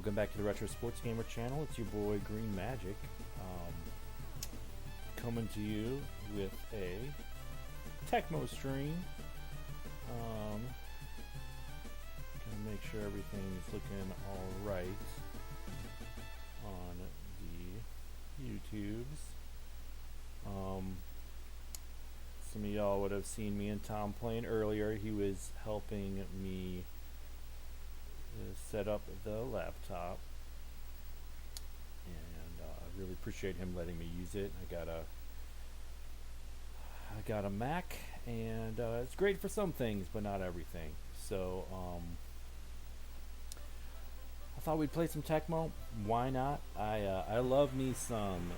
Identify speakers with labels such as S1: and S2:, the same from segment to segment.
S1: Welcome back to the Retro Sports Gamer channel. It's your boy Green Magic, coming to you with a Tecmo stream. Gonna make sure everything's looking all right on the YouTubes. Some of y'all would have seen me and Tom playing earlier. He was helping me set up the laptop, and I really appreciate him letting me use it. I got a Mac, and it's great for some things, but not everything. So I thought we'd play some Tecmo. Why not? I love me some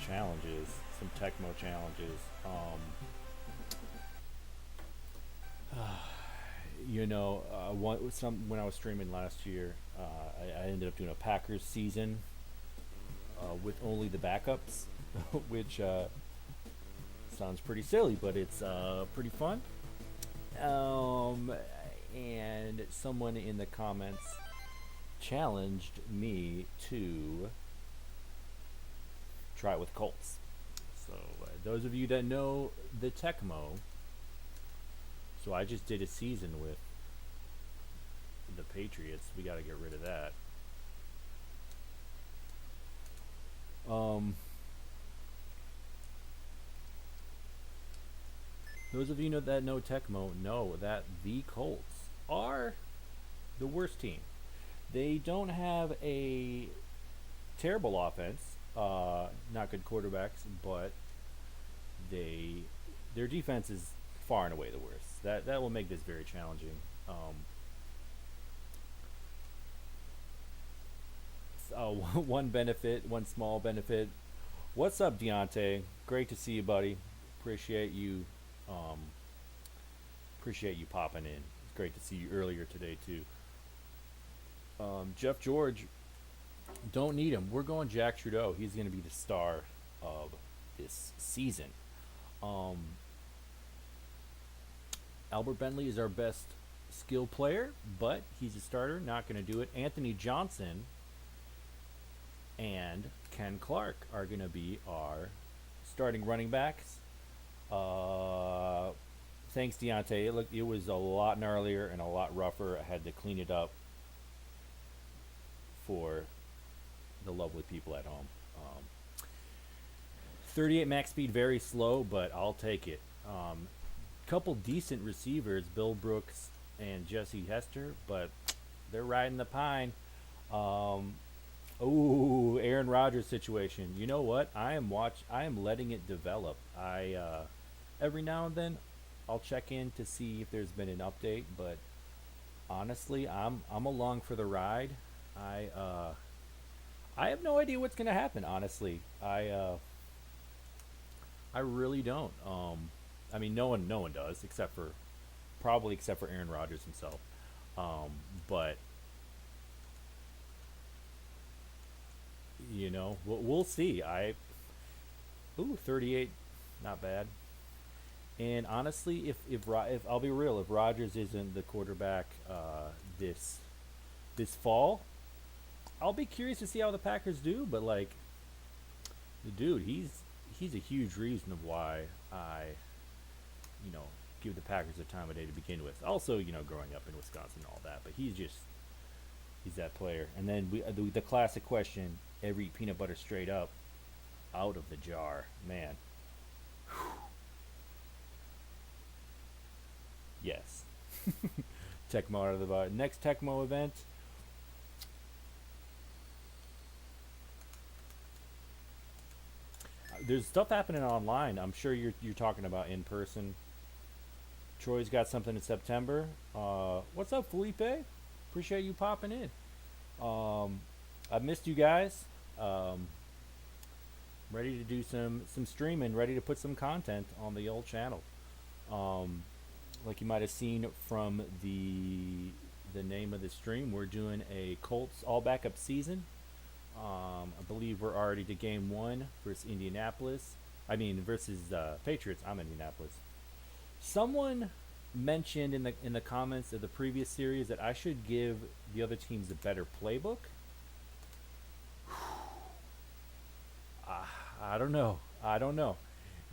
S1: challenges, some Tecmo challenges. When I was streaming last year, I ended up doing a Packers season with only the backups, which sounds pretty silly, but it's pretty fun. And someone in the comments challenged me to try it with Colts. So those of you that know the Tecmo, so I just did a season with the Patriots. We got to get rid of that. Those of you that know Tecmo know that the Colts are the worst team. They don't have a terrible offense, not good quarterbacks, but their defense is far and away the worst. That will make this very challenging. One small benefit. What's up, Deontay? Great to see you, buddy. Appreciate you popping in. It's great to see you earlier today too. Jeff George, don't need him. We're going Jack Trudeau. He's going to be the star of this season. Albert Bentley is our best skill player, but he's a starter, not going to do it. Anthony Johnson and Ken Clark are going to be our starting running backs. Thanks, Deontay. It was a lot gnarlier and a lot rougher. I had to clean it up for the lovely people at home. 38 max speed, very slow, but I'll take it. Couple decent receivers, Bill Brooks and Jesse Hester, but they're riding the pine. Aaron Rodgers situation. You know what? I am letting it develop. Every now and then I'll check in to see if there's been an update, but honestly, I'm along for the ride. I have no idea what's gonna happen. Honestly, I really don't. I mean, no one does, except for Aaron Rodgers himself. But we'll see. 38, not bad. And honestly, if I'll be real, if Rodgers isn't the quarterback this fall, I'll be curious to see how the Packers do. But like, the dude, he's a huge reason of why I give the Packers a time of day to begin with. Also, growing up in Wisconsin and all that, but he's that player. And then the classic question: ever eat peanut butter straight up out of the jar? Man. Whew. Yes. Tecmo out of the bar. Next Tecmo event. There's stuff happening online. I'm sure you're talking about in person. Troy's got something in September. What's up, Felipe? Appreciate you popping in. I've missed you guys. Ready to do some streaming. Ready to put some content on the old channel. Like you might have seen from the name of the stream, we're doing a Colts all backup season. I believe we're already to game 1 versus Patriots. I'm in Indianapolis. Someone mentioned in the comments of the previous series that I should give the other teams a better playbook. I don't know. I don't know.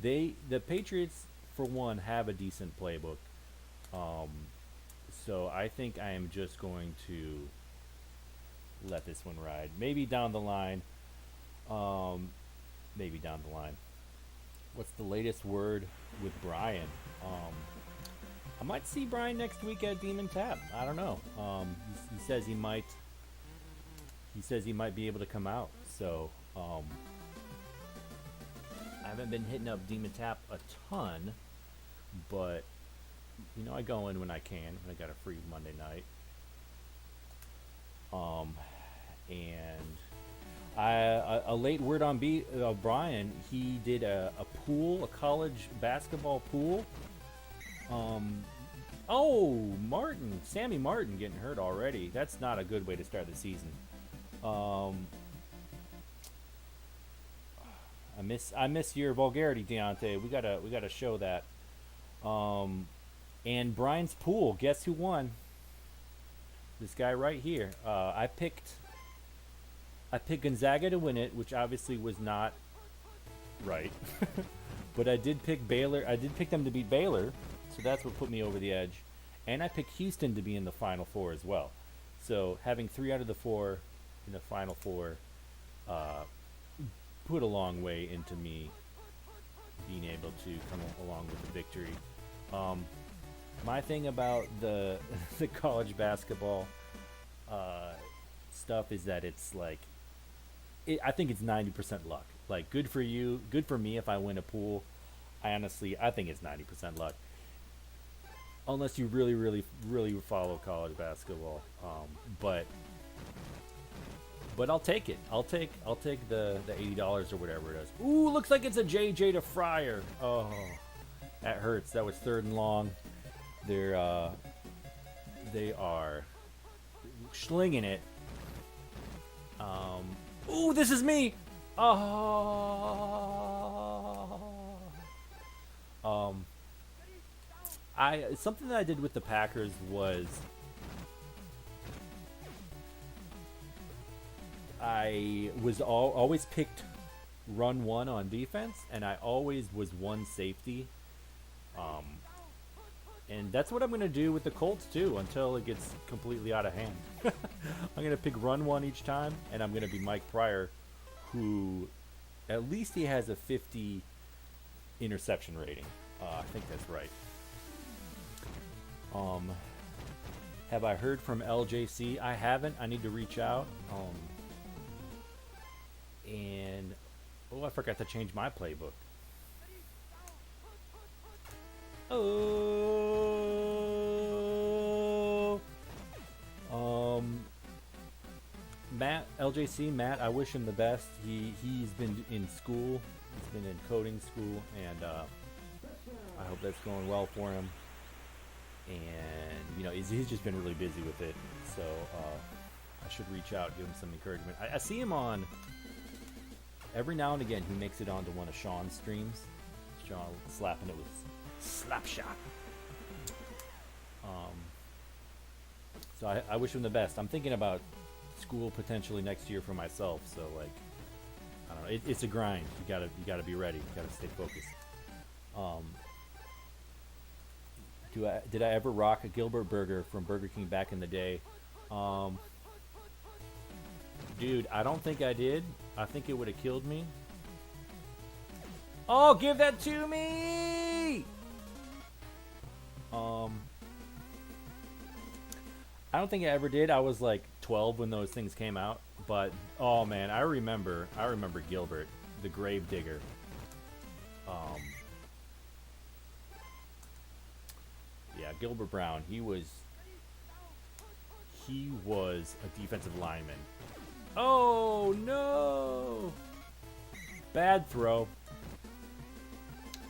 S1: The Patriots for one have a decent playbook. Um, so I think I am just going to let this one ride. Maybe down the line. Um, maybe down the line. What's the latest word with Brian? I might see Brian next week at Demon Tap. I don't know. He says he might. He says he might be able to come out. So I haven't been hitting up Demon Tap a ton, but you know I go in when I can. When I got a free Monday night. And a late word on Brian. He did a pool, a college basketball pool. Oh, Martin, Sammy Martin getting hurt already. That's not a good way to start the season. I miss your vulgarity, Deontay. We gotta show that. And Brian's pool. Guess who won? This guy right here. I picked Gonzaga to win it, which obviously was not right. But I did pick Baylor. I did pick them to beat Baylor, so that's what put me over the edge. And I picked Houston to be in the Final Four as well. So having 3 out of the 4 in the Final Four put a long way into me being able to come along with the victory. My thing about the the college basketball stuff is that it's like I think it's 90% luck. Like good for you, good for me if I win a pool. I think it's 90% luck. Unless you really follow college basketball. But I'll take it. I'll take the $80 or whatever it is. Ooh, looks like it's a JJ to Fryer. Oh, that hurts. That was 3rd and long. They are slinging it. Ooh, this is me. Something that I did with the Packers was I was always picked run one on defense, and I always was one safety. And that's what I'm going to do with the Colts too until it gets completely out of hand. I'm going to pick run one each time, and I'm going to be Mike Pryor, who at least he has a 50 interception rating. I think that's right. Have I heard from LJC? I haven't. I need to reach out. And I forgot to change my playbook. Matt, I wish him the best. He's been in school. He's been in coding school, and I hope that's going well for him. And he's just been really busy with it. So I should reach out, give him some encouragement. I see him on every now and again. He makes it onto one of Sean's streams. Sean slapping it with Slapshot. So I wish him the best. I'm thinking about school potentially next year for myself. So I don't know. It's a grind. You gotta be ready. You gotta stay focused. Did I ever rock a Gilbert burger from Burger King back in the day? Dude, I don't think I did. I think it would have killed me. Oh, give that to me! I don't think I ever did. I was like 12 when those things came out. But, oh man, I remember Gilbert, the grave digger. Yeah, Gilbert Brown, he was a defensive lineman. Oh, no! Bad throw.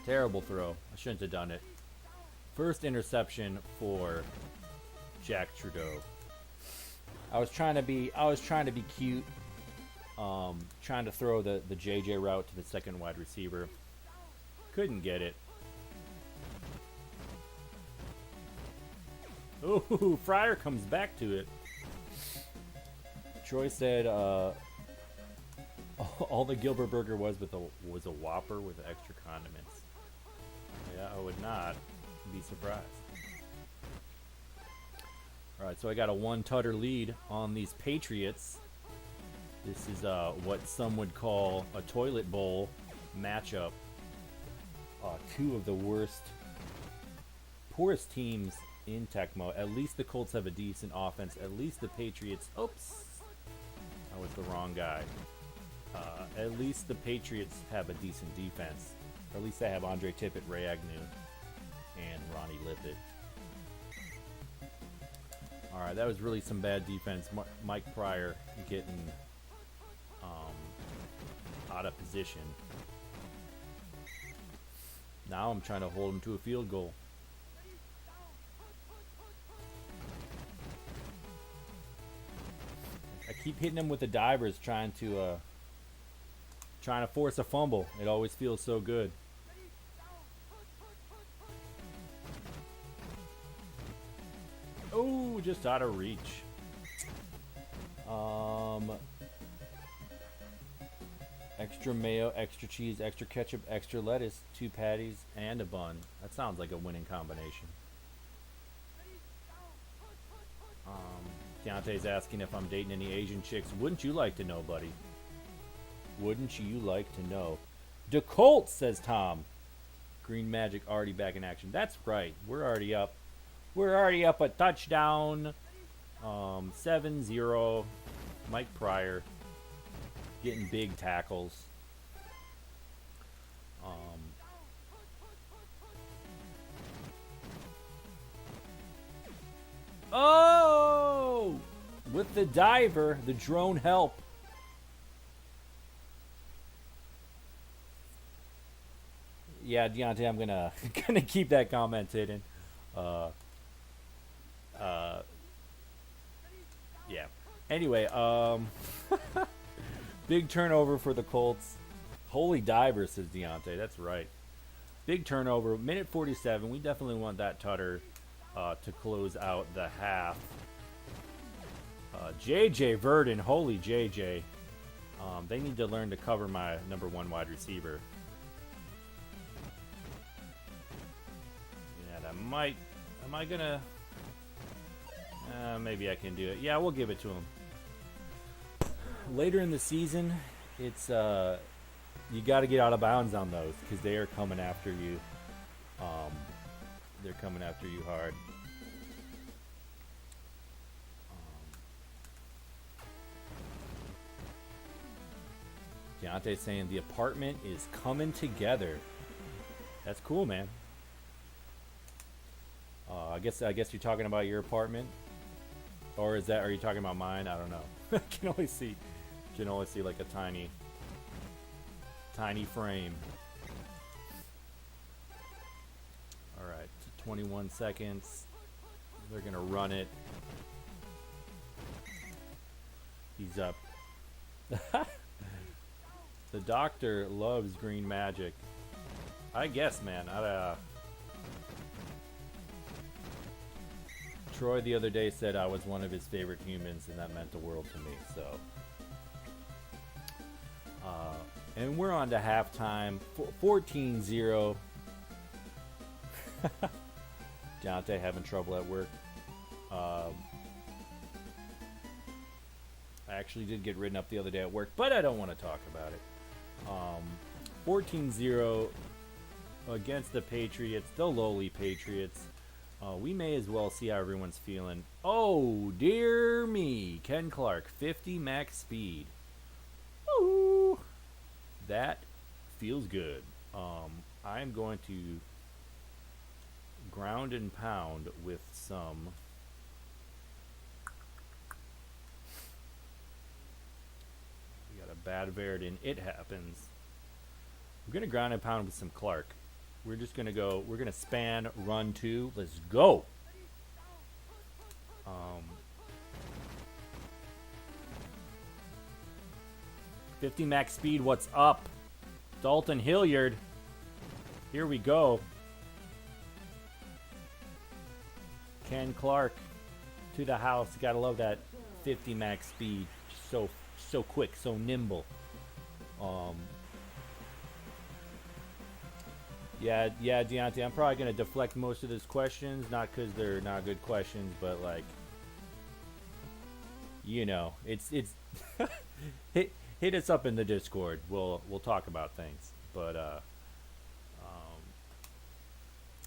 S1: Terrible throw. I shouldn't have done it. First interception for Jack Trudeau. I was trying to be cute. Trying to throw the JJ route to the second wide receiver. Couldn't get it. Ooh, Fryer comes back to it. Troy said all the Gilbert Burger was a Whopper with extra condiments. Yeah, I would not be surprised. All right, so I got a 1-tutter lead on these Patriots. This is what some would call a toilet bowl matchup. Two of the poorest teams in Tecmo. At least the Colts have a decent offense. At least the Patriots. Oops, I was the wrong guy. At least the Patriots have a decent defense. Or at least they have Andre Tippett, Ray Agnew, and Ronnie Lippett. All right, that was really some bad defense. Mike Pryor getting out of position. Now I'm trying to hold him to a field goal. I keep hitting him with the divers, trying to force a fumble. It always feels so good. Oh, just out of reach. Extra mayo, extra cheese, extra ketchup, extra lettuce, 2 patties, and a bun. That sounds like a winning combination. Deontay's asking if I'm dating any Asian chicks. Wouldn't you like to know, buddy? Wouldn't you like to know? The Colts, says Tom. Green Magic already back in action. That's right. We're already up. We're already up a touchdown. 7-0. Mike Pryor getting big tackles. Oh! With the diver, the drone help. Yeah, Deontay, I'm gonna keep that comment hidden. Yeah. Anyway, big turnover for the Colts. Holy diver, says Deontay. That's right. Big turnover. Minute 47. We definitely want that tutter to close out the half. JJ Verdon. Holy JJ. They need to learn to cover my number 1 wide receiver. Yeah, that might... Am I gonna... maybe I can do it. Yeah, we'll give it to him. Later in the season, it's you got to get out of bounds on those because they are coming after you. They're coming after you hard. Deontay's saying the apartment is coming together. That's cool, man. I guess you're talking about your apartment, or are you talking about mine? I don't know. I can only see like a tiny frame. All right, 21 seconds. They're gonna run it. He's up. The doctor loves green magic. I guess, man. Troy the other day said I was one of his favorite humans, and that meant the world to me. So, and we're on to halftime. 14-0. Deontay having trouble at work. I actually did get written up the other day at work, but I don't want to talk about it. 14-0 against the Patriots, the lowly Patriots. We may as well see how everyone's feeling. Oh, dear me. Ken Clark, 50 max speed. Ooh, that feels good. I'm going to ground and pound with some... We got a bad Verdon. It happens. We're going to ground and pound with some Clark. We're just going to go, we're going to span, run 2. Let's go. 50 max speed, what's up? Dalton Hilliard. Here we go. Ken Clark to the house. You gotta love that 50 max speed. Just so quick, so nimble. Um, yeah, Deontay. I'm probably gonna deflect most of these questions, not because they're not good questions, but like, it's hit us up in the Discord. We'll talk about things, but um,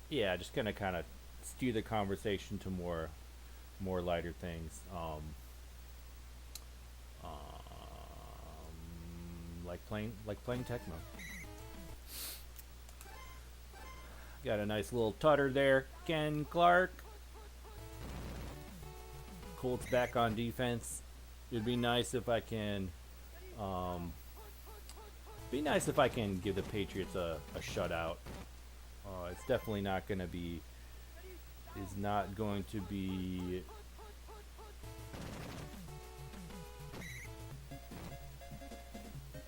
S1: yeah, just gonna kind of steer the conversation to more lighter things. Like playing Tecmo. Got a nice little tutter there, Ken Clark. Colts back on defense. It'd be nice if I can. Be nice if I can give the Patriots a shutout. It's definitely not going to be. Is not going to be.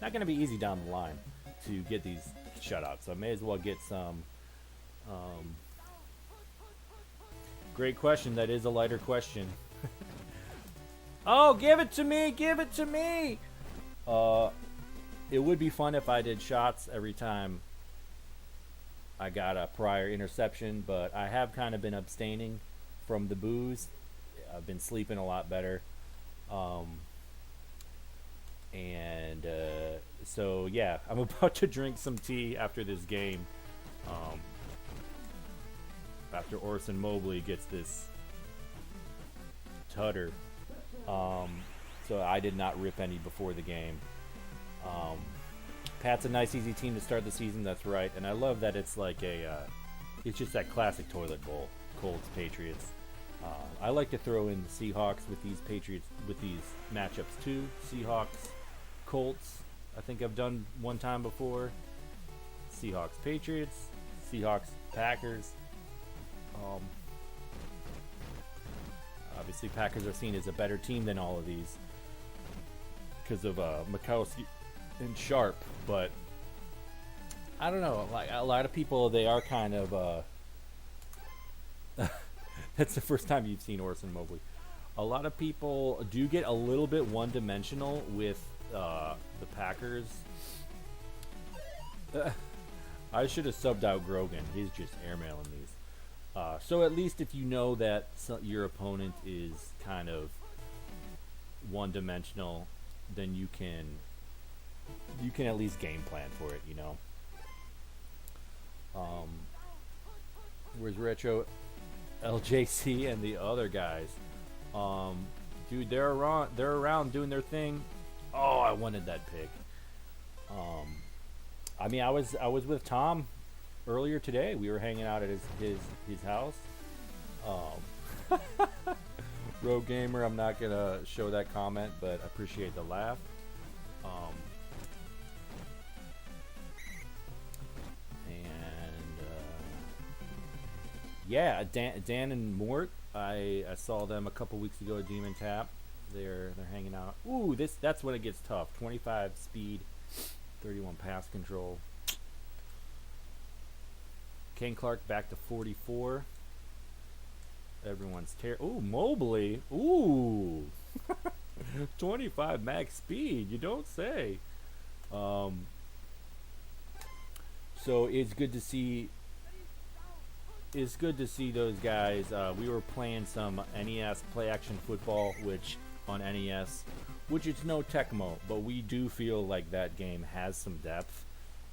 S1: Not going to be easy down the line to get these shutouts. So I may as well get some. Great question. That is a lighter question. Oh, give it to me! Give it to me! It would be fun if I did shots every time I got a prior interception, but I have kind of been abstaining from the booze. I've been sleeping a lot better. So yeah, I'm about to drink some tea after this game. After Orson Mobley gets this tutter. So I did not rip any before the game. Pat's a nice, easy team to start the season. That's right, and I love that it's like it's just that classic toilet bowl. Colts, Patriots. I like to throw in the Seahawks with these Patriots with these matchups too. Seahawks, Colts. I think I've done one time before. Seahawks, Patriots. Seahawks, Packers. Obviously, Packers are seen as a better team than all of these because of Mikowski and Sharp, but I don't know. Like a lot of people, they are kind of. That's the first time you've seen Orson Mobley. A lot of people do get a little bit one-dimensional with the Packers. I should have subbed out Grogan. He's just airmailing these. So at least if you know that your opponent is kind of one-dimensional, then you can at least game plan for it, Where's Retro LJC and the other guys? Dude, they're around doing their thing. Oh, I wanted that pick. I mean, I was with Tom earlier today. We were hanging out at his house. Rogue Gamer, I'm not gonna show that comment, but I appreciate the laugh. Yeah, Dan and Mort. I saw them a couple weeks ago at Demon Tap. They're hanging out. Ooh, that's when it gets tough. 25 speed, 31 pass control. Kane Clark back to 44. Everyone's Ooh, Mobley. Ooh. 25 max speed. You don't say. So it's good to see. It's good to see those guys. We were playing some NES play action football, which on NES, which it's no Tecmo, but we do feel like that game has some depth.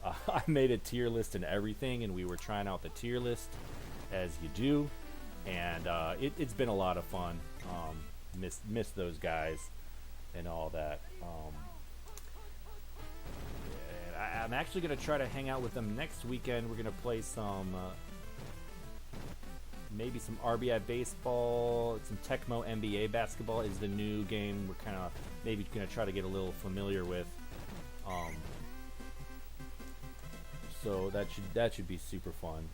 S1: I made a tier list and everything, and we were trying out the tier list as you do, and it's been a lot of fun. Miss those guys and all that. I'm actually gonna try to hang out with them next weekend. We're gonna play some. Maybe some RBI baseball, some Tecmo NBA basketball is the new game we're kind of maybe going to try to get a little familiar with. So that should be super fun.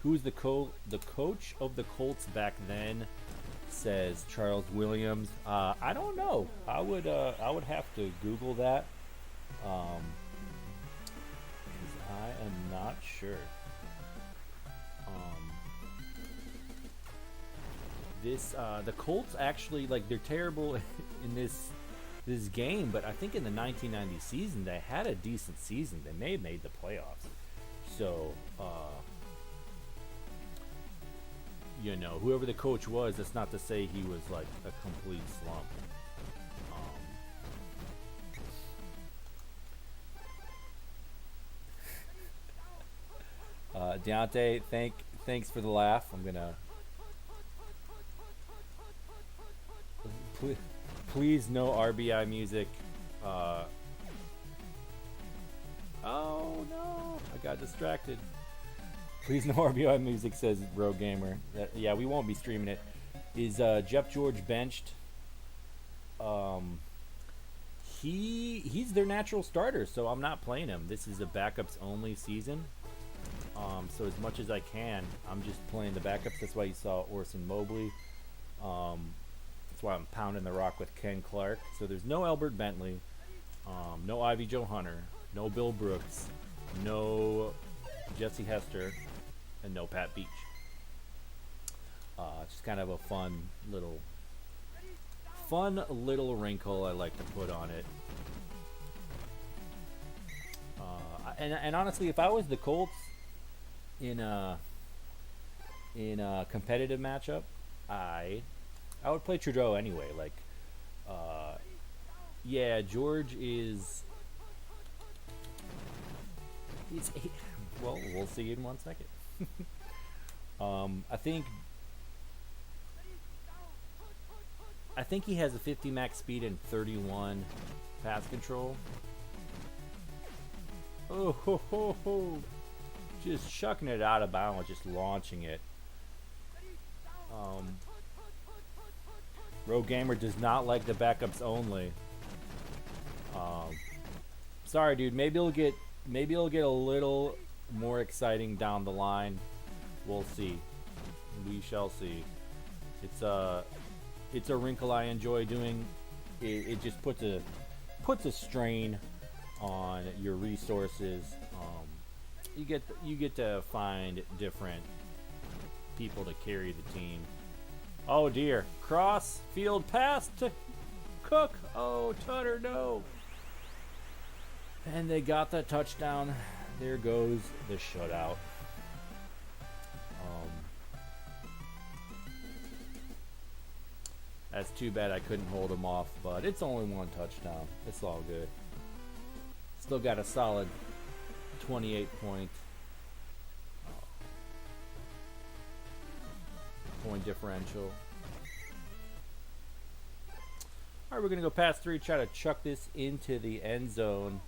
S1: Who's the coach of the Colts back then? Says Charles Williams. I don't know. I would have to Google that. 'Cause I am not sure. this the Colts actually, like, they're terrible in this game, but I think in the 1990 season they had a decent season. They may have made the playoffs. So whoever the coach was, that's not to say he was like a complete slump. Deontay, thanks for the laugh. I'm gonna please no RBI music. Oh no, I got distracted. Please no RBI music, says Rogue Gamer. Yeah, we won't be streaming it. Is Jeff George benched? He's their natural starter, so I'm not playing him. This is a backups only season. So as much as I can, I'm just playing the backups. That's why you saw Orson Mobley. That's why I'm pounding the rock with Ken Clark. So there's no Albert Bentley, no Ivy Joe Hunter, no Bill Brooks, no Jesse Hester, and no Pat Beach. Just kind of a fun little wrinkle I like to put on it. And honestly, if I was the Colts in a competitive matchup, I would play Trudeau anyway. Like, yeah, George is. Well, we'll see in 1 second. I think he has a 50 max speed and 31 pass control. Oh, ho, ho, ho. Just chucking it out of bounds, just launching it. Rogue Gamer does not like the backups only. Sorry, dude. Maybe it'll get a little more exciting down the line. We'll see. We shall see. It's a wrinkle I enjoy doing. It just puts a strain on your resources. You get to find different people to carry the team. Oh dear, cross field pass to Cook. Oh, Tutter, no. And they got the touchdown. There goes the shutout. That's too bad I couldn't hold him off, but it's only one touchdown. It's all good. Still got a solid 28-point differential. All right, we're going to go past 3, try to chuck this into the end zone.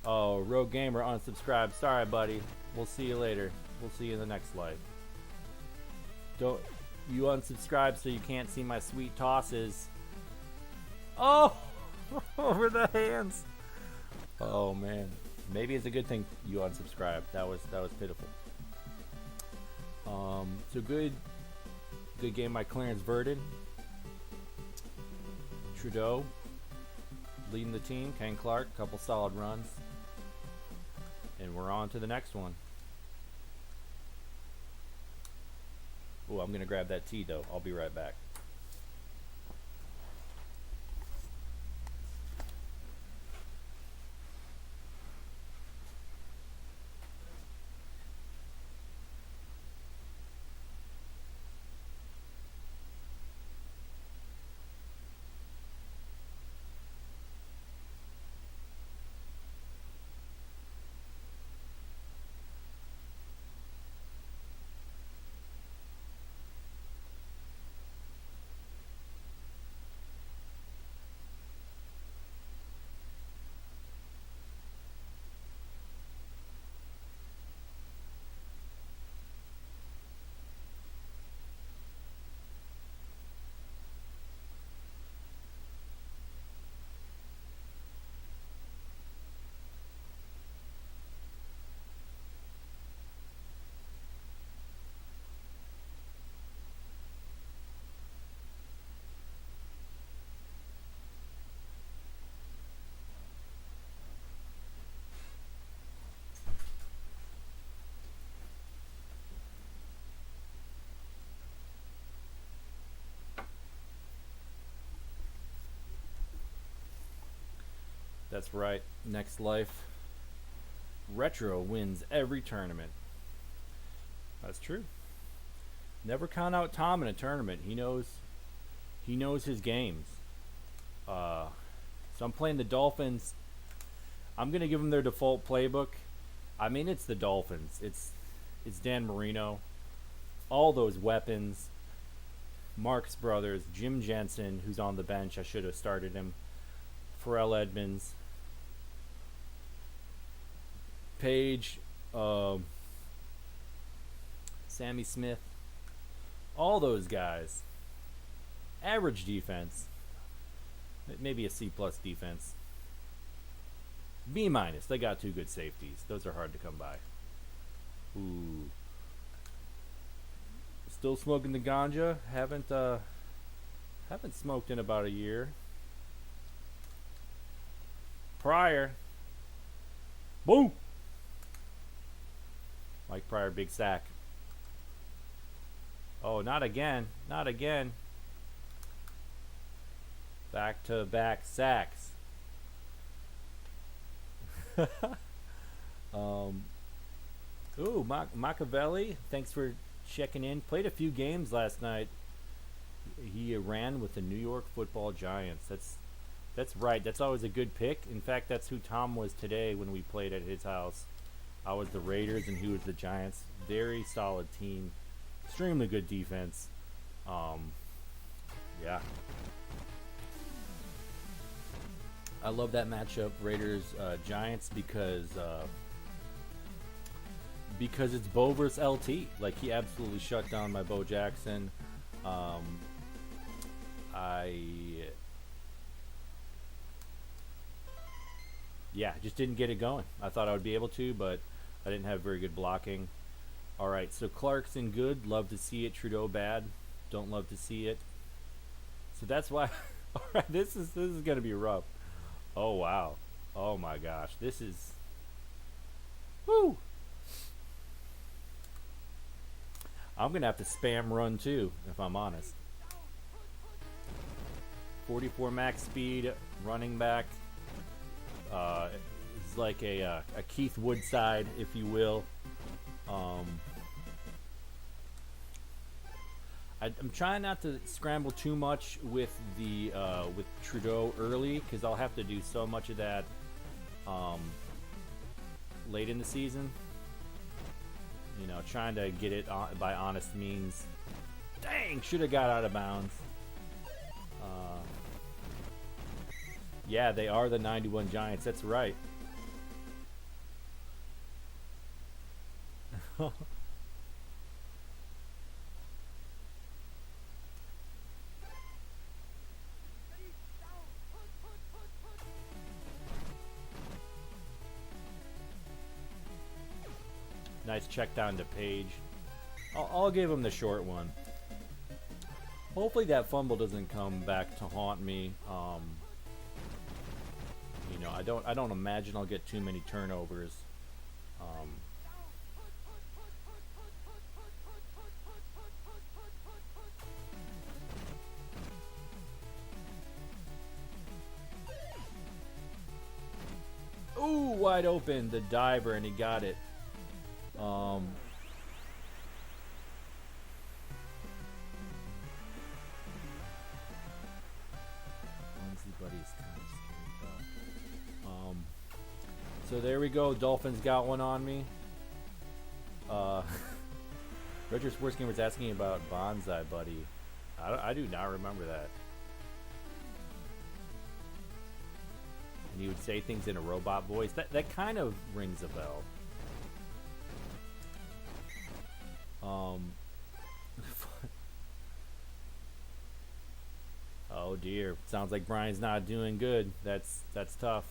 S1: Oh, Rogue Gamer unsubscribed. Sorry, buddy. We'll see you later. We'll see you in the next life. Don't you unsubscribe so you can't see my sweet tosses. Oh, over the hands. Oh man, maybe it's a good thing you unsubscribed. That was pitiful. So good game by Clarence Verdon. Trudeau leading the team. Ken Clark, couple solid runs, and we're on to the next one. Oh, I'm gonna grab that tea though. I'll be right back. That's right. Next life. Retro wins every tournament. That's true. Never count out Tom in a tournament. He knows. He knows his games. So I'm playing the Dolphins. I'm gonna give them their default playbook. I mean, it's the Dolphins. It's Dan Marino. All those weapons. Mark's brothers, Jim Jensen, who's on the bench. I should have started him. Pharrell Edmonds. Page. Sammy Smith. All those guys. Average defense. Maybe a C plus defense. B minus. They got two good safeties. Those are hard to come by. Ooh. Still smoking the ganja. Haven't smoked in about a year. Pryor. Boom. Mike Pryor, big sack. Oh, not again. Not again. Back-to-back sacks. Ooh, Machiavelli, thanks for checking in. Played a few games last night. He ran with the New York Football Giants. That's right. That's always a good pick. In fact, that's who Tom was today when we played at his house. I was the Raiders and he was the Giants. Very solid team. Extremely good defense. Yeah. I love that matchup, Raiders Giants, because it's Bo versus LT. Like, he absolutely shut down my Bo Jackson. Just didn't get it going. I thought I would be able to, but I didn't have very good blocking. All right, so Clarkson good, love to see it. Trudeau bad, don't love to see it. So that's why. All right, this is gonna be rough. Oh wow. Oh my gosh, this is. Woo. I'm gonna have to spam run too, if I'm honest. 44 max speed, running back. It's like a Keith Woodside, if you will. I'm trying not to scramble too much with the with Trudeau early, because I'll have to do so much of that late in the season. You know, trying to get it by honest means. Dang, should have got out of bounds. Yeah, they are the 91 Giants. That's right. Nice check down to Page. I'll give him the short one. Hopefully that fumble doesn't come back to haunt me. You know, I don't imagine I'll get too many turnovers. Ooh, wide open, the diver, and he got it. So there we go. Dolphins got one on me. Roger Sportskin was asking about Bonsai Buddy. I do not remember that. And he would say things in a robot voice. That kind of rings a bell. Oh dear. Sounds like Brian's not doing good. That's tough.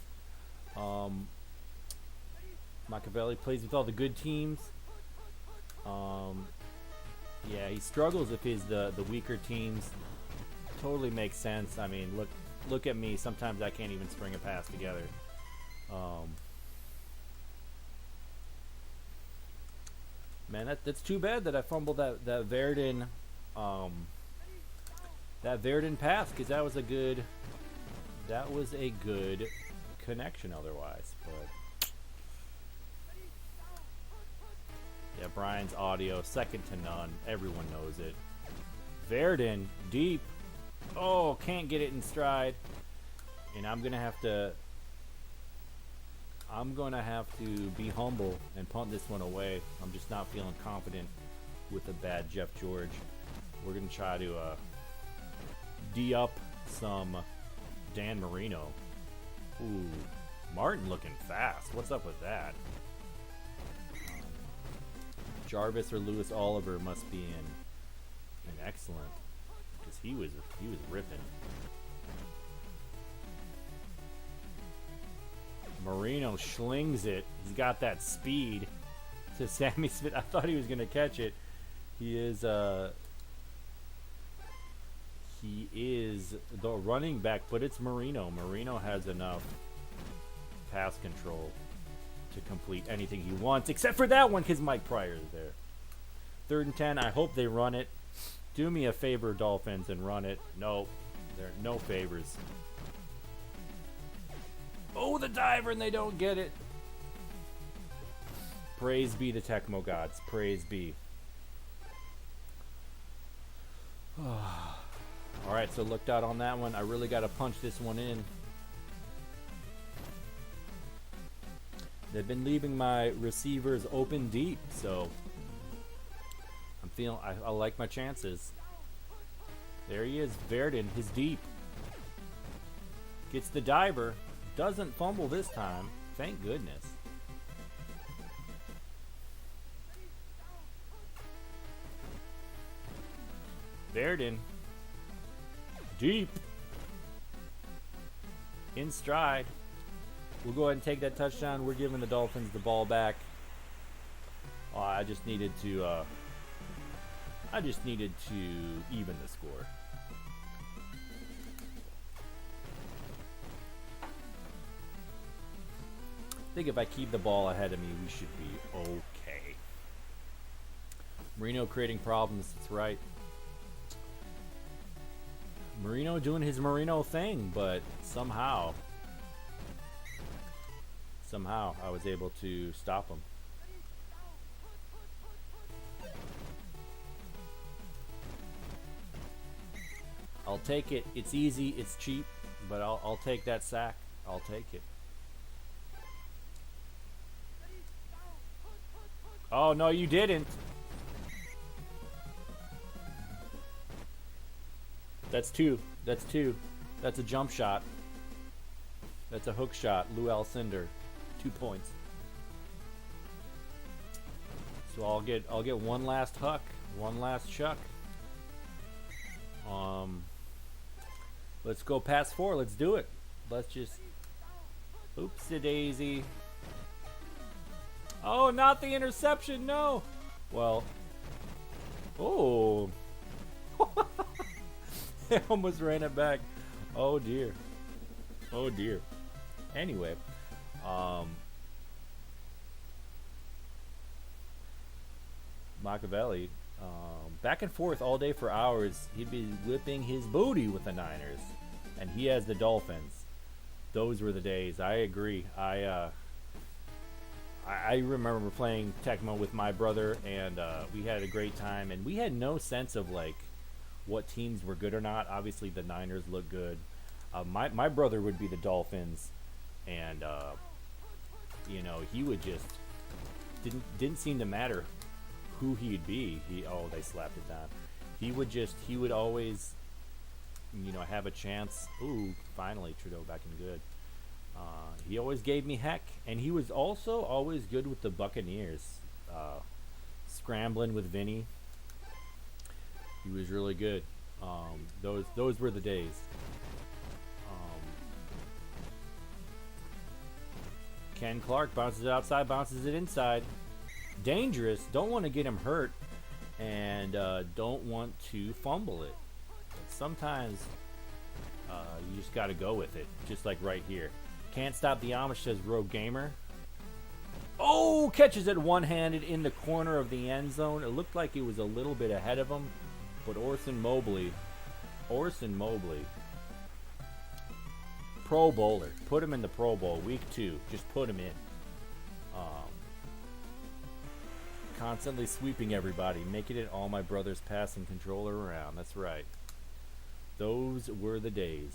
S1: Machiavelli plays with all the good teams. Yeah, he struggles if he's the weaker teams. Totally makes sense. I mean, look at me. Sometimes I can't even string a pass together. Man, that's too bad that I fumbled that Verdin pass, because that was a good connection otherwise. But yeah, Brian's audio, second to none. Everyone knows it. Verdon, deep. Oh, can't get it in stride. And I'm gonna have to be humble and punt this one away. I'm just not feeling confident with a bad Jeff George. We're gonna try to D-up some Dan Marino. Ooh, Martin looking fast. What's up with that? Jarvis or Lewis Oliver must be in excellent, because he was ripping. Marino slings it. He's got that speed to Sammy Smith. I thought he was gonna catch it. He is the running back, but it's Marino. Marino has enough pass control to complete anything he wants, except for that one, because Mike Pryor is there. 3rd and 10. I hope they run it. Do me a favor, Dolphins, and run it. No, there are no favors. Oh, the diver, and they don't get it. Praise be the Tecmo gods. Praise be. All right, so looked out on that one. I really got to punch this one in. They've been leaving my receivers open deep, so I'm feeling I like my chances. There he is, Verdon, his deep. Gets the diver. Doesn't fumble this time. Thank goodness. Verdon. Deep. In stride. We'll go ahead and take that touchdown. We're giving the Dolphins the ball back. Oh, I just needed to even the score. I think if I keep the ball ahead of me, we should be okay. Marino creating problems, that's right. Marino doing his Marino thing, but somehow I was able to stop him. I'll take it. It's easy, it's cheap, but I'll take that sack. I'll take it. Oh, no, you didn't. That's two. That's two. That's a jump shot. That's a hook shot. Lou Alcindor. 2 points. So I'll get one last huck. One last chuck. Let's go past 4. Let's do it. Let's just... Oops-a-daisy. Oh, not the interception, no. Well, oh. They almost ran it back. Oh, dear. Oh, dear. Anyway, Machiavelli, back and forth all day for hours. He'd be whipping his booty with the Niners, and he has the Dolphins. Those were the days. I agree. I remember playing Tecmo with my brother, and we had a great time, and we had no sense of like what teams were good or not. Obviously the Niners look good. My brother would be the Dolphins, and you know, he would just didn't seem to matter who he'd be. They slapped it down. He would always, you know, have a chance. Ooh, finally Trudeau back in good. He always gave me heck, and he was also always good with the Buccaneers, scrambling with Vinny. He was really good. Those were the days. Ken Clark bounces it outside, bounces it inside. Dangerous. Don't want to get him hurt, and don't want to fumble it. But sometimes you just got to go with it, just like right here. Can't stop the Amish, says Rogue Gamer. Oh, catches it one-handed in the corner of the end zone. It looked like it was a little bit ahead of him, but Orson Mobley Pro Bowler. Put him in the Pro Bowl. Week 2. Just put him in. Constantly sweeping everybody. Making it all my brother's passing controller around. That's right. Those were the days.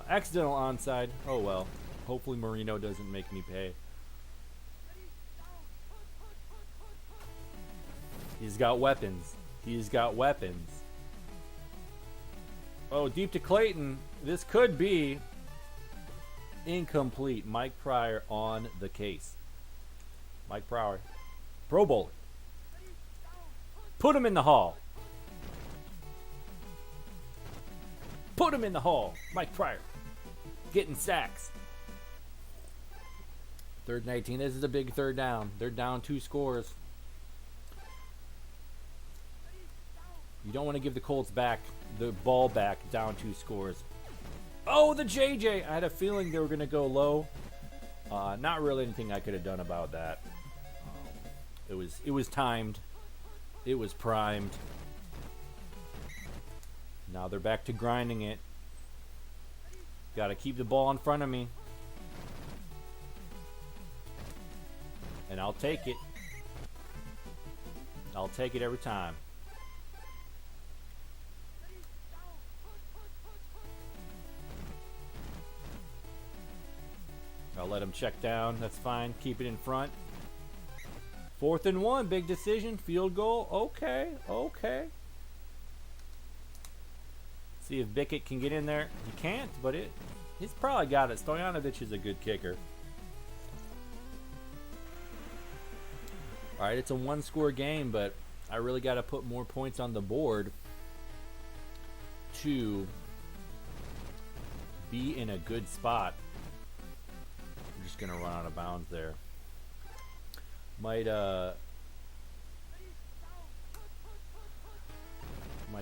S1: Accidental onside. Oh well. Hopefully Marino doesn't make me pay. He's got weapons. He's got weapons. Oh, deep to Clayton. This could be incomplete. Mike Pryor on the case. Mike Pryor. Pro Bowler. Put him in the hall. Put him in the hall. Mike Pryor. Getting sacks. 3rd and 18. This is a big third down. They're down 2 scores. You don't want to give the Colts the ball back down 2 scores. Oh, the JJ. I had a feeling they were going to go low. Not really anything I could have done about that. It was timed. It was primed. Now they're back to grinding it. Got to keep the ball in front of me. And I'll take it. I'll take it every time. I'll let him check down. That's fine. Keep it in front. 4th and 1. Big decision. Field goal. Okay. Okay. See if Bickett can get in there. He can't, but he's probably got it. Stojanovic is a good kicker. All right, it's a 1-score game, but I really got to put more points on the board to be in a good spot. I'm just going to run out of bounds there. Might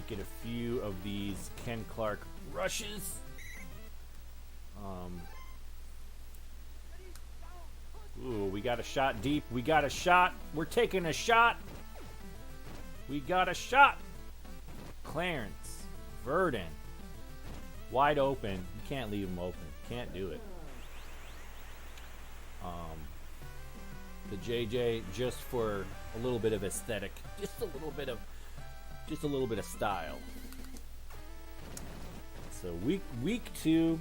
S1: get a few of these Ken Clark rushes. Ooh, we got a shot deep. We got a shot. We're taking a shot. We got a shot. Clarence Verdon. Wide open. You can't leave him open. Can't do it. The JJ just for a little bit of aesthetic. Just a little bit of style. So week 2,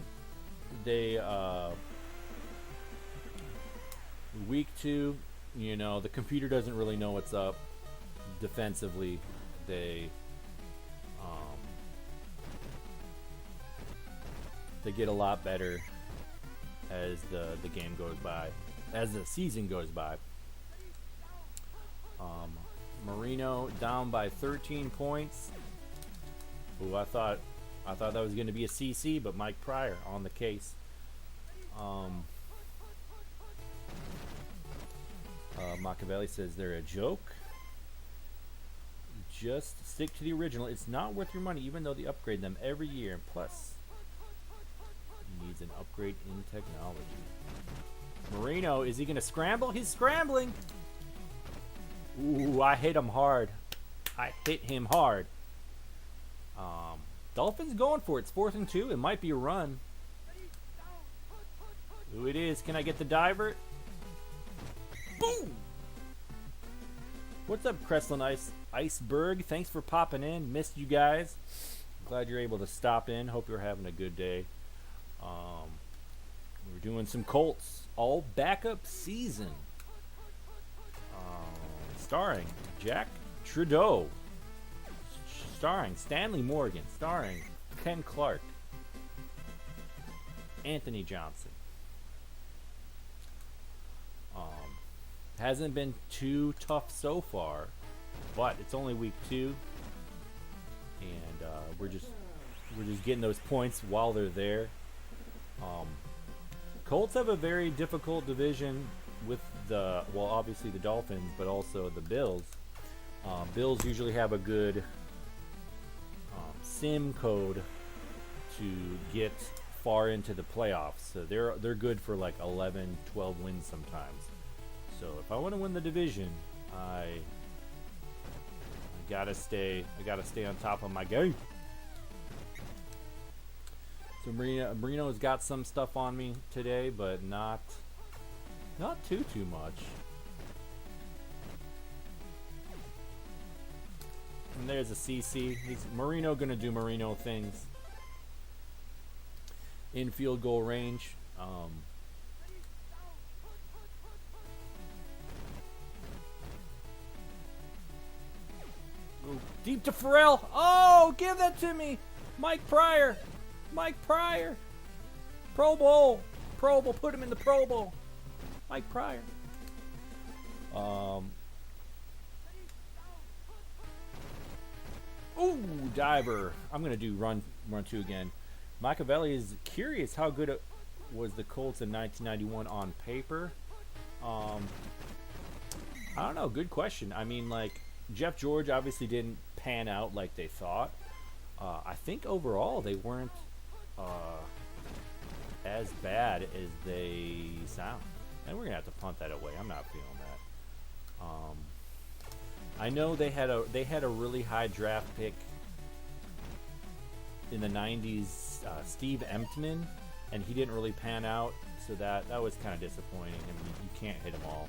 S1: week 2, you know, the computer doesn't really know what's up defensively. They get a lot better as the game goes by, as the season goes by. Marino down by 13 points. Ooh, I thought that was going to be a CC, but Mike Pryor on the case. Machiavelli says they're a joke. Just stick to the original. It's not worth your money, even though they upgrade them every year. And plus, it needs an upgrade in technology. Marino, is he going to scramble? He's scrambling. Ooh, I hit him hard. Dolphins going for it. It's 4th and 2. It might be a run. Ooh, it is. Can I get the diver? Boom! What's up, Kreslin Iceberg? Thanks for popping in. Missed you guys. Glad you're able to stop in. Hope you're having a good day. We're doing some Colts. All backup season. Starring Jack Trudeau. Starring Stanley Morgan. Starring Ken Clark. Anthony Johnson. Hasn't been too tough so far, but it's only week 2, and we're just getting those points while they're there. Colts have a very difficult division with obviously the Dolphins, but also the Bills. Bills usually have a good sim code to get far into the playoffs, so they're good for like 11, 12 wins sometimes. So if I want to win the division, I gotta stay on top of my game. So Marino's got some stuff on me today, but not too much. And there's a CC. He's Marino gonna do Marino things. In field goal range. Deep to Pharrell. Oh, give that to me. Mike Pryor. Mike Pryor. Pro Bowl. Pro Bowl. Put him in the Pro Bowl. Mike Pryor. Ooh, diver. I'm going to do run 2 again. Machiavelli is curious how good it was the Colts in 1991 on paper. I don't know. Good question. I mean, like, Jeff George obviously didn't pan out like they thought. I think overall they weren't as bad as they sound. And we're going to have to punt that away. I'm not feeling that. I know they had a really high draft pick in the 90s, Steve Emptman, and he didn't really pan out, so that was kind of disappointing. I mean, you can't hit them all.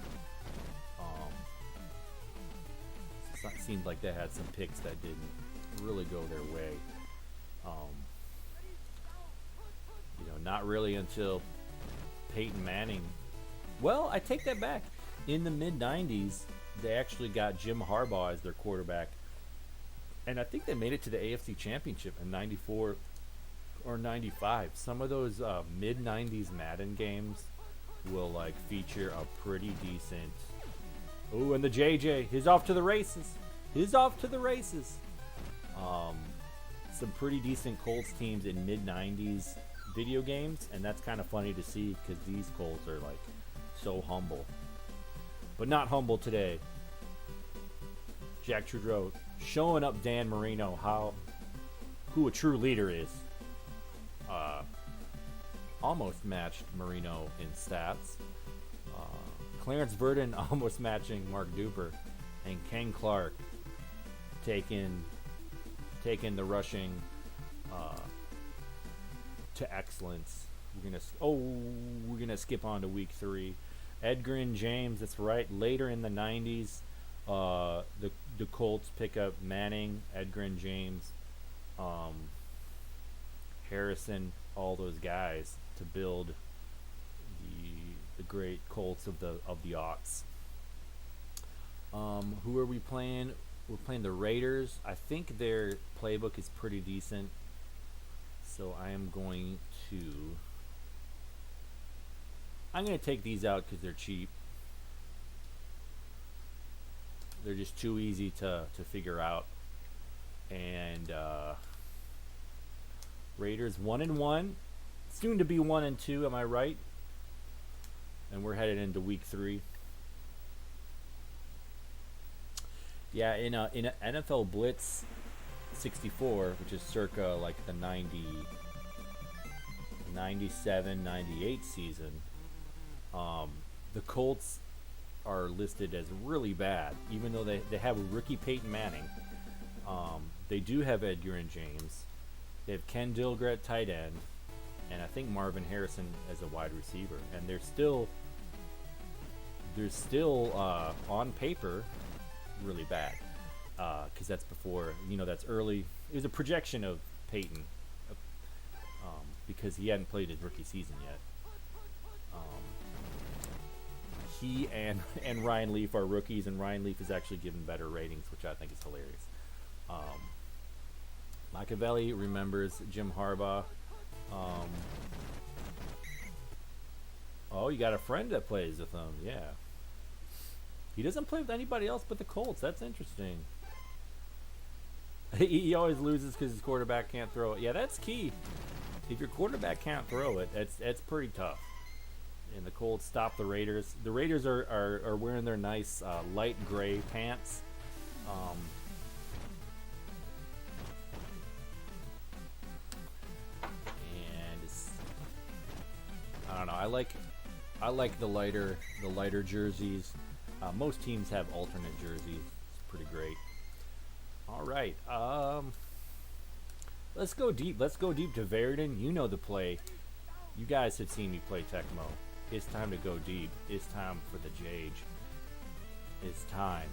S1: It seemed like they had some picks that didn't really go their way. Not really until Peyton Manning. Well, I take that back. In the mid-90s, they actually got Jim Harbaugh as their quarterback. And I think they made it to the AFC Championship in 94 or 95. Some of those mid-90s Madden games will like feature a pretty decent... Ooh, and the JJ. He's off to the races. He's off to the races. Some pretty decent Colts teams in mid-90s video games. And that's kind of funny to see because these Colts are like so humble. But not humble today. Jack Trudeau showing up Dan Marino who a true leader is. Almost matched Marino in stats. Clarence Verdon almost matching Mark Duper, and Ken Clark taking the rushing to excellence. We're gonna skip on to week 3. Edgar and James, that's right. Later in the 90s, the Colts pick up Manning, Edgar and James, Harrison, all those guys to build the great Colts of the aughts. Who are we playing? We're playing the Raiders. I think their playbook is pretty decent, so I'm going to take these out because they're cheap. They're just too easy to figure out. And Raiders 1-1, soon to be 1-2. Am I right? And we're headed into week 3. Yeah, in a NFL Blitz 64, which is circa like the 97, 98 season, the Colts are listed as really bad, even though they have a rookie Peyton Manning. They do have Edgar and James. They have Ken Dilger at tight end, and I think Marvin Harrison as a wide receiver. And they're still on paper really bad, because that's before, that's early. It was a projection of Peyton, because he hadn't played his rookie season yet. He and Ryan Leaf are rookies, and Ryan Leaf is actually given better ratings, which I think is hilarious. Machiavelli remembers Jim Harbaugh. Oh, you got a friend that plays with him, yeah. He doesn't play with anybody else but the Colts. That's interesting. He always loses because his quarterback can't throw it. Yeah, that's key. If your quarterback can't throw it, it's pretty tough. And the Colts stop the Raiders. The Raiders are wearing their nice light gray pants. And I don't know. I like the lighter jerseys. Most teams have alternate jerseys. It's pretty great. All right. let's go deep. Let's go deep to Varidan. You know the play. You guys have seen me play Tecmo. It's time to go deep. It's time for the Jage. It's time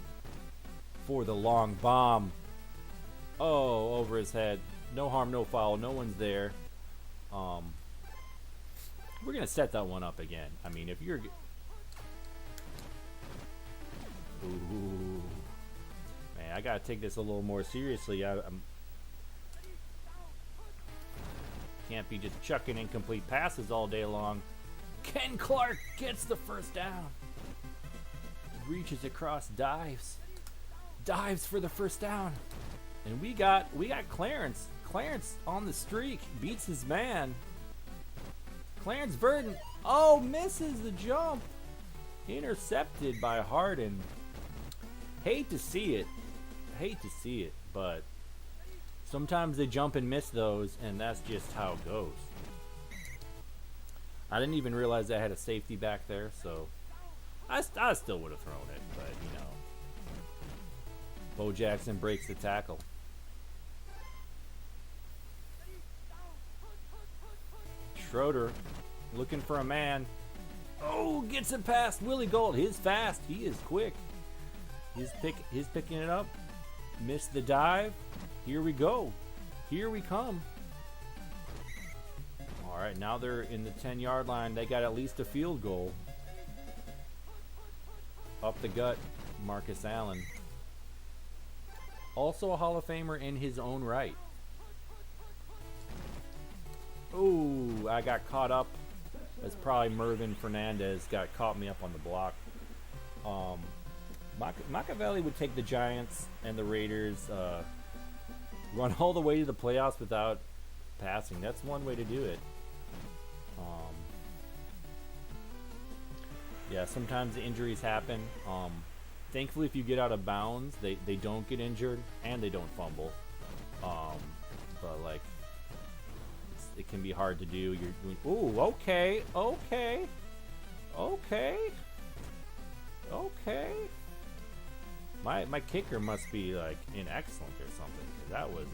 S1: for the long bomb. Oh, over his head. No harm, no foul. No one's there. We're gonna set that one up again. I mean, if you're... Ooh. Man, I gotta take this a little more seriously. I'm can't be just chucking incomplete passes all day long. Ken Clark gets the first down. Reaches across, dives for the first down. And we got Clarence. Clarence on the streak, beats his man. Clarence Burton, oh, misses the jump. Intercepted by Harden. Hate to see it, but sometimes they jump and miss those, and that's just how it goes. I didn't even realize I had a safety back there, so I still would have thrown it, but you know. Bo Jackson breaks the tackle. Schroeder looking for a man. Oh, gets it past Willie Gold. He's fast. He is quick. He's picking it up. Missed the dive. Here we go. Here we come. All right, now they're in the 10-yard line. They got at least a field goal. Up the gut, Marcus Allen. Also a Hall of Famer in his own right. Ooh, I got caught up. That's probably Mervin Fernandez caught me up on the block. Machiavelli would take the Giants and the Raiders, run all the way to the playoffs without passing. That's one way to do it. Yeah, sometimes the injuries happen. Thankfully, if you get out of bounds, they don't get injured and they don't fumble. But like, it can be hard to do. You're doing, ooh, okay. My kicker must be like in excellent or something. 'Cause that was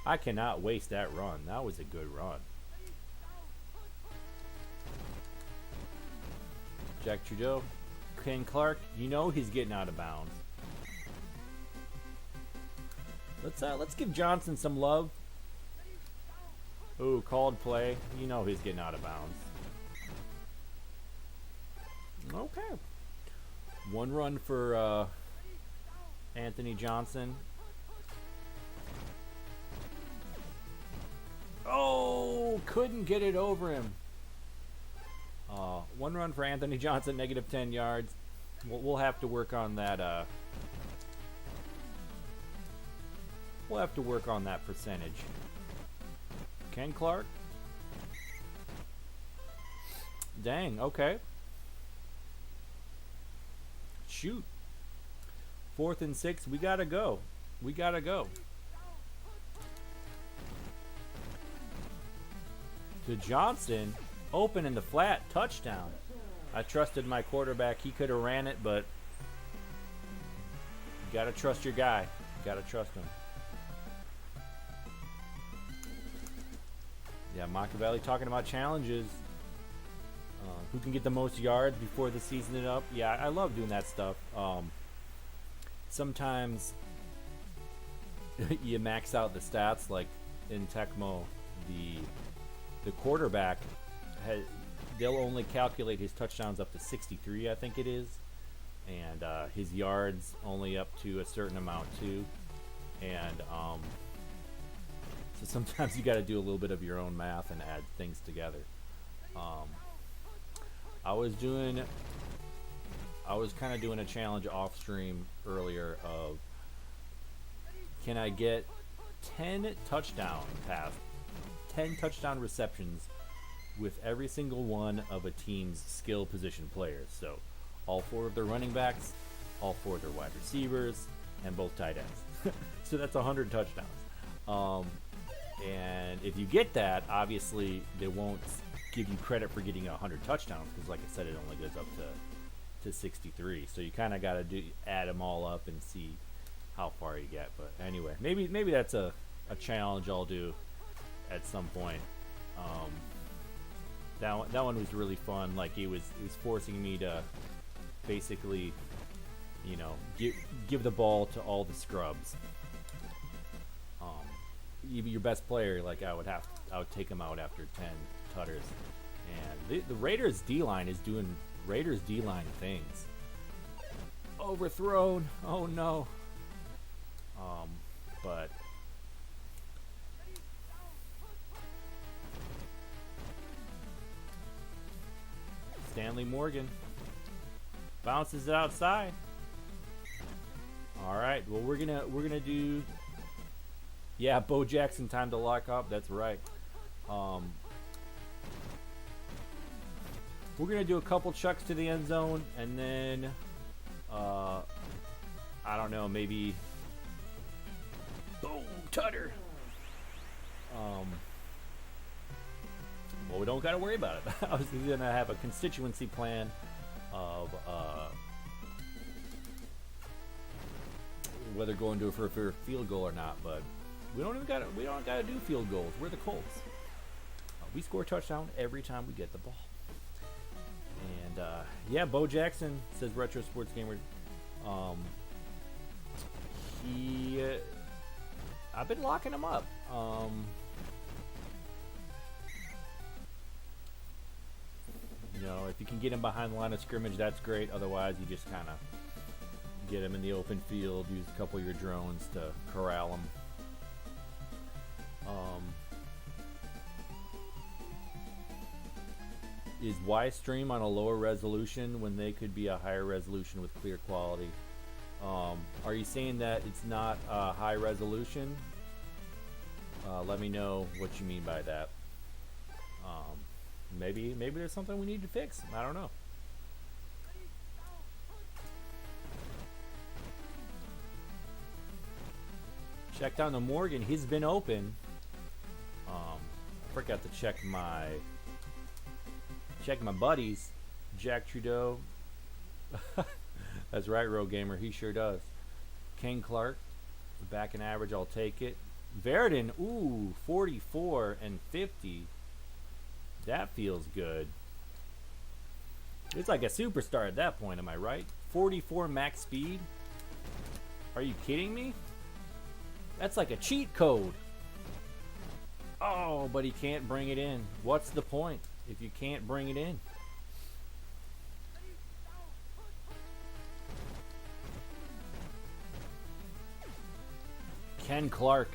S1: I cannot waste that run. That was a good run. Jack Trudeau, Ken Clark, you know he's getting out of bounds. Let's give Johnson some love. Ooh, called play. You know he's getting out of bounds. Okay. One run for Anthony Johnson. Oh, couldn't get it over him. One run for Anthony Johnson, negative 10 yards. We'll have to work on that. We'll have to work on that percentage. Ken Clark. Dang, okay. Shoot. 4th and 6. We gotta go. To Johnson. Open in the flat. Touchdown. I trusted my quarterback. He could have ran it, but you gotta trust your guy. You gotta trust him. Yeah, Machiavelli talking about challenges. Who can get the most yards before the season is up? Yeah, I love doing that stuff. Sometimes you max out the stats, like in Tecmo, the quarterback they'll only calculate his touchdowns up to 63, I think it is, and his yards only up to a certain amount too. And so sometimes you got to do a little bit of your own math and add things together. I was kind of doing a challenge off stream earlier of, can I get 10 touchdown receptions with every single one of a team's skill position players. So all 4 of their running backs, all 4 of their wide receivers, and both tight ends. So that's 100 touchdowns. And if you get that, obviously they won't give you credit for getting 100 touchdowns, because like I said, it only goes up to 63. So you kind of got to add them all up and see how far you get. But anyway, maybe that's a a challenge I'll do at some point. Um, that one was really fun. Like it was forcing me to basically, you know, give the ball to all the scrubs. Even your best player, like I would take him out after 10 tutters. And the Raiders D-line is doing Raiders D-line things. Overthrown. Oh no. But Stanley Morgan bounces it outside. All right. Well, we're gonna do. Yeah, Bo Jackson, time to lock up. That's right. We're gonna do a couple chucks to the end zone, and then I don't know, maybe boom, tutter. Well, we don't gotta worry about it. I was gonna have a constituency plan of whether going to for a field goal or not, but we don't gotta do field goals. We're the Colts. We score a touchdown every time we get the ball. And yeah, Bo Jackson, says Retro Sports Gamer. I've been locking him up. You know, if you can get him behind the line of scrimmage, that's great. Otherwise, you just kind of get him in the open field. Use a couple of your drones to corral him. Is Y-Stream on a lower resolution when they could be a higher resolution with clear quality? Are you saying that it's not high resolution? Let me know what you mean by that. Maybe there's something we need to fix. I don't know. Check down the Morgan. He's been open. I forgot to check my buddies. Jack Trudeau. That's right, Road Gamer. He sure does. Ken Clark, back in average. I'll take it. Verdon, ooh, 44 and 50. That feels good. It's like a superstar at that point, am I right? 44 max speed? Are you kidding me? That's like a cheat code. Oh, but he can't bring it in. What's the point if you can't bring it in? Ken Clark.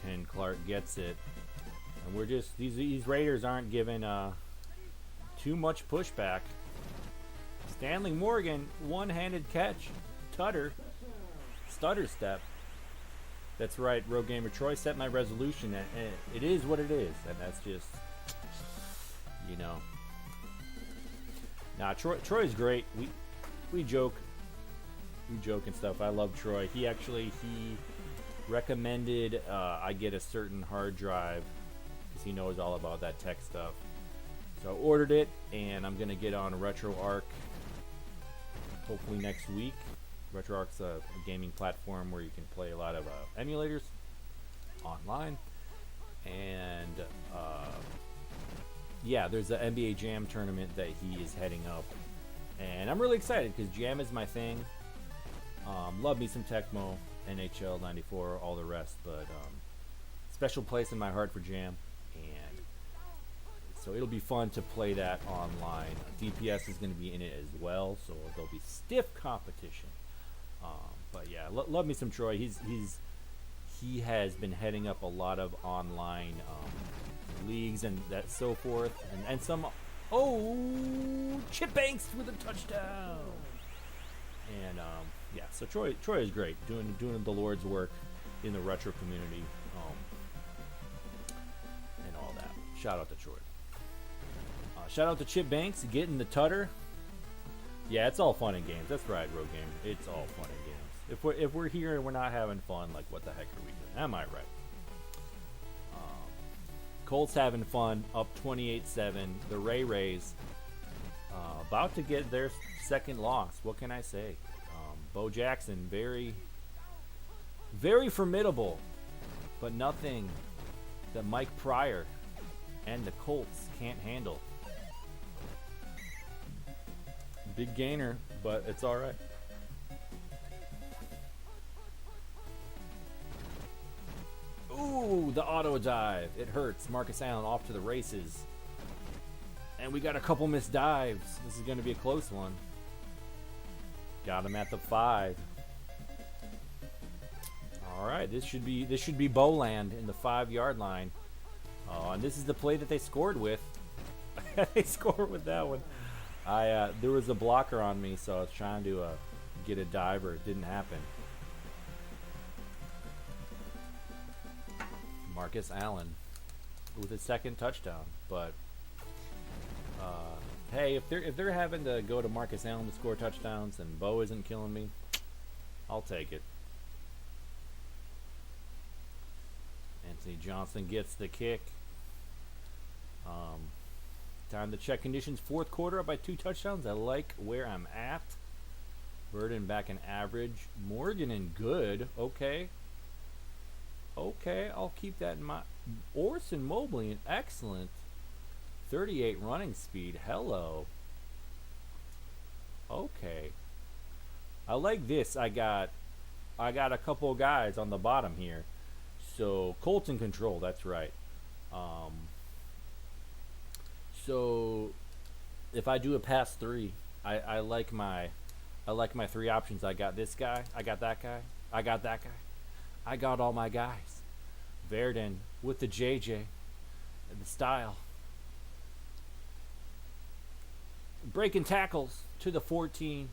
S1: Ken Clark gets it. And we're just, these Raiders aren't giving too much pushback. Stanley Morgan, one-handed catch. Stutter step. That's right, Road Gamer. Troy set my resolution, and it is what it is, and that's just, you know. Nah, Troy's great. We joke and stuff. I love Troy. He recommended I get a certain hard drive because he knows all about that tech stuff. So I ordered it, and I'm gonna get on RetroArch hopefully next week. RetroArch's a gaming platform where you can play a lot of emulators online, and yeah, there's the NBA Jam tournament that he is heading up, and I'm really excited because Jam is my thing. Love me some Tecmo, NHL 94, all the rest, but special place in my heart for Jam, and so it'll be fun to play that online. DPS is going to be in it as well, so there'll be stiff competition. But yeah, love me some Troy. He has been heading up a lot of online leagues and that so forth, and some. Oh, Chip Banks with a touchdown. And yeah, so Troy is great, doing the Lord's work in the retro community, and all that. Shout out to Troy. Shout out to Chip Banks getting the tutter. Yeah, it's all fun and games. That's right, Road Game. It's all fun and games. If we're here and we're not having fun, like what the heck are we doing? Am I right? Colts having fun, up 28-7. The Rays about to get their second loss. What can I say? Bo Jackson, very, Very formidable, but nothing that Mike Pryor and the Colts can't handle. Big gainer, but it's all right. Ooh, the auto dive. It hurts. Marcus Allen off to the races. And we got a couple missed dives. This is going to be a close one. Got him at the 5. All right, this should be Bowland in the 5-yard line. And this is the play that they scored with. They scored with that one. There was a blocker on me, so I was trying to get a diver. It didn't happen. Marcus Allen with his second touchdown, but hey, if they're having to go to Marcus Allen to score touchdowns and Bo isn't killing me, I'll take it. Anthony Johnson gets the kick. Time to check conditions. Fourth quarter up by 2 touchdowns. I like where I'm at. Burden back in average. Morgan in good. Okay, I'll keep that in mind. Orson Mobley in excellent. 38 running speed. Hello. Okay. I like this. I got a couple guys on the bottom here. So Colts in control. That's right. So if I do a pass 3, I like my 3 options. I got this guy. I got that guy. I got that guy. I got all my guys. Verdon with the JJ and the style. Breaking tackles to the 14.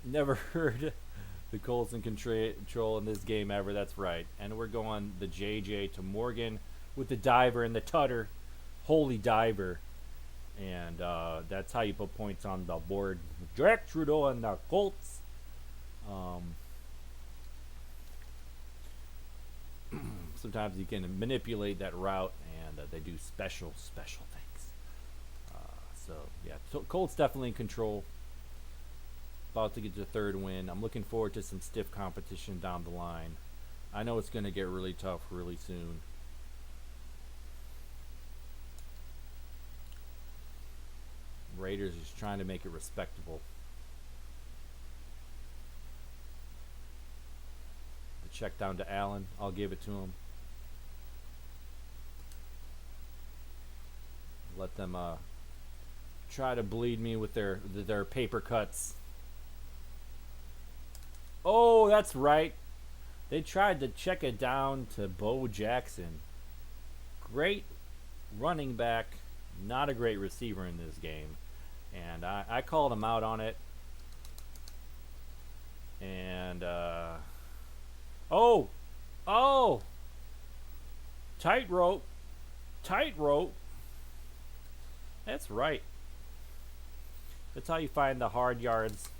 S1: Never heard the Colts in control in this game ever. That's right. And we're going the JJ to Morgan with the diver and the tutter. Holy diver. And that's how you put points on the board. Jack Trudeau and the Colts. Sometimes you can manipulate that route, and they do special things. So yeah, Colts definitely in control. About to get the 3rd win. I'm looking forward to some stiff competition down the line. I know it's going to get really tough really soon. Raiders is trying to make it respectable. The check down to Allen. I'll give it to him. Let them try to bleed me with their paper cuts. Oh, that's right. They tried to check it down to Bo Jackson. Great running back, not a great receiver in this game. And I called him out on it. And, oh! Tightrope. That's right. That's how you find the hard yards.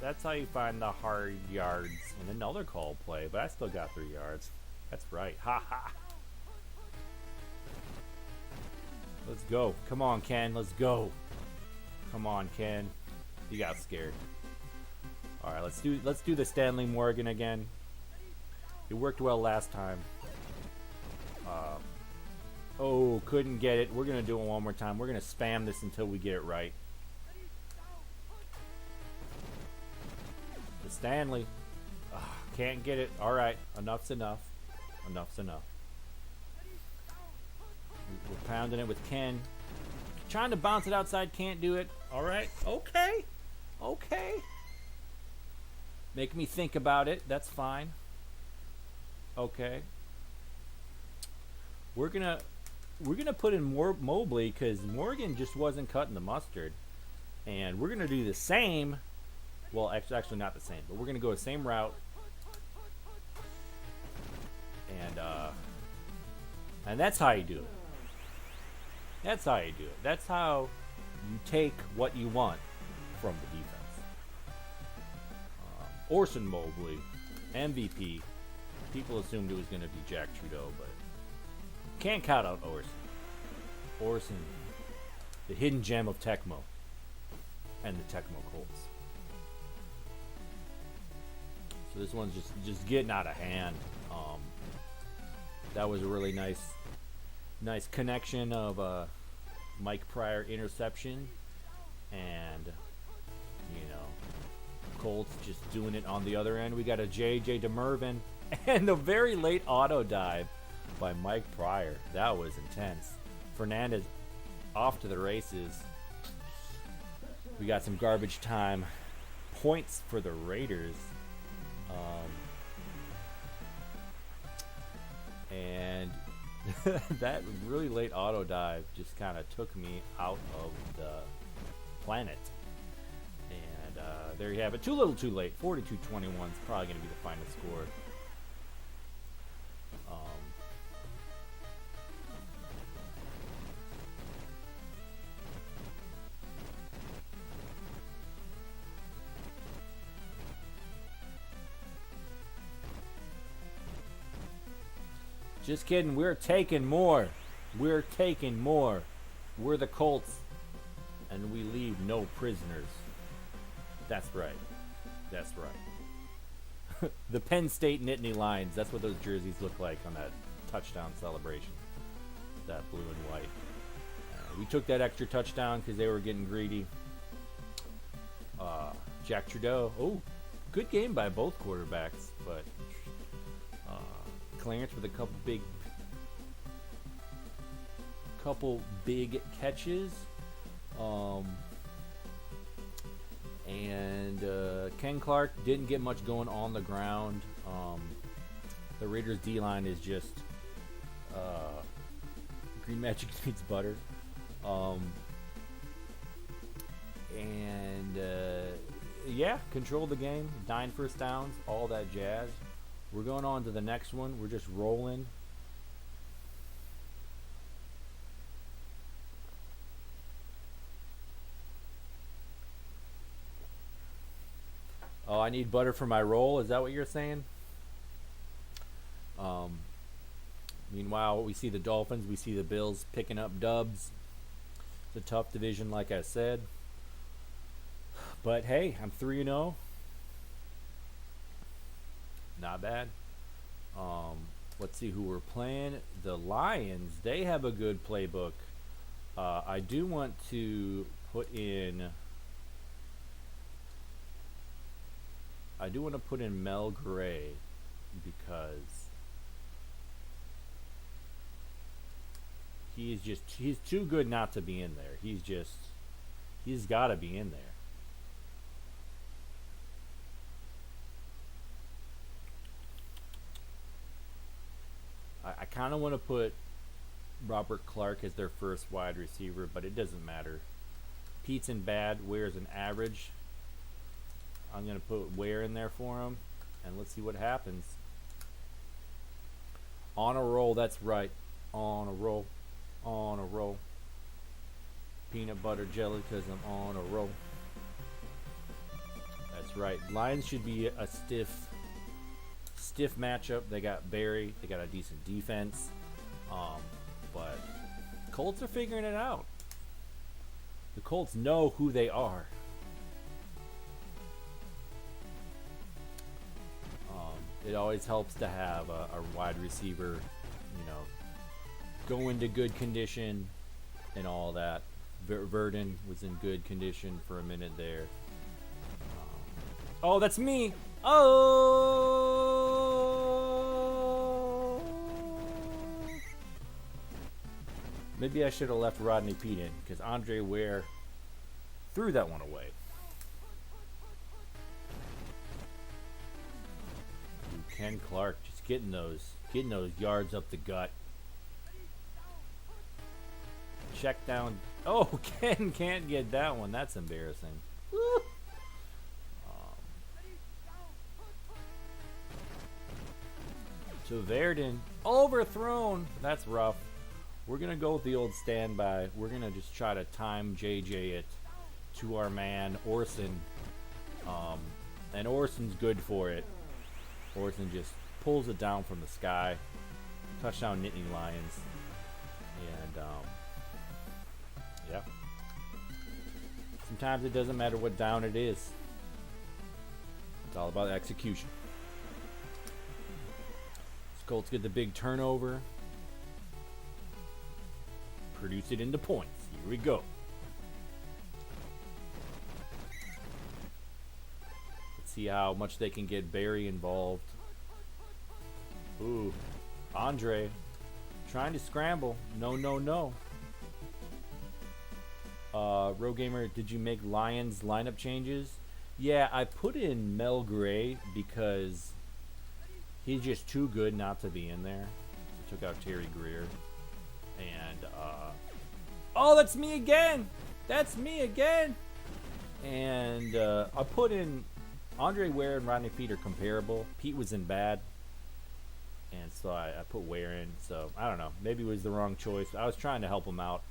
S1: That's how you find the hard yards in another call play, but I still got 3 yards. That's right. Ha ha. Let's go. Come on, Ken. Let's go. Come on, Ken. You got scared. All right, let's do the Stanley Morgan again. It worked well last time. Oh, couldn't get it. We're gonna do it one more time. We're gonna spam this until we get it right. The Stanley. Can't get it. All right, enough's enough. Enough's enough. We're pounding it with Ken. Trying to bounce it outside, can't do it. All right, okay. Make me think about it. That's fine. Okay. We're gonna put in more Mobley because Morgan just wasn't cutting the mustard, and we're gonna do the same. Well, actually not the same, but we're gonna go the same route, and that's how you do it. That's how you do it. That's how you take what you want from the defense. Orson Mobley, MVP. People assumed it was going to be Jack Trudeau, but can't count out Orson. Orson, the hidden gem of Tecmo and the Tecmo Colts. So this one's just getting out of hand. That was a really nice connection of Mike Pryor interception, and Colts just doing it on the other end. We got a J.J. DeMervin and a very late auto dive by Mike Pryor. That was intense. Fernandez off to the races. We got some garbage time points for the Raiders. And that really late auto dive just kind of took me out of the planet. And there you have it. Too little too late. 42-21 is probably going to be the final score. Just kidding. We're taking more. We're taking more. We're the Colts, and we leave no prisoners. That's right. That's right. The Penn State Nittany Lions. That's what those jerseys look like on that touchdown celebration. That blue and white. We took that extra touchdown because they were getting greedy. Jack Trudeau. Oh, good game by both quarterbacks, but Clarence with a couple big catches, and Ken Clark didn't get much going on the ground. The Raiders D-line is just green magic meets butter, and yeah, controlled the game, 9 first downs, all that jazz. We're going on to the next one. We're just rolling. Oh, I need butter for my roll. Is that what you're saying? Meanwhile, we see the Dolphins. We see the Bills picking up dubs. It's a tough division, like I said. But hey, I'm 3-0. Not bad. Let's see who we're playing. The Lions, they have a good playbook. I do want to put in Mel Gray because he's too good not to be in there. He's got to be in there. I kind of want to put Robert Clark as their first wide receiver, but it doesn't matter. Pete's in bad, Ware's an average. I'm going to put Ware in there for him, and let's see what happens. On a roll, that's right. On a roll. On a roll. Peanut butter jelly because I'm on a roll. That's right. Lions should be a stiff matchup. They got Barry. They got a decent defense. But Colts are figuring it out. The Colts know who they are. It always helps to have a wide receiver, go into good condition and all that. Verdon was in good condition for a minute there. Oh, that's me. Oh! Maybe I should have left Rodney Pete in because Andre Ware threw that one away. Ken Clark just getting those yards up the gut. Check down. Oh, Ken can't get that one. That's embarrassing. So Verdon overthrown. That's rough. We're gonna go with the old standby. We're gonna just try to time JJ it to our man Orson. And Orson's good for it. Orson just pulls it down from the sky. Touchdown Nittany Lions. And yeah. Sometimes it doesn't matter what down it is. It's all about execution. Colts get the big turnover. Produce it into points. Here we go. Let's see how much they can get Barry involved. Ooh, Andre trying to scramble. No, no, no. Road Gamer, did you make Lions lineup changes? Yeah, I put in Mel Gray because he's just too good not to be in there. I took out Terry Greer. And, oh, that's me again! That's me again! And, I put in Andre Ware and Rodney Peete are comparable. Pete was in bad. And so I put Ware in. So, I don't know. Maybe it was the wrong choice. I was trying to help him out.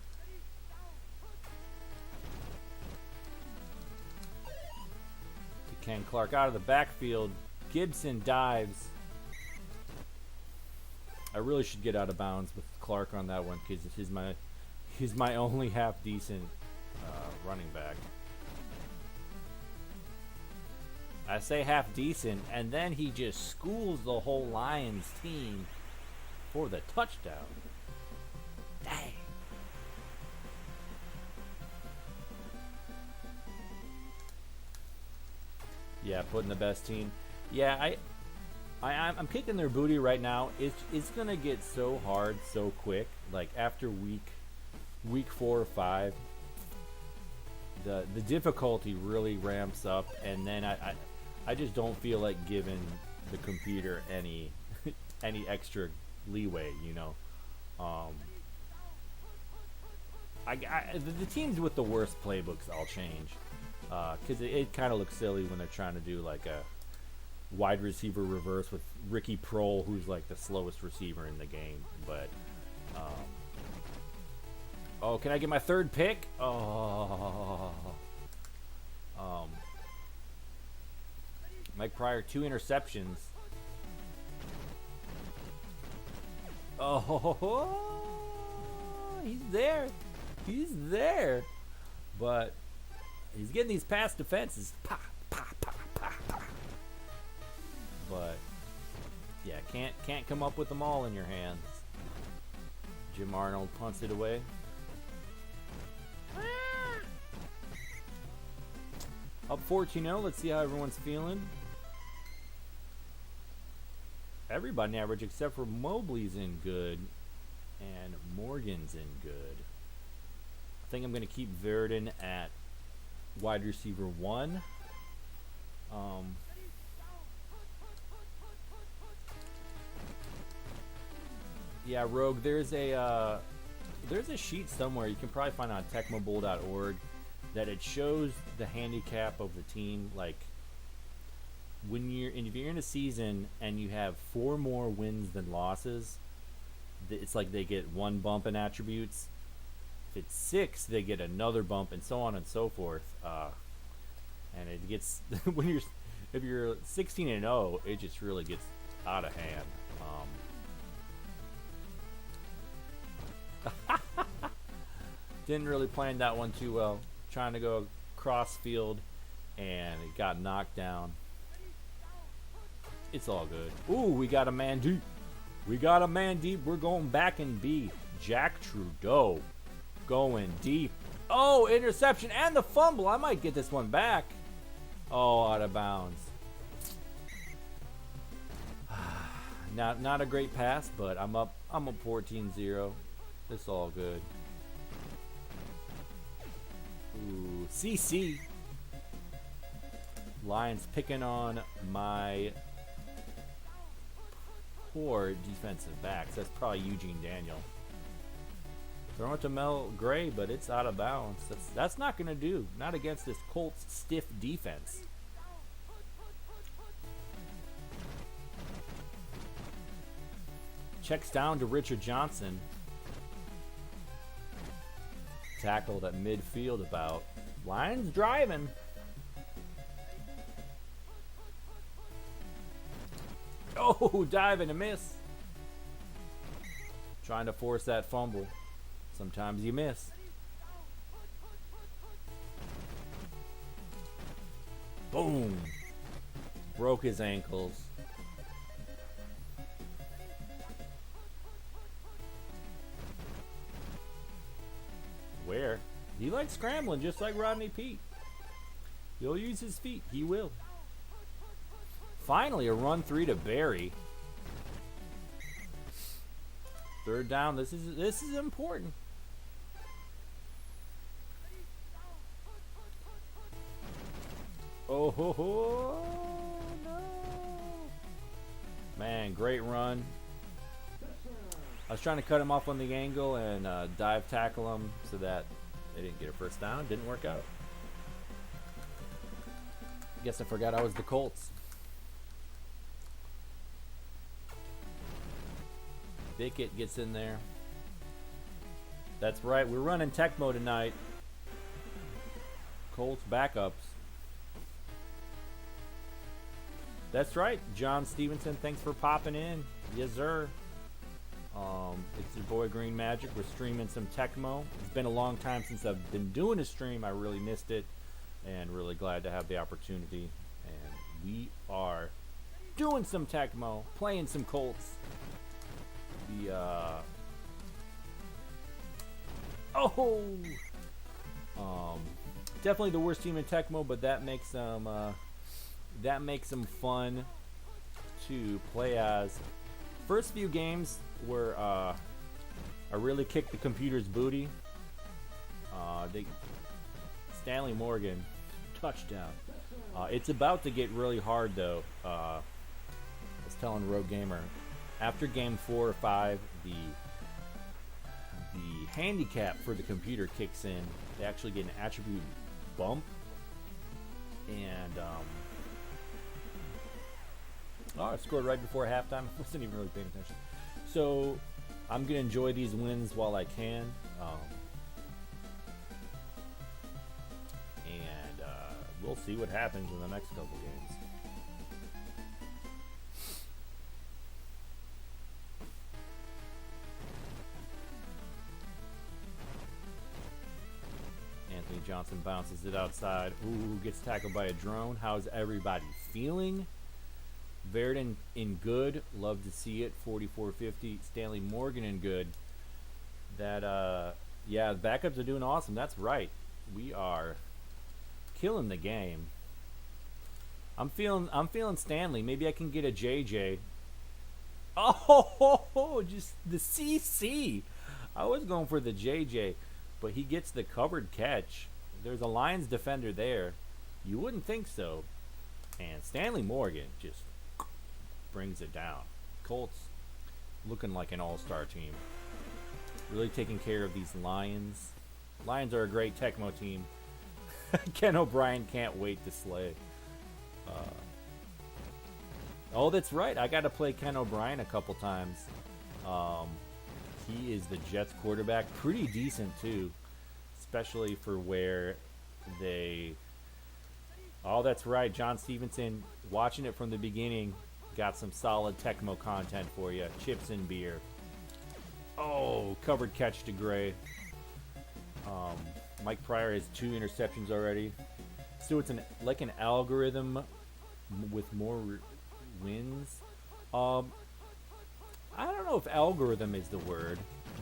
S1: Ken Clark out of the backfield. Gibson dives. I really should get out of bounds with Clark on that one because he's my only half decent running back. I say half decent, and then he just schools the whole Lions team for the touchdown. Dang. Yeah, putting the best team. Yeah, I'm kicking their booty right now. It's gonna get so hard so quick. Like after week 4 or 5, the difficulty really ramps up, and then I just don't feel like giving the computer any any extra leeway. You know, the teams with the worst playbooks I'll change. Because it kind of looks silly when they're trying to do like a wide receiver reverse with Ricky Prohl, who's like the slowest receiver in the game. But, oh, can I get my third pick? Oh, Mike Pryor, 2 interceptions. Oh, he's there. He's there. But he's getting these pass defenses. Pa, pa, pa, pa, pa. But yeah, can't come up with them all in your hands. Jim Arnold punts it away. Up 14-0. Let's see how everyone's feeling. Everybody average except for Mobley's in good and Morgan's in good. I think I'm going to keep Verdon at wide receiver 1. Yeah, Rogue, there's a sheet somewhere you can probably find on tecmobowl.org that it shows the handicap of the team. Like if you're in a season and you have 4 more wins than losses, it's like they get 1 bump in attributes. If it's 6, they get another bump, and so on and so forth. And it gets if you're 16-0, it just really gets out of hand. Didn't really plan that one too well. Trying to go cross field, and it got knocked down. It's all good. Ooh, we got a man deep. We got a man deep. We're going back and B. Jack Trudeau going deep. Oh, interception and the fumble. I might get this one back. Oh, out of bounds. Not a great pass, but I'm up 14-0. It's all good. Ooh, CC. Lions picking on my poor defensive backs. That's probably Eugene Daniel. Throw it to Mel Gray, but it's out of bounds. That's not going to do. Not against this Colts stiff defense. Checks down to Richard Johnson. Tackled at midfield about. Lions driving. Oh, diving a miss. Trying to force that fumble. Sometimes you miss. Boom. Broke his ankles. Ware. He likes scrambling just like Rodney Pete. He'll use his feet. He will. Finally, a run 3 to Barry. Third down. This is important. Oh ho ho! No. Man, great run. I was trying to cut him off on the angle and dive tackle him so that they didn't get a first down. Didn't work out. Guess I forgot I was the Colts. Bickett gets in there. That's right. We're running Tecmo tonight. Colts backups. That's right. John Stevenson, thanks for popping in. Yes, sir. It's your boy Green Magic. We're streaming some Tecmo. It's been a long time since I've been doing a stream. I really missed it, and really glad to have the opportunity. And we are doing some Tecmo, playing some Colts. Definitely the worst team in Tecmo, but that makes them fun to play as. First few games were I really kicked the computer's booty. Stanley Morgan touchdown. It's about to get really hard though. I was telling Rogue Gamer after game 4 or 5, the handicap for the computer kicks in. They actually get an attribute bump, and I scored right before halftime. I wasn't even really paying attention. So I'm going to enjoy these wins while I can. And we'll see what happens in the next couple games. Anthony Johnson bounces it outside. Ooh, gets tackled by a drone. How's everybody feeling? Verdon in good, love to see it. 44-50. Stanley Morgan in good. That yeah, the backups are doing awesome. That's right. We are killing the game. I'm feeling Stanley. Maybe I can get a JJ. Oh, just the CC. I was going for the JJ, but he gets the covered catch. There's a Lions defender there. You wouldn't think so. And Stanley Morgan just brings it down. Colts looking like an all-star team. Really taking care of these Lions. Lions are a great Tecmo team. Ken O'Brien can't wait to slay. Oh, that's right. I got to play Ken O'Brien a couple times. He is the Jets quarterback. Pretty decent, too. Especially for where they... Oh, that's right. John Stevenson, watching it from the beginning, got some solid Tecmo content for you. Chips and beer. Oh, covered catch to Gray. Mike Pryor has 2 interceptions already. So it's like an algorithm with more wins. I don't know if algorithm is the word,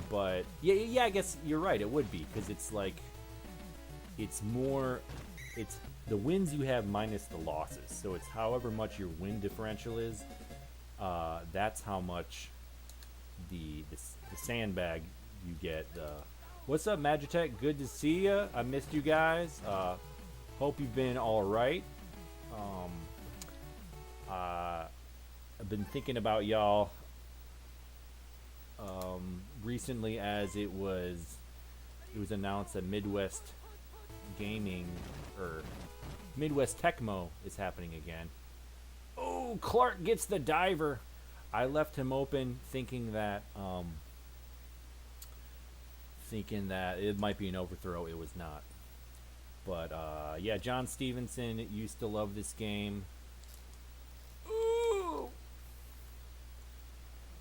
S1: but yeah, I guess you're right. It would be, because it's like it's the wins you have minus the losses. So it's however much your win differential is. That's how much the sandbag you get. What's up, Magitech? Good to see you. I missed you guys. Hope you've been all right. I've been thinking about y'all recently, as it was announced that Midwest Gaming or Midwest Tecmo is happening again. Oh, Clark gets the diver. I left him open, thinking that it might be an overthrow. It was not. But yeah, John Stevenson used to love this game. Ooh.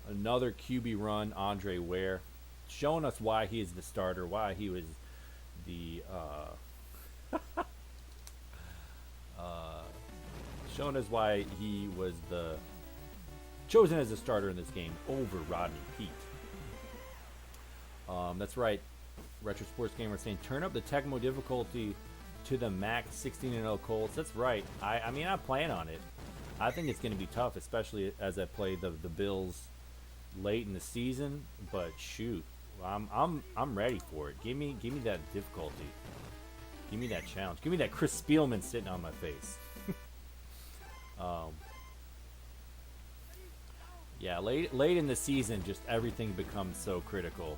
S1: Another QB run, Andre Ware, showing us why he is the starter, why he was the showing us why he was the chosen as a starter in this game over Rodney Pete. That's right. Retro Sports Gamer saying, turn up the Tecmo difficulty to the max 16-0 Colts. That's right. I mean, I plan on it. I think it's going to be tough, especially as I play the Bills late in the season. But shoot, I'm ready for it. Give me that difficulty. Give me that challenge. Give me that Chris Spielman sitting on my face. Yeah, late in the season, just everything becomes so critical.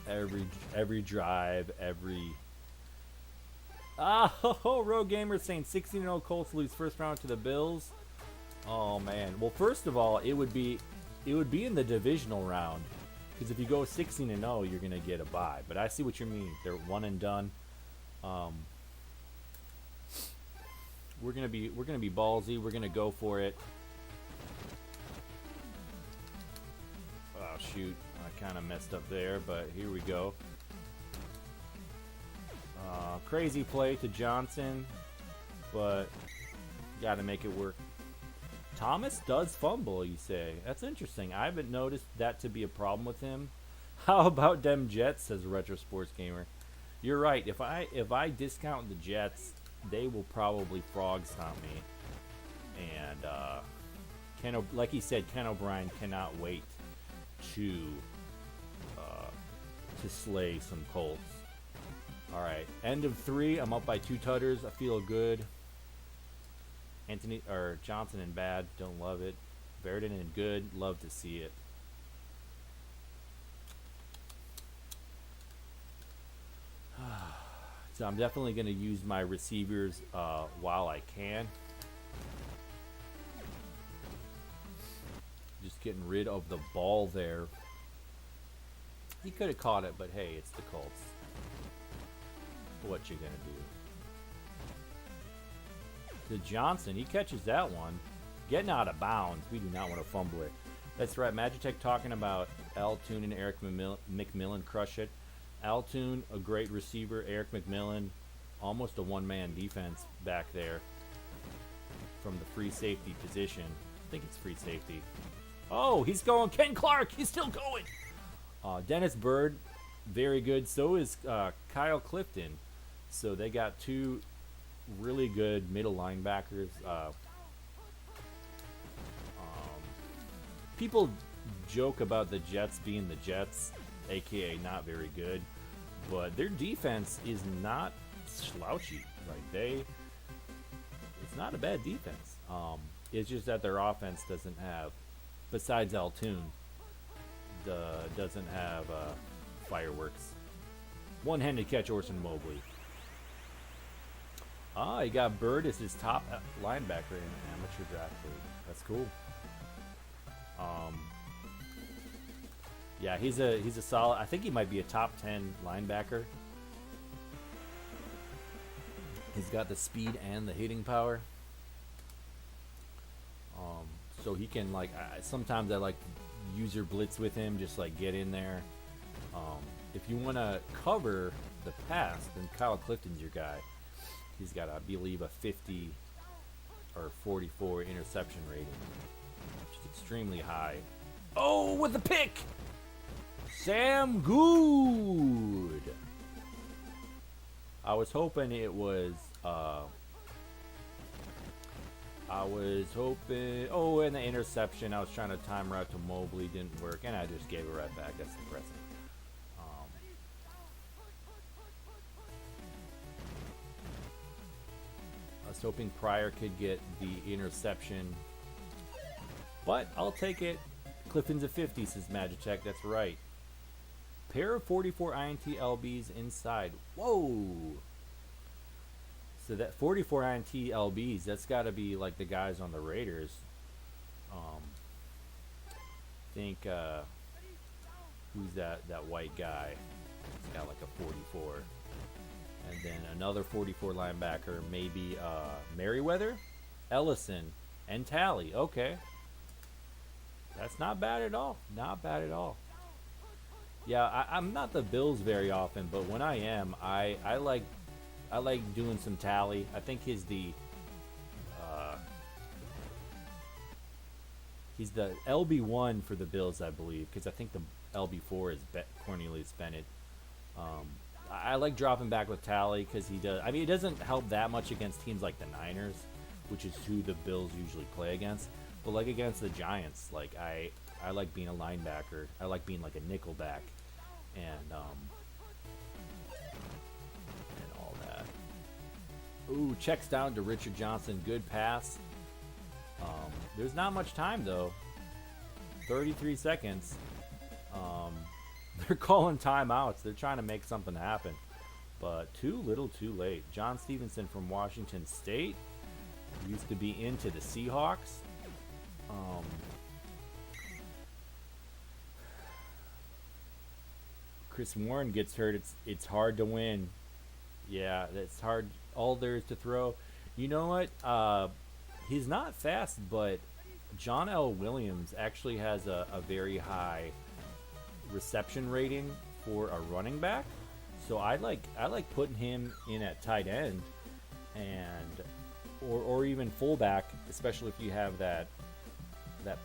S1: Every drive, every. Road Gamer saying 16-0 Colts lose first round to the Bills. Oh man. Well, first of all, it would be in the divisional round, because if you go 16-0, you're gonna get a bye. But I see what you mean. They're one and done. We're gonna be ballsy. We're gonna go for it. Oh shoot, I kind of messed up there, but here we go. Crazy play to Johnson, but got to make it work. Thomas does fumble, you say. That's interesting. I haven't noticed that to be a problem with him. How about them Jets, says Retro Sports Gamer. You're right. If I discount the Jets, they will probably frog stomp me. And like he said, Ken O'Brien cannot wait to slay some Colts. All right, end of 3. I'm up by 2 tutters. I feel good. Johnson and bad, don't love it. Verdon and good, love to see it. So I'm definitely going to use my receivers while I can. Just getting rid of the ball there. He could have caught it, but hey, it's the Colts. What you gonna do? To Johnson, he catches that one. Getting out of bounds. We do not want to fumble it. That's right. Magitech talking about Altoon and Eric McMillan crush it. Altoon, a great receiver. Eric McMillan, almost a one-man defense back there from the free safety position. I think it's free safety. Oh, he's going. Ken Clark, he's still going. Dennis Bird, very good. So is Kyle Clifton. So they got 2 really good middle linebackers. People joke about the Jets being the Jets, aka not very good, but their defense is not slouchy. Like it's not a bad defense. It's just that their offense doesn't have, besides Altoon, doesn't have fireworks. One-handed catch, Orson Mobley. He got Bird as his top linebacker in an amateur draft league. That's cool. Yeah, he's a solid. I think he might be a top 10 linebacker. He's got the speed and the hitting power. So he can sometimes I like to use your blitz with him, just like get in there. If you want to cover the pass, then Kyle Clifton's your guy. He's got, I believe, a 50 or 44 interception rating, which is extremely high. Oh, with the pick! Sam Good! I was hoping it was, oh, and the interception, I was trying to time route to Mobley, didn't work, and I just gave it right back. That's depressing. I was hoping Pryor could get the interception, but I'll take it. Clifton's a 50, says Magitech. That's right. Pair of 44 INT LBs inside. Whoa! So that 44 INT LBs, that's got to be like the guys on the Raiders. Think who's that white guy? He's got like a 44. And then another 44 linebacker, maybe Merriweather, Ellison, and Talley. Okay. That's not bad at all. Not bad at all. Yeah, I'm not the Bills very often, but when I am, I like doing some Talley. I think he's the LB1 for the Bills, I believe, because I think LB4 is Cornelius Bennett. I like dropping back with Tally because he does. I mean, it doesn't help that much against teams like the Niners, which is who the Bills usually play against. But like against the Giants, like I like being a linebacker. I like being like a nickel back, and all that. Ooh, checks down to Richard Johnson. Good pass. There's not much time though. 33 seconds. They're calling timeouts. They're trying to make something happen. But too little, too late. John Stevenson from Washington State used to be into the Seahawks. Chris Warren gets hurt. It's hard to win. Yeah, it's hard. All there is to throw. You know what? He's not fast, but John L. Williams actually has a very high reception rating for a running back. So I like putting him in at tight end and or even fullback, especially if you have that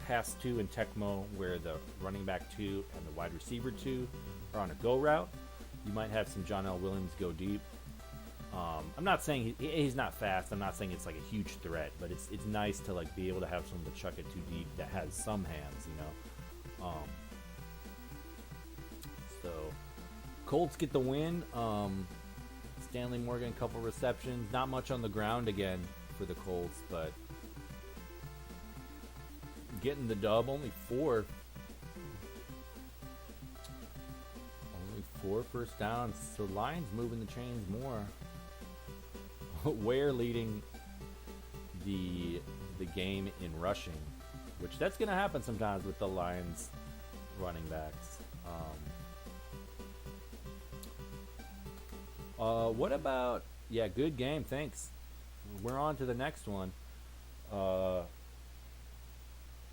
S1: pass 2 in Tecmo where the running back 2 and the wide receiver 2 are on a go route. You might have some John L. Williams go deep. I'm not saying he's not fast. I'm not saying it's like a huge threat, but it's nice to like be able to have someone to chuck it too deep that has some hands, you know. So Colts get the win. Stanley Morgan, a couple receptions, not much on the ground again for the Colts, but getting the dub. Only four first downs. So Lions moving the chains more. Ware leading the game in rushing, which that's going to happen sometimes with the Lions running backs. What about, yeah, good game, thanks. We're on to the next one.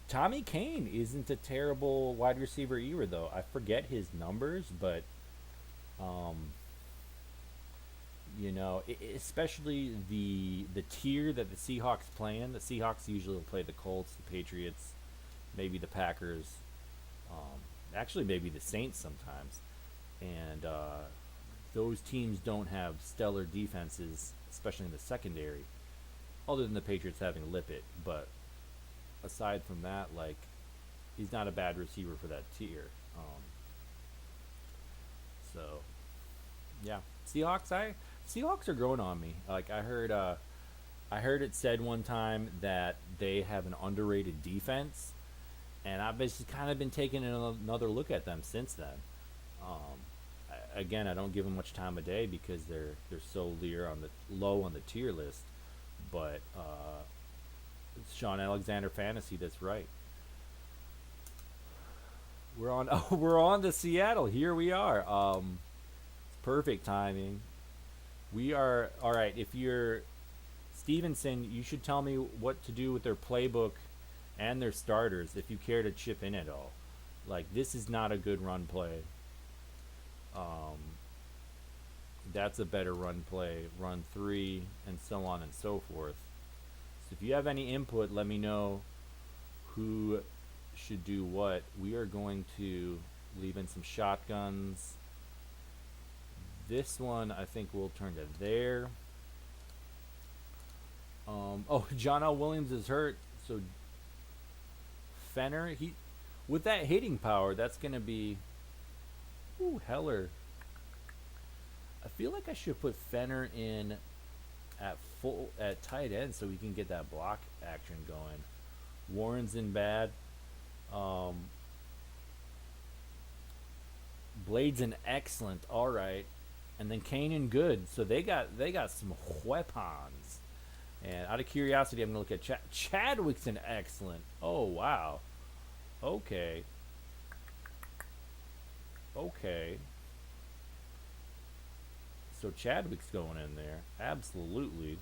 S1: Tommy Kane isn't a terrible wide receiver either, though. I forget his numbers, but you know, especially the tier that the Seahawks play in. The Seahawks usually will play the Colts, the Patriots, maybe the Packers, actually maybe the Saints sometimes. And those teams don't have stellar defenses, especially in the secondary, other than the Patriots having Lippett. But aside from that, like, he's not a bad receiver for that tier. So, yeah, Seahawks are growing on me. Like I heard it said one time that they have an underrated defense, and I've just kind of been taking another look at them since then. Again, I don't give them much time of day because they're so low on the tier list. But it's Sean Alexander Fantasy that's right. We're on to Seattle. Here we are. Perfect timing. We are all right. If you're Stevenson, you should tell me what to do with their playbook and their starters if you care to chip in at all. Like, this is not a good run play. That's a better run play, run 3, and so on and so forth. So if you have any input, let me know who should do what. We are going to leave in some shotguns. This one I think we'll turn to there. John L. Williams is hurt, so Fenner, with that hitting power, that's gonna be Heller. I feel like I should put Fenner in at tight end so we can get that block action going. Warren's in bad. Blade's an excellent. All right. And then Kane and good. So they got some weapons. And out of curiosity, I'm gonna look at Chadwick's an excellent. Oh wow. Okay. So Chadwick's going in there. Absolutely.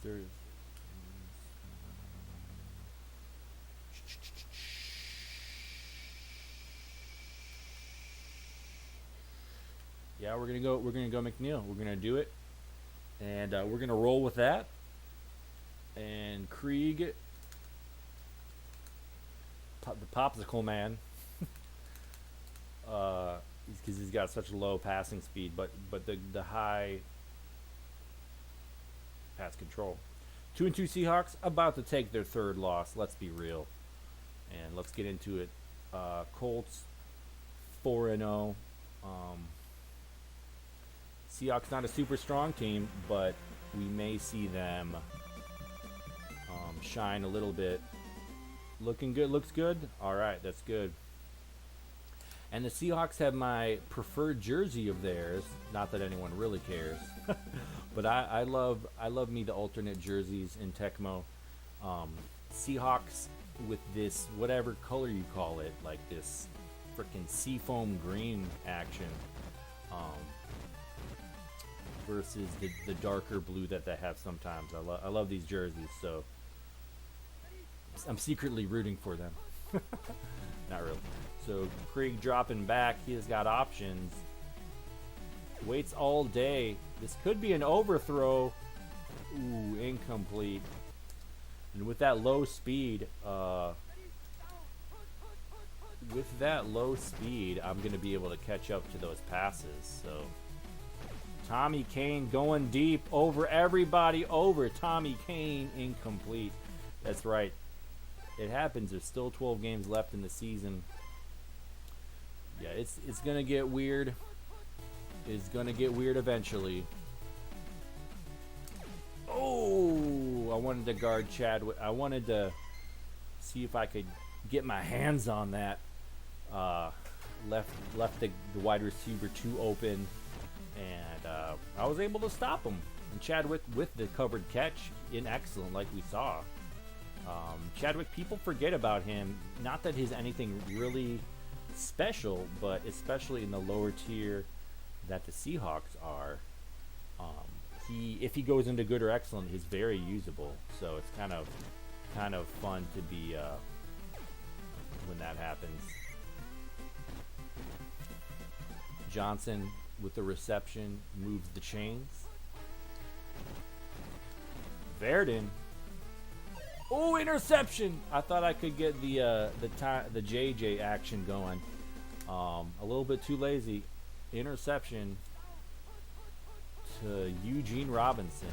S1: There's yeah, we're gonna go McNeil. We're gonna do it, and we're gonna roll with that. And Krieg the popsicle man, because he's got such low passing speed, but the high pass control. 2-2 Seahawks about to take their third loss. Let's be real, and let's get into it. Colts 4-0. Seahawks not a super strong team, but we may see them shine a little bit. Looking good, looks good. All right, that's good. And the Seahawks have my preferred jersey of theirs. Not that anyone really cares, but I love me the alternate jerseys in Tecmo. Seahawks with this whatever color you call it, like this freaking seafoam green action, versus the darker blue that they have sometimes. I love these jerseys, so I'm secretly rooting for them. Not really. So Krieg dropping back. He has got options. Waits all day. This could be an overthrow. Ooh, incomplete. And with that low speed, I'm going to be able to catch up to those passes. So Tommy Kane going deep over everybody. Over Tommy Kane, incomplete. That's right. It happens. There's still 12 games left in the season. Yeah, it's gonna get weird. It's gonna get weird eventually. Oh, I wanted to guard Chadwick. I wanted to see if I could get my hands on that. Left the wide receiver too open, and I was able to stop him. And Chadwick with the covered catch, in excellent, like we saw. Chadwick, people forget about him. Not that he's anything really special, but especially in the lower tier that the Seahawks are, if he goes into good or excellent, he's very usable. So it's kind of fun to be when that happens. Johnson with the reception moves the chains. Verdon. Oh, interception! I thought I could get the JJ action going. A little bit too lazy. Interception to Eugene Robinson.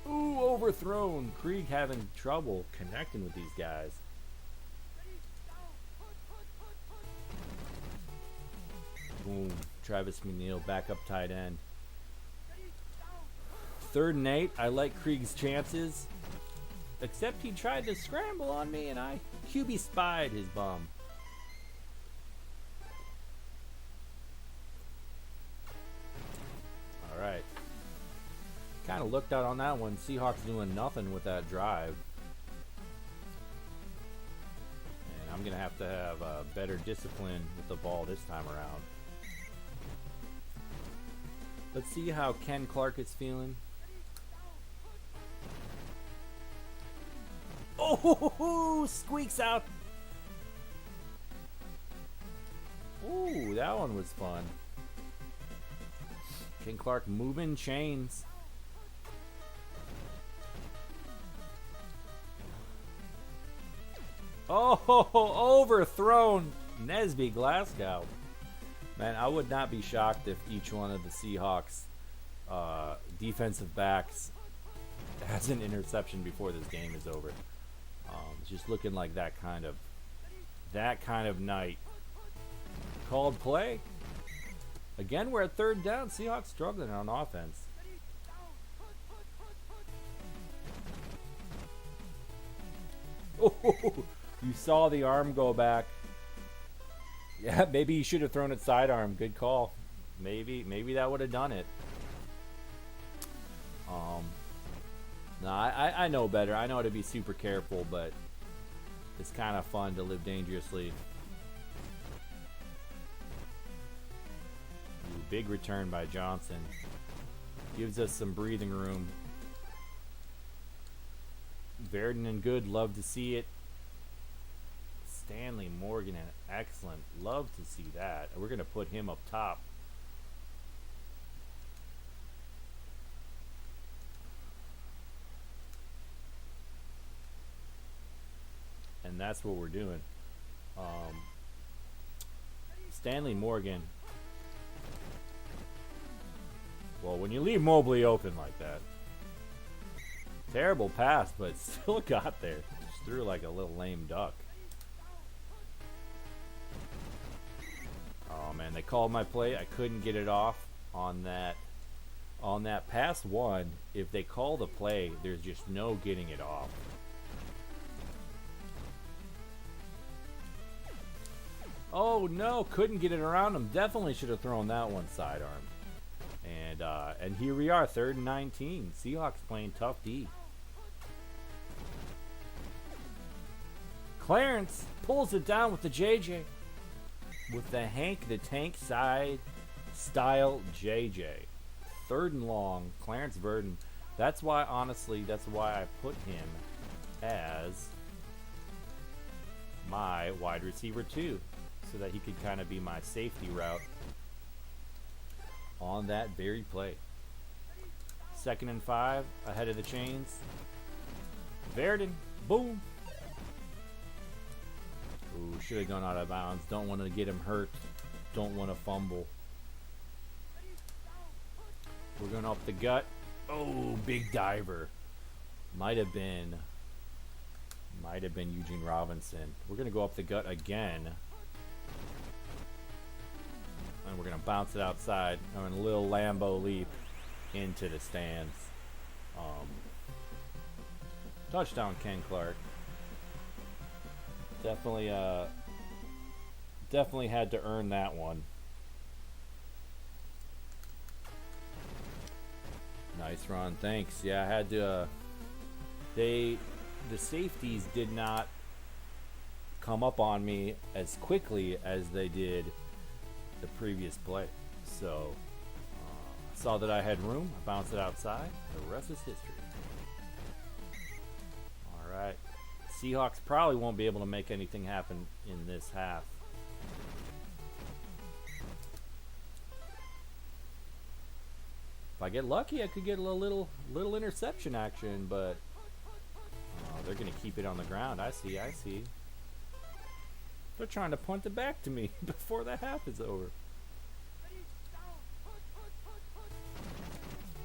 S1: Ooh, overthrown. Krieg having trouble connecting with these guys. Boom. Travis McNeil, backup tight end. 3rd and 8. I like Krieg's chances. Except he tried to scramble on me and I QB spied his bum. Alright. Kind of looked out on that one. Seahawks doing nothing with that drive. And I'm going to have better discipline with the ball this time around. Let's see how Ken Clark is feeling. Oh, squeaks out. Ooh, that one was fun. Ken Clark moving chains. Oh, overthrown. Nesby Glasgow. Man, I would not be shocked if each one of the Seahawks defensive backs has an interception before this game is over. It's just looking like that kind of night. Called play. Again, we're at 3rd down. Seahawks struggling on offense. Oh, you saw the arm go back. Yeah, maybe he should have thrown it sidearm. Good call. Maybe that would have done it. No, I know better. I know how to be super careful, but it's kind of fun to live dangerously. Ooh, big return by Johnson. Gives us some breathing room. Verdon and good. Love to see it. Stanley Morgan and excellent. Love to see that. We're going to put him up top. and that's what we're doing. Stanley Morgan. Well, when you leave Mobley open like that, terrible pass, but still got there. Just threw like a little lame duck. Oh man, they called my play. I couldn't get it off on that. On that pass one, if they call the play, there's just no getting it off. Oh no, couldn't get it around him. Definitely should have thrown that one sidearm. And here we are, 3rd and 19. Seahawks playing tough D. Clarence pulls it down with the JJ. With the Hank the Tank side style JJ. 3rd and long, Clarence Verdon. That's why, honestly, that's why I put him as my wide receiver 2. So that he could kind of be my safety route on that very play. 2nd and 5, ahead of the chains. Verdon, boom. Ooh, should have gone out of bounds. Don't want to get him hurt. Don't want to fumble. We're going up the gut. Oh, big diver. Might have been Eugene Robinson. We're going to go up the gut again. And we're going to bounce it outside. And a little Lambo leap into the stands. Touchdown, Ken Clark. Definitely had to earn that one. Nice run, thanks. Yeah, I had to. The safeties did not come up on me as quickly as they did the previous play. So I saw that I had room. I bounced it outside. The rest is history. All right. Seahawks probably won't be able to make anything happen in this half. If I get lucky, I could get a little interception action, but they're going to keep it on the ground. I see. They're trying to punt it back to me before the half is over.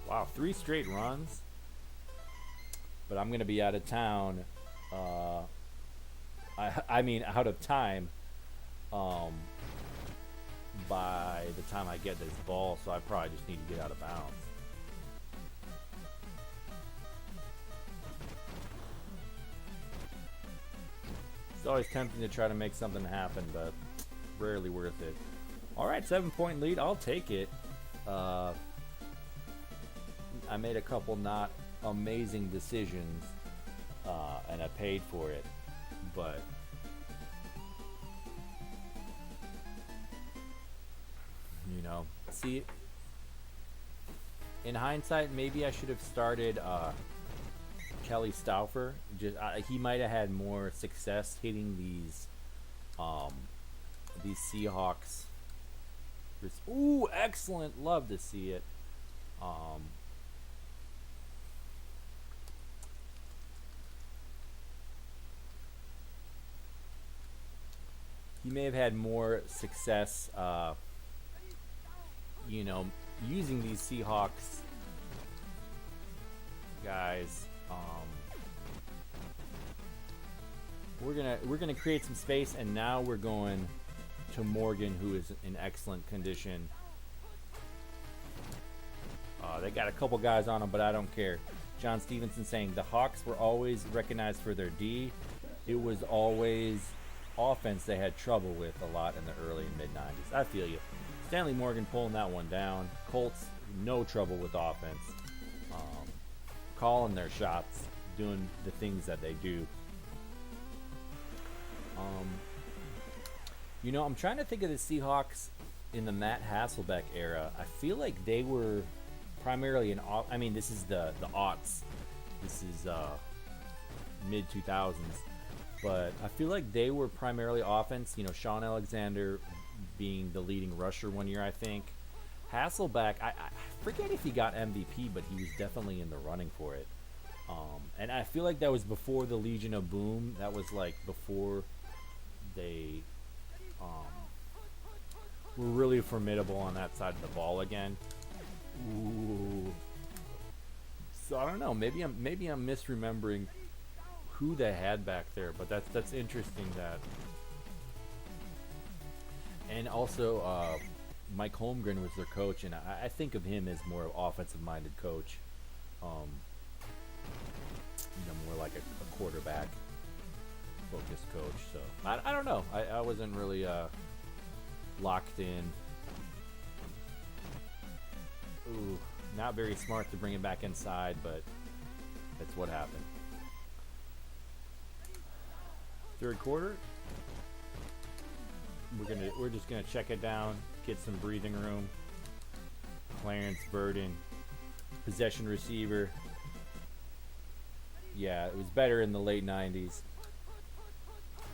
S1: Wow, 3 straight runs. But I'm going to be out of town. I mean, out of time by the time I get this ball, so I probably just need to get out of bounds. It's always tempting to try to make something happen, but rarely worth it. All right, 7-point lead. I'll take it. I made a couple not amazing decisions, and I paid for it, but you know, see, in hindsight, maybe I should have started Kelly Stauffer. Just he might have had more success hitting these Seahawks. Ooh, excellent! Love to see it. He may have had more success, you know, using these Seahawks guys. We're gonna create some space, and now we're going to Morgan, who is in excellent condition. They got a couple guys on him, but I don't care. John Stevenson saying the Hawks were always recognized for their D. It was always offense they had trouble with a lot in the early and mid-90s. I feel you. Stanley Morgan pulling that one down. Colts, no trouble with offense. Calling their shots, doing the things that they do. You know, I'm trying to think of the Seahawks in the Matt Hasselbeck era. I feel like they were primarily I mean, this is the aughts. This is mid-2000s. But I feel like they were primarily offense. You know, Sean Alexander being the leading rusher one year, I think. Hasselbeck, I forget if he got MVP, but he was definitely in the running for it. And I feel like that was before the Legion of Boom. That was like before they were really formidable on that side of the ball again. Ooh. So I don't know. Maybe I'm misremembering who they had back there, but that's interesting that. And also, Mike Holmgren was their coach, and I think of him as more offensive-minded coach. More like a quarterback focused coach. So I don't know. I wasn't really locked in. Ooh, not very smart to bring it back inside, but that's what happened. Third quarter. We're just gonna check it down, get some breathing room. Clarence Burden, possession receiver. Yeah, it was better in the late 90s.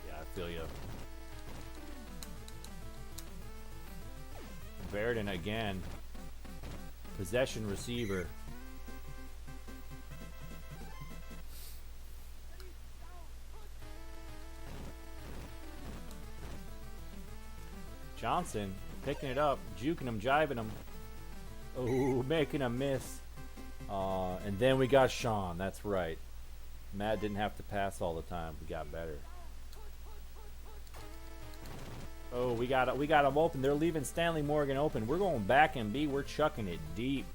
S1: Yeah, I feel you. Verdon again. Possession receiver. Johnson picking it up, juking him, jiving him. Oh, making a miss. And then we got Sean. That's right. Matt didn't have to pass all the time. We got better. Oh, we got him open. They're leaving Stanley Morgan open. We're going back and B. We're chucking it deep.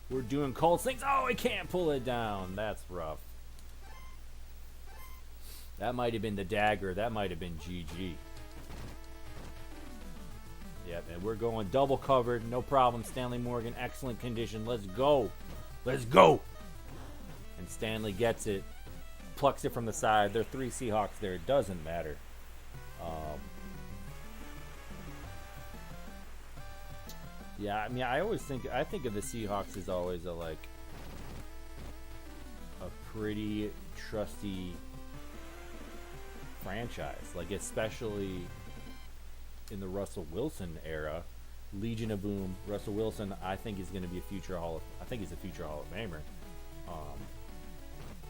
S1: We're doing Colts things. Oh, he can't pull it down. That's rough. That might have been the dagger. That might have been GG. Yep, and we're going double covered. No problem. Stanley Morgan, excellent condition. Let's go. Let's go. And Stanley gets it. Plucks it from the side. There are 3 Seahawks there. It doesn't matter. Yeah, I mean, I think of the Seahawks as always a pretty trusty franchise. Like, especially in the Russell Wilson era, Legion of Boom. Russell Wilson, I think, is going to be a future I think he's a future Hall of Famer.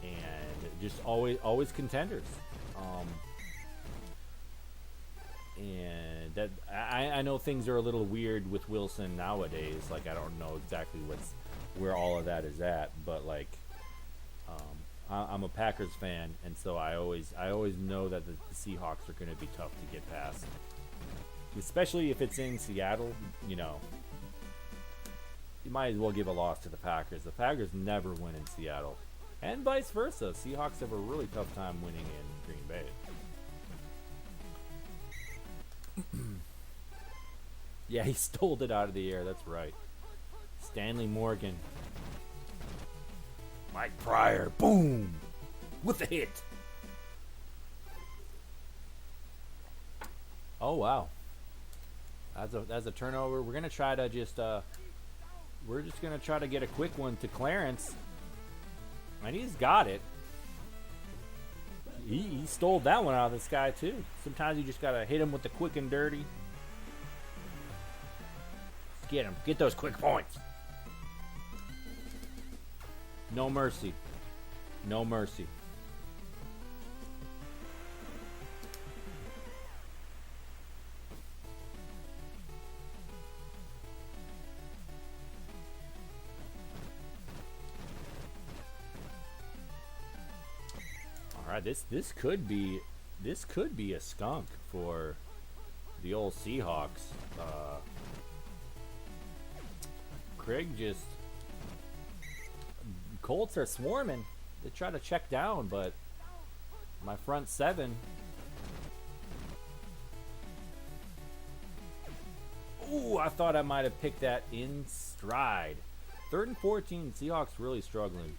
S1: And just always contenders. And that I know things are a little weird with Wilson nowadays. Like, I don't know exactly where all of that is at, but like, I'm a Packers fan, and so I always know that the Seahawks are going to be tough to get past, especially if it's in Seattle. You might as well give a loss to the Packers. The Packers never win in Seattle, and vice versa. Seahawks have a really tough time winning in Green Bay. Yeah, he stole it out of the air. That's right. Stanley Morgan. Mike Pryor. Boom. With a hit. Oh, wow. That's a turnover. We're going to try to just... we're just going to try to get a quick one to Clarence. And he's got it. He stole that one out of the sky, too. Sometimes you just got to hit him with the quick and dirty. Get him. Get those quick points. No mercy. No mercy. All right, this could be a skunk for the old Seahawks. Craig just... Colts are swarming. They try to check down, but my front seven... Ooh, I thought I might have picked that in stride. 3rd and 14, Seahawks really struggling.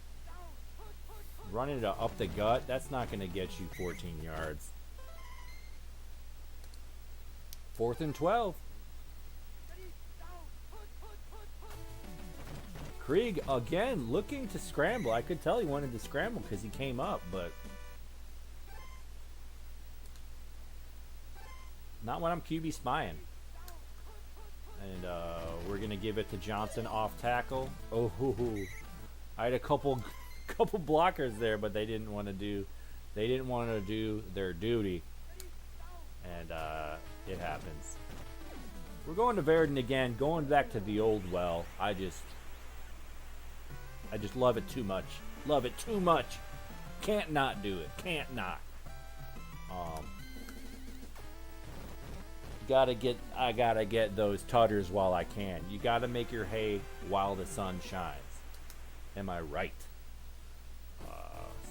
S1: Running it up the gut, that's not going to get you 14 yards. 4th and 12. Krieg, again, looking to scramble. I could tell he wanted to scramble because he came up, but... not when I'm QB spying. And we're going to give it to Johnson off tackle. Oh, I had a couple couple blockers there, but they didn't want to do their duty, and it happens. We're going to Verdun again, going back to the old well. I just love it too much. Love it too much. Can't not do it. Can't not. I gotta get those tutters while I can. You gotta make your hay while the sun shines. Am I right?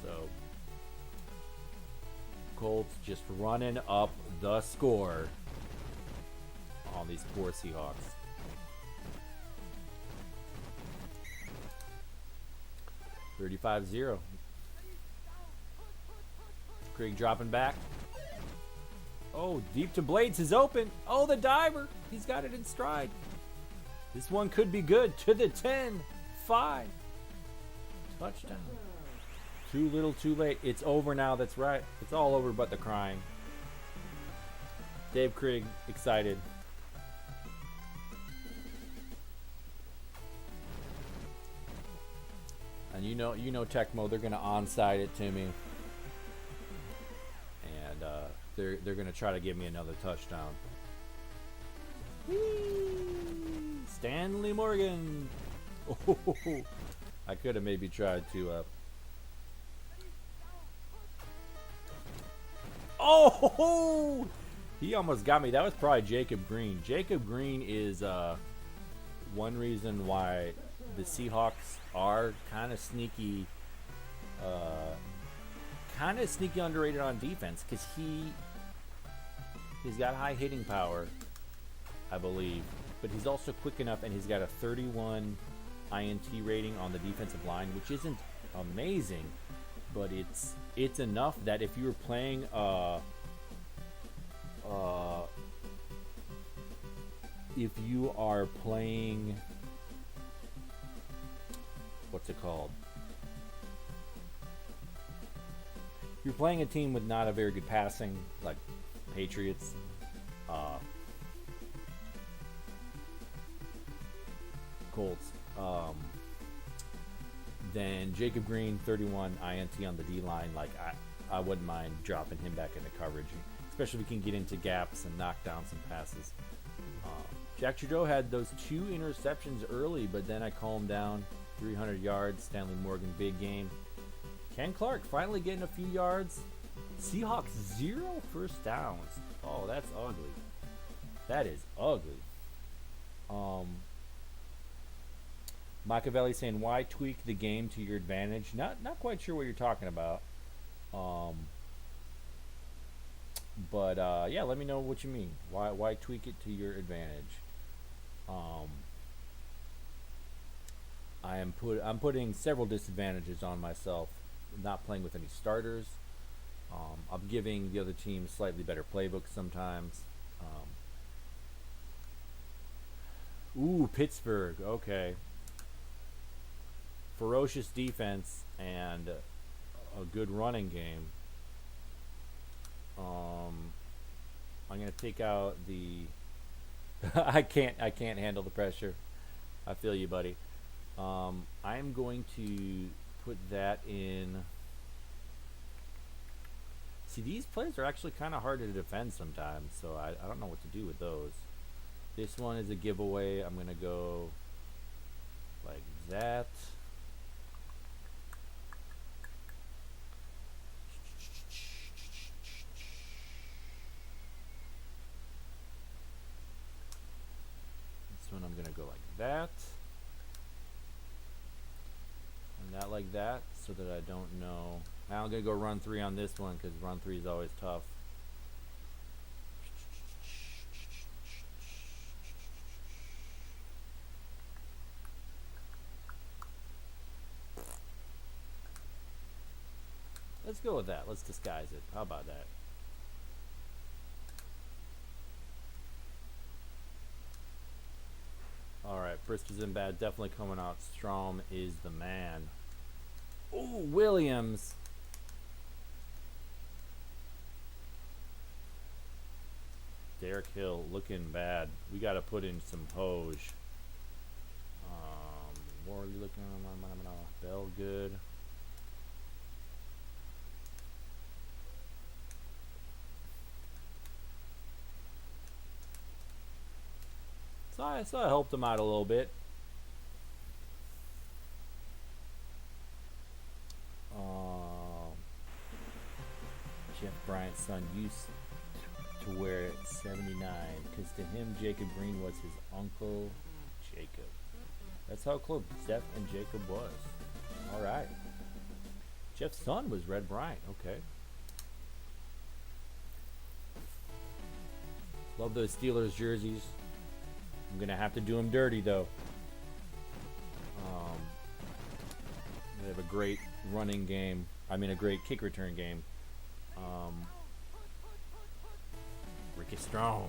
S1: So Colts just running up the score on these poor Seahawks. $35-0. Craig dropping back. Oh, deep to Blades is open. Oh, the diver. He's got it in stride. This one could be good. To the 10. 5. Touchdown. Too little, too late. It's over now. That's right. It's all over but the crying. Dave Krieg excited. And you know Tecmo, they're gonna onside it to me, and they're gonna try to give me another touchdown. Whee! Stanley Morgan. Oh, I could have maybe tried to. Oh, he almost got me. That was probably Jacob Green. Jacob Green is one reason why the Seahawks are kind of sneaky underrated on defense, because he's got high hitting power, I believe, but he's also quick enough, and he's got a 31 INT rating on the defensive line, which isn't amazing, but it's enough that if you were playing if you are playing, what's it called? You're playing a team with not a very good passing, like Patriots. Colts. Then Jacob Green, 31 INT on the D line. Like I wouldn't mind dropping him back into coverage, especially if we can get into gaps and knock down some passes. Jack Trudeau had those 2 interceptions early, but then I calmed down. 300 yards. Stanley Morgan, big game. Ken Clark finally getting a few yards. Seahawks 0 first downs. Oh, that's ugly. That is ugly. Machiavelli saying, why tweak the game to your advantage? Not quite sure what you're talking about. But yeah, let me know what you mean. Why tweak it to your advantage? I'm putting several disadvantages on myself. Not playing with any starters. I'm giving the other team slightly better playbooks sometimes. Ooh, Pittsburgh. Okay. Ferocious defense and a good running game. I'm gonna take out the. I can't handle the pressure. I feel you, buddy. I'm going to put that in. See, these plays are actually kind of hard to defend sometimes, so I don't know what to do with those. This one is a giveaway. I'm gonna go like that. This one I'm gonna go like that. And that like that, so that I don't know. Now I'm gonna go run 3 on this one, because run 3 is always tough. Let's go with that. Let's disguise it. How about that? Alright, Frisk is in bad. Definitely coming out. Strom is the man. Ooh, Williams. Derek Hill looking bad. We got to put in some Hoj. Morley looking. Bell good. So I helped him out a little bit. Jeff Bryant's son used to wear 79 because to him Jacob Green was his uncle Jacob. That's how close Jeff and Jacob was. All right. Jeff's son was Red Bryant. Okay. Love those Steelers jerseys. I'm gonna have to do them dirty though. They have a great running game. I mean, a great kick return game. Ricky Strong.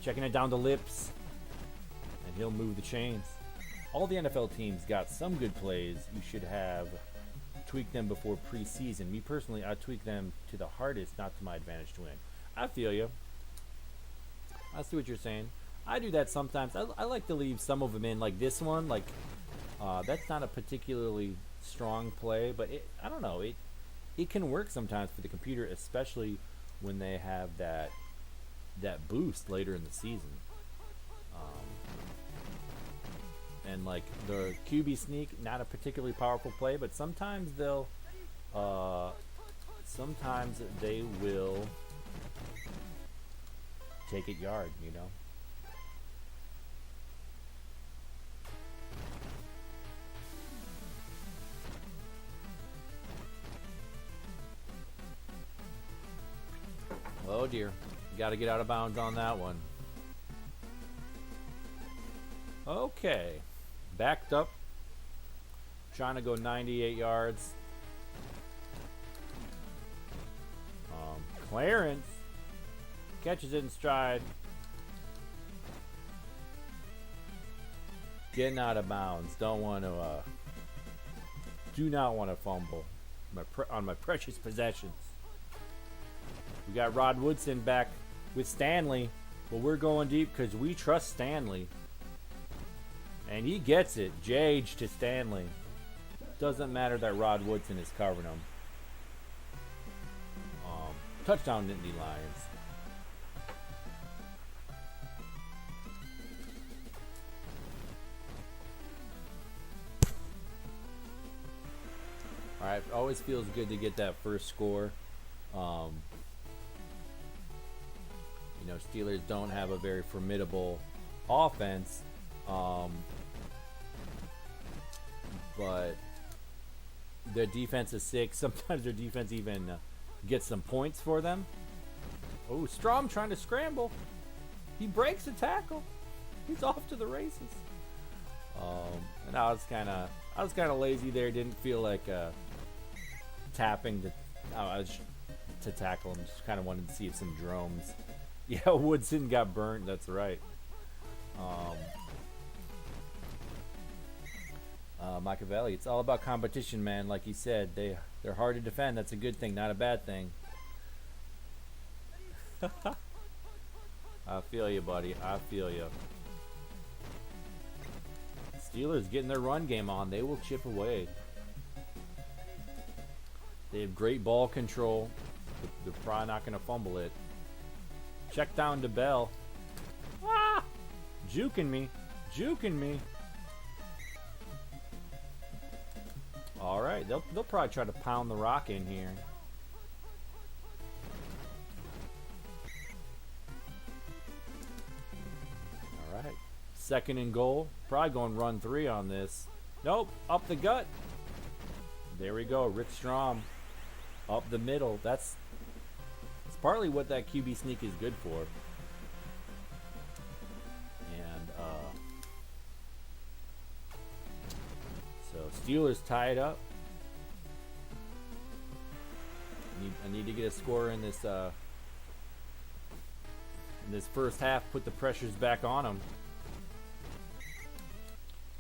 S1: Checking it down the lips. And he'll move the chains. All the NFL teams got some good plays. You should have tweaked them before preseason. Me personally, I tweak them to the hardest, not to my advantage to win. I feel you. I see what you're saying. I do that sometimes. I like to leave some of them in, like this one. Like that's not a particularly strong play, but I don't know. It can work sometimes for the computer, especially when they have that boost later in the season. And like the QB sneak, not a particularly powerful play, but sometimes they will take it yard, you know. Oh dear, got to get out of bounds on that one. Okay, backed up, trying to go 98 yards. Clarence catches it in stride. Getting out of bounds. Do not want to fumble on my precious possessions. We got Rod Woodson back with Stanley, but we're going deep because we trust Stanley. And he gets it. JH to Stanley. Doesn't matter that Rod Woodson is covering him. Touchdown Nittany Lions. Alright, always feels good to get that first score. Steelers don't have a very formidable offense. But their defense is sick. Sometimes their defense even gets some points for them. Oh, Strom trying to scramble. He breaks a tackle. He's off to the races. And I was kind of lazy there. Didn't feel like tapping to tackle him. Just kind of wanted to see if some drones. Yeah, Woodson got burnt. That's right. Machiavelli. It's all about competition, man. Like he said, they're hard to defend. That's a good thing, not a bad thing. I feel you, buddy. I feel you. Steelers getting their run game on. They will chip away. They have great ball control. They're probably not going to fumble it. Check down to Bell. Ah! Juking me. All right, they'll probably try to pound the rock in here. All right, 2nd and goal. Probably going run 3 on this. Nope, up the gut. There we go, Rick Strom. Up the middle. That's partly what that QB sneak is good for. And so Steelers tie it up. I need to get a score in this first half. Put the pressures back on them.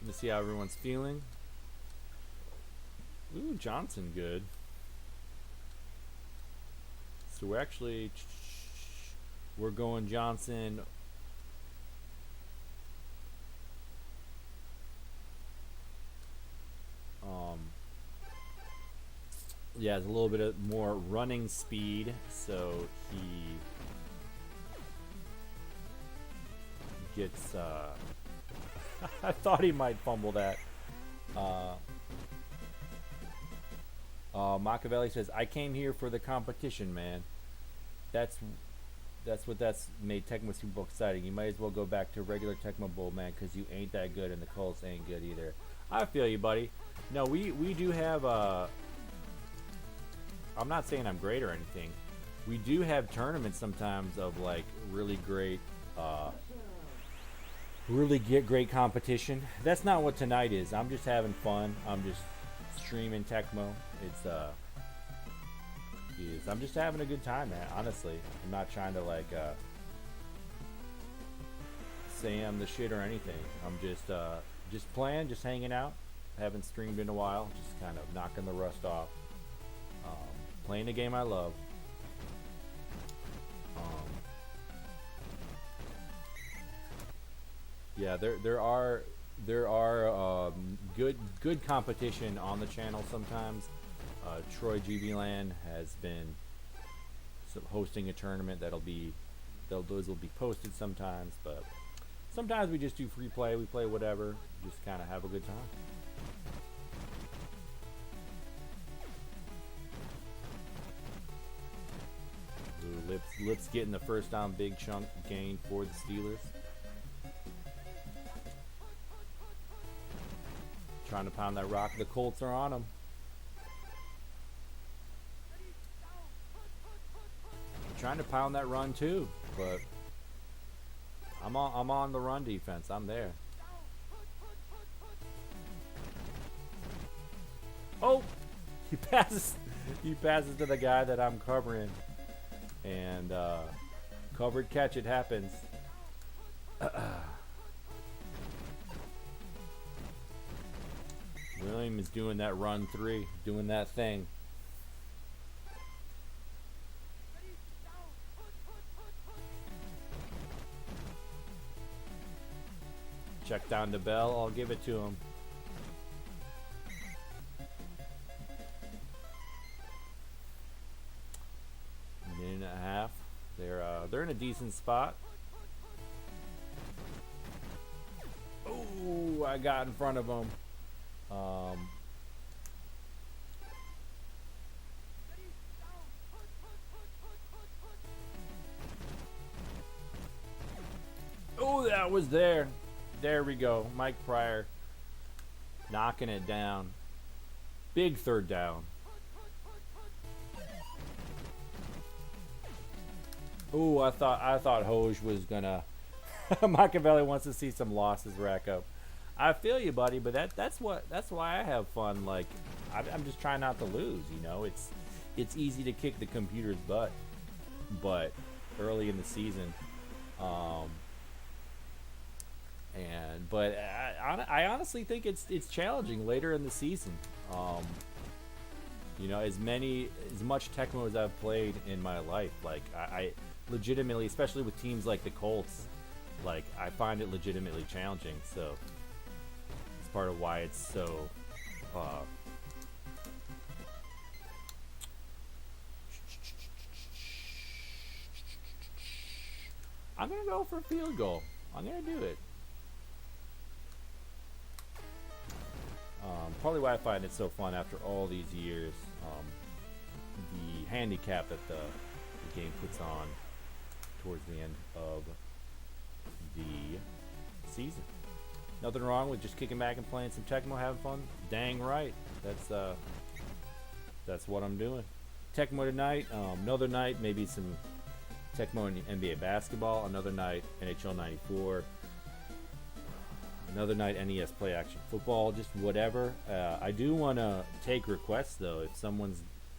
S1: Let me see how everyone's feeling. Ooh, Johnson good. So we're going Johnson. Yeah, it's a little bit more running speed, so gets. I thought he might fumble that. Machiavelli says, "I came here for the competition, man. That's what that's made Tecmo Super Bowl exciting. You might as well go back to regular Tecmo Bowl, man, because you ain't that good, and the Colts ain't good either." I feel you, buddy. No, we do have. I'm not saying I'm great or anything. We do have tournaments sometimes of like really great, great competition. That's not what tonight is. I'm just having fun. I'm just streaming Tecmo. I'm just having a good time, man. Honestly, I'm not trying to like say I'm the shit or anything. I'm just playing, just hanging out. Haven't streamed in a while. Just kind of knocking the rust off. Playing the game I love. Yeah, there are good competition on the channel sometimes. Troy GB Land has been hosting a tournament those will be posted sometimes, but sometimes we just do free play. We play whatever, just kind of have a good time. Ooh, Lips getting the first down big chunk gain for the Steelers. Trying to pound that rock. The Colts are on him. Trying to pound that run too, but I'm on the run defense. I'm there. Oh, he passes to the guy that I'm covering, and covered catch. It happens. William is doing that run 3, doing that thing. Check down to Bell. I'll give it to him. Minute and a half. They're in a decent spot. Oh, I got in front of them. Oh, that was there. There we go. Mike Pryor knocking it down. Big third down. Oh, I thought Hoj was gonna. Machiavelli wants to see some losses rack up. I feel you, buddy, but that's why I have fun. Like I'm just trying not to lose. You know, it's easy to kick the computer's butt, but early in the season, but I honestly think it's challenging later in the season. You know, as much Tecmo as I've played in my life, like I legitimately, especially with teams like the Colts, like I find it legitimately challenging. So it's part of why it's so. I'm gonna go for a field goal. I'm gonna do it. Probably why I find it so fun after all these years. The handicap that the game puts on towards the end of the season. Nothing wrong with just kicking back and playing some Tecmo, having fun. Dang right. That's what I'm doing. Tecmo tonight. Another night, maybe some Tecmo and NBA basketball. Another night, NHL 94. Another night, NES play action football. Just whatever. I do want to take requests though.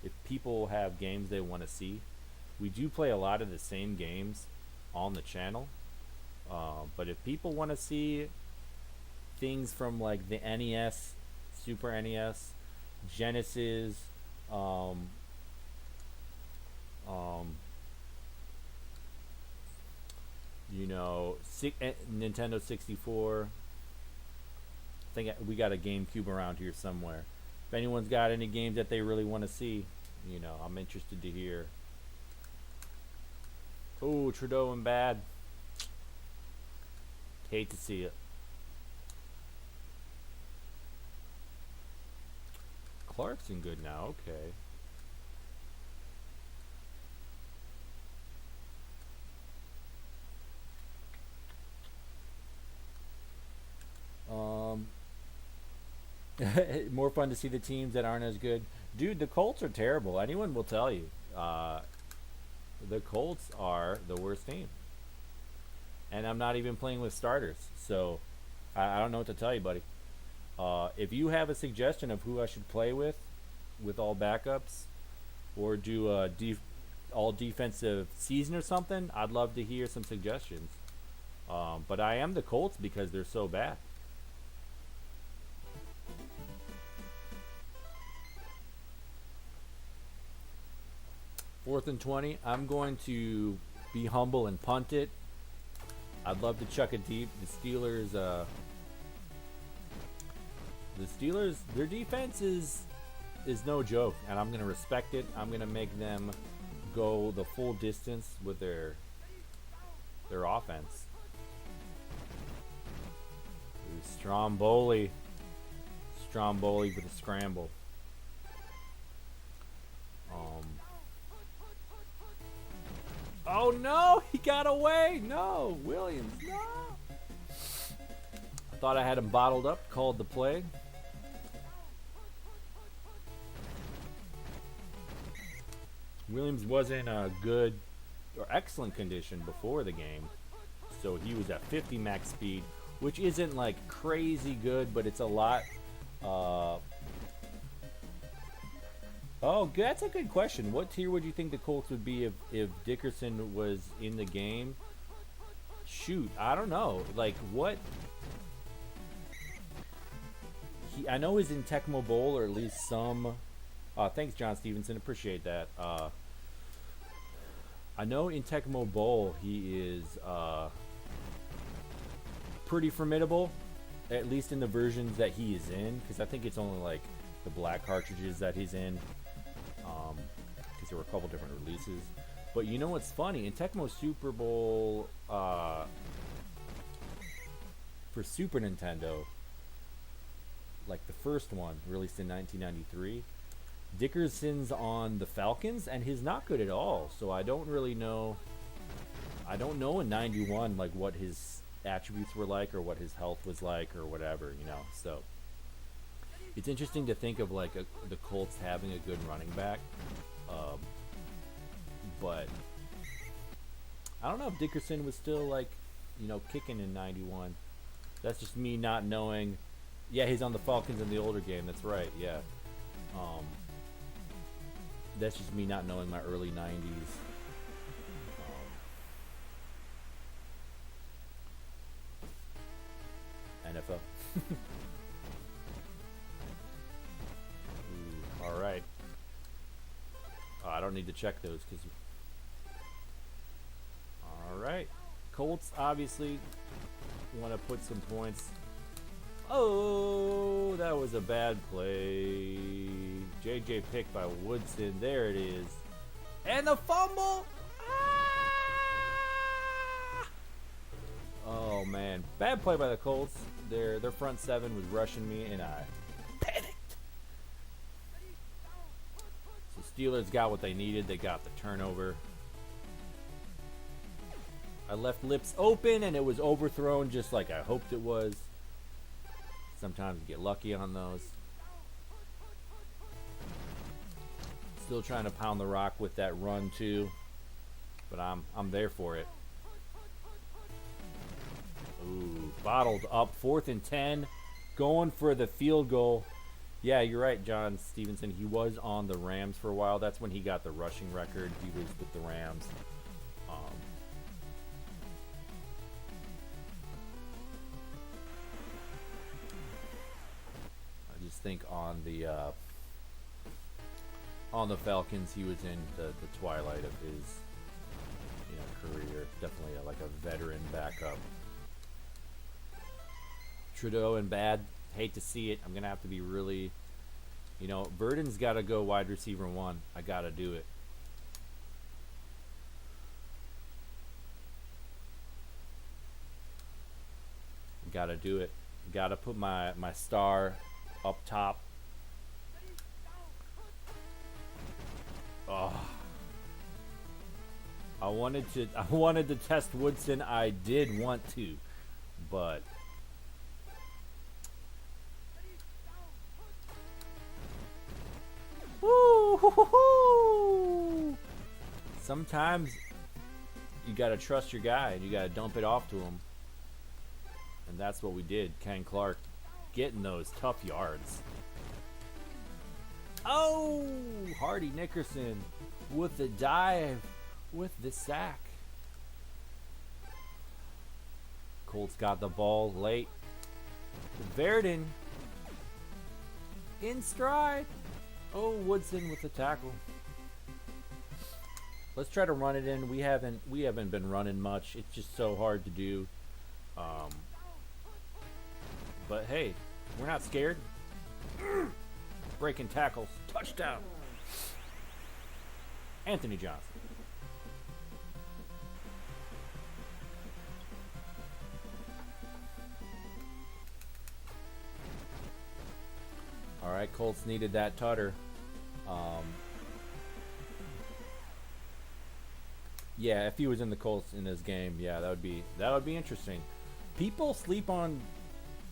S1: If people have games they want to see, we do play a lot of the same games on the channel. But if people want to see things from like the NES, Super NES, Genesis, you know, Nintendo 64. I think we got a GameCube around here somewhere. If anyone's got any games that they really want to see, you know, I'm interested to hear. Oh, Trudeau and bad. Hate to see it. Clarkson good now. Okay. Um, more fun to see the teams that aren't as good. Dude, the Colts are terrible. Anyone will tell you. The Colts are the worst team. And I'm not even playing with starters. So I don't know what to tell you, buddy. If you have a suggestion of who I should play with all backups, or do a all defensive season or something, I'd love to hear some suggestions. But I am the Colts because they're so bad. Fourth and 20. I'm going to be humble and punt it. I'd love to chuck it deep. The Steelers, their defense is no joke, and I'm gonna respect it. I'm gonna make them go the full distance with their offense. Ooh, Stromboli with a scramble. Oh no, he got away. No, Williams, no. I thought I had him bottled up, called the play. Williams was in a good or excellent condition before the game, so he was at 50 max speed, which isn't like crazy good, but it's a lot. Oh, that's a good question. What tier would you think the Colts would be if Dickerson was in the game? Shoot, I don't know. Like what? I know he's in Tecmo Bowl, or at least some. Thanks, John Stevenson. Appreciate that. I know in Tecmo Bowl he is pretty formidable, at least in the versions that he is in, because I think it's only like the black cartridges that he's in, because there were a couple different releases. But you know what's funny? In Tecmo Super Bowl for Super Nintendo, like the first one released in 1993, Dickerson's on the Falcons, and he's not good at all. So I don't really know. I don't know in 91 like what his attributes were like, or what his health was like, or whatever, you know. So it's interesting to think of like the Colts having a good running back, but I don't know if Dickerson was still like, you know, kicking in 91. That's just me not knowing. Yeah, he's on the Falcons in the older game. That's right. Yeah. That's just me not knowing my early 90s. NFL. Ooh, all right. Oh, I don't need to check those because. All right. Colts obviously want to put some points. Oh, that was a bad play. JJ picked by Woodson. There it is. And the fumble. Ah! Oh, man. Bad play by the Colts. Their front seven was rushing me, and I panicked. So Steelers got what they needed. They got the turnover. I left lips open, and it was overthrown just like I hoped it was. Sometimes you get lucky on those. Still trying to pound the rock with that run too, but I'm there for it. Ooh, bottled up. 4th and 10, going for the field goal. Yeah, you're right, John Stevenson. He was on the Rams for a while. That's when he got the rushing record. He was with the Rams. Think on the Falcons, he was in the twilight of his career. Definitely like a veteran backup. Trudeau and bad. Hate to see it. I'm gonna have to be really, Burden's got to go wide receiver 1. I gotta do it. Gotta do it. Gotta put my star up top. Oh, I wanted to test Woodson. I did want to, but woo, sometimes you gotta trust your guy and you gotta dump it off to him, and that's what we did. Ken Clark getting those tough yards. Oh, Hardy Nickerson with the dive, with the sack. Colts got the ball late. Verdon in stride. Oh, Woodson with the tackle. Let's try to run it in. We haven't been running much. It's just so hard to do. Um, but hey, we're not scared. Breaking tackles. Touchdown. Anthony Johnson. All right, Colts needed that tutter. Yeah, if he was in the Colts in this game, yeah, that would be interesting. People sleep on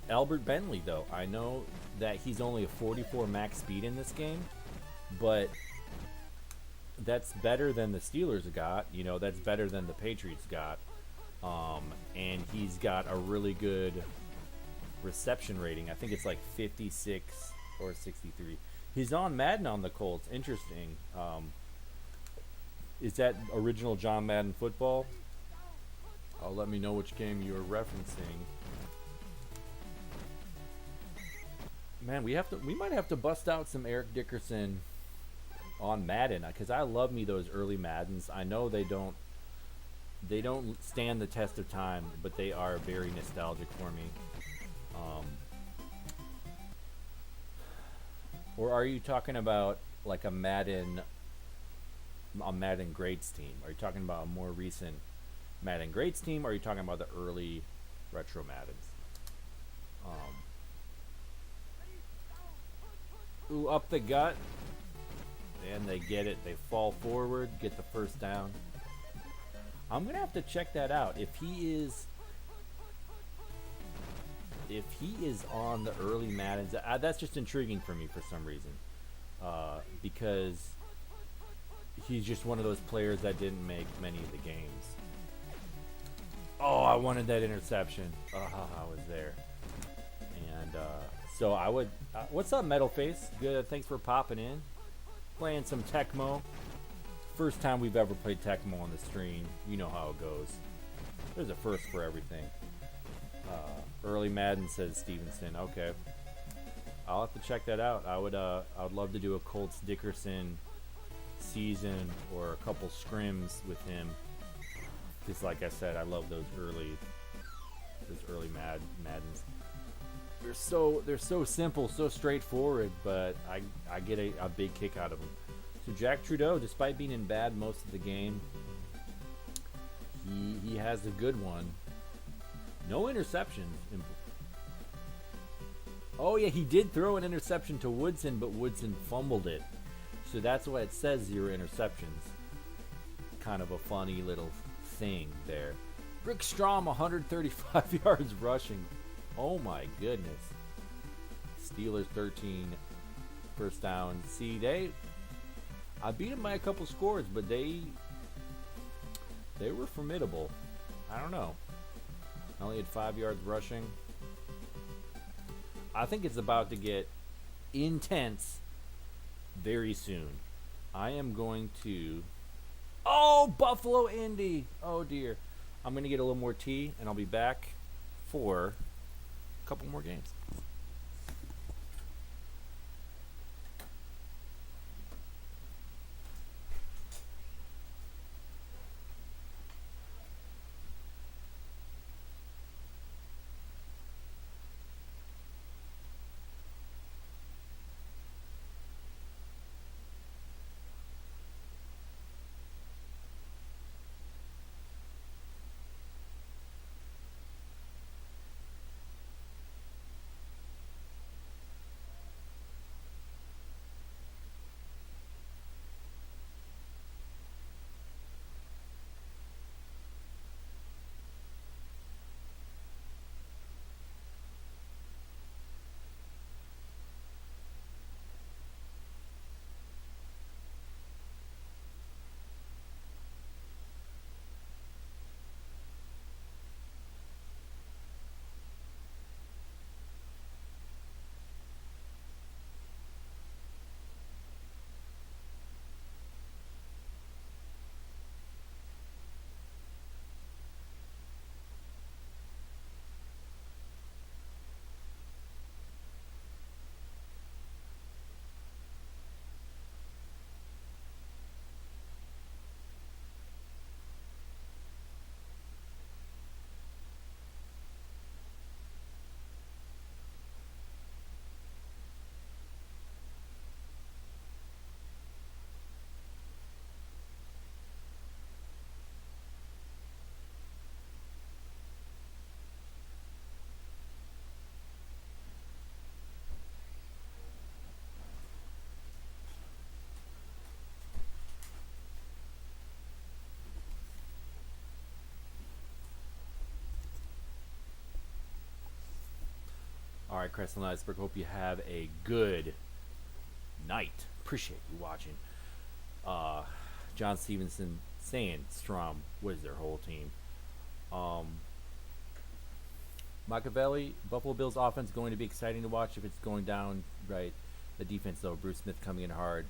S1: Albert Bentley though. I know that he's only a 44 max speed in this game, but that's better than the Steelers got. That's better than the Patriots got. And he's got a really good reception rating. I think it's like 56 or 63. He's on Madden on the Colts. Interesting. Is that original John Madden football? Let me know which game you are referencing. Man, we might have to bust out some Eric Dickerson on Madden, because I love me those early Maddens. I know they don't stand the test of time, but they are very nostalgic for me. Or are you talking about like a Madden Greats team? Are you talking about a more recent Madden Greats team, or are you talking about the early retro Maddens? Ooh, up the gut. And they get it. They fall forward, get the first down. I'm going to have to check that out. If he is on the early Maddens, that's just intriguing for me for some reason. Because he's just one of those players that didn't make many of the games. Oh, I wanted that interception. Oh, I was there. And so I would... what's up, Metal Face? Good. Thanks for popping in. Playing some Tecmo. First time we've ever played Tecmo on the stream. You know how it goes. There's a first for everything. Early Madden, says Stevenson. Okay, I'll have to check that out. I would love to do a Colts Dickerson season or a couple scrims with him. Because, like I said, I love those early Maddens. They're so simple, so straightforward, but I get a big kick out of them. So Jack Trudeau, despite being in bad most of the game, he has a good one. No interceptions. Oh yeah, he did throw an interception to Woodson, but Woodson fumbled it. So that's why it says 0 interceptions. Kind of a funny little thing there. Rick Strom, 135 yards rushing. Oh my goodness. Steelers 13 first down. See, I beat them by a couple scores, but they were formidable. I don't know. I only had 5 yards rushing. I think it's about to get intense very soon. I am going to... Oh, Buffalo Indy. Oh, dear. I'm going to get a little more tea, and I'll be back for a couple more games. All right, Crest on the Iceberg. Hope you have a good night. Appreciate you watching. John Stevenson saying Strom was their whole team. Machiavelli, Buffalo Bills offense going to be exciting to watch if it's going down right. The defense though, Bruce Smith coming in hard.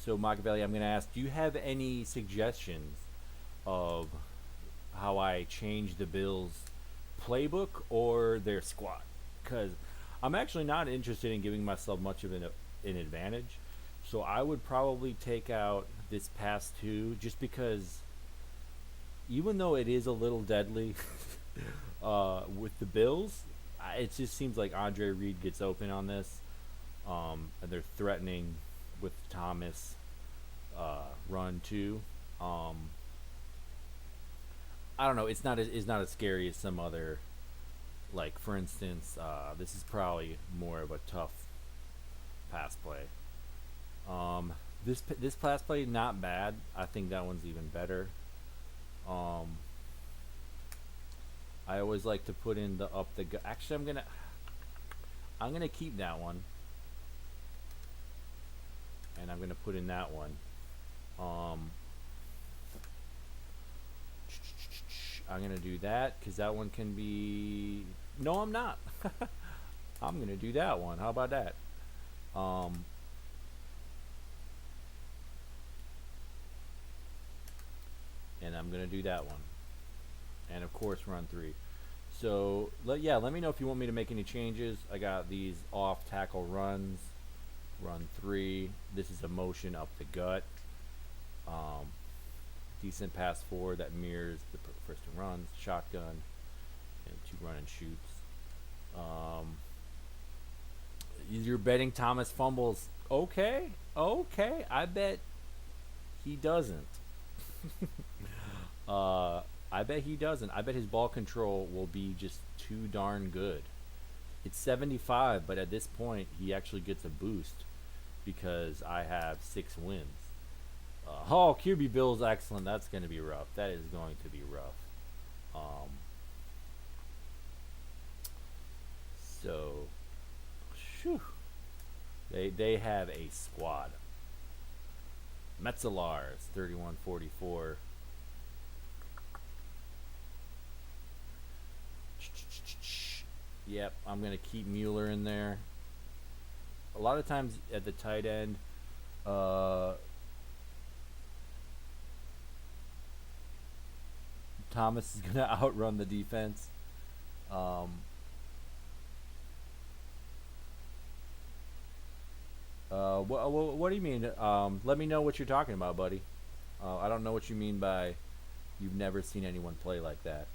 S1: So Machiavelli, I'm going to ask, do you have any suggestions of how I change the Bills playbook or their squad? Because I'm actually not interested in giving myself much of an advantage. So I would probably take out this past two just because even though it is a little deadly with the Bills, it just seems like Andre Reed gets open on this. And they're threatening with Thomas run too. I don't know. It's not as scary as some other. Like for instance, this is probably more of a tough pass play. This pass play not bad. I think that one's even better. I always like to put in the up the gut. Actually, I'm gonna keep that one, and I'm gonna put in that one. I'm gonna do that because that one can be. No, I'm not. I'm gonna do that one. How about that? And I'm gonna do that one, and of course run 3. So let me know if you want me to make any changes. I got these off tackle runs, run 3. This is a motion up the gut. Decent pass forward that mirrors the first 2 runs, shotgun, and 2 run and shoots. You're betting Thomas fumbles. Okay. I bet he doesn't. I bet he doesn't. I bet his ball control will be just too darn good. It's 75, but at this point, he actually gets a boost because I have 6 wins. QB Bill's excellent. That's going to be rough. That is going to be rough. So, whew, they have a squad. Metzelars, 31-44. Yep, I'm going to keep Mueller in there. A lot of times at the tight end, Thomas is going to outrun the defense. What do you mean? Let me know what you're talking about, buddy. I don't know what you mean by you've never seen anyone play like that.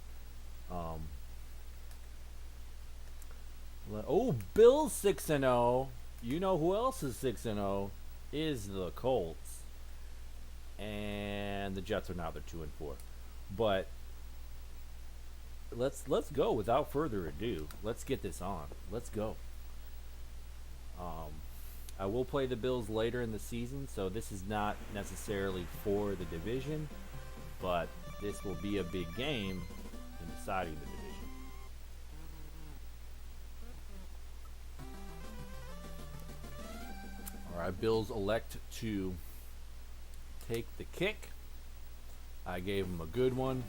S1: Bill's 6-0. You know who else is 6-0 is the Colts, and the Jets are now they're 2-4. But let's go without further ado. Let's get this on. Let's go. I will play the Bills later in the season, so this is not necessarily for the division, but this will be a big game in deciding the division. All right, Bills elect to take the kick. I gave him a good one.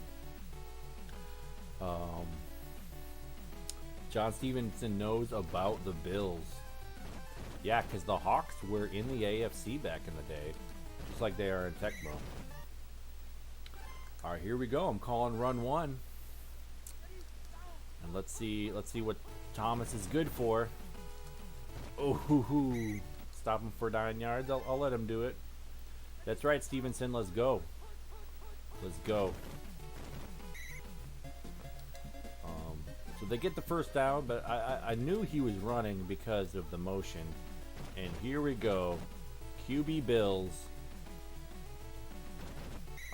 S1: John Stevenson knows about the Bills. Yeah, because the Hawks were in the AFC back in the day, just like they are in Tecmo. All right, here we go. I'm calling run 1, and let's see what Thomas is good for. Oh, stop him for 9 yards. I'll let him do it. That's right, Stevenson. Let's go. Let's go. So they get the first down, but I knew he was running because of the motion. And here we go. QB Bills.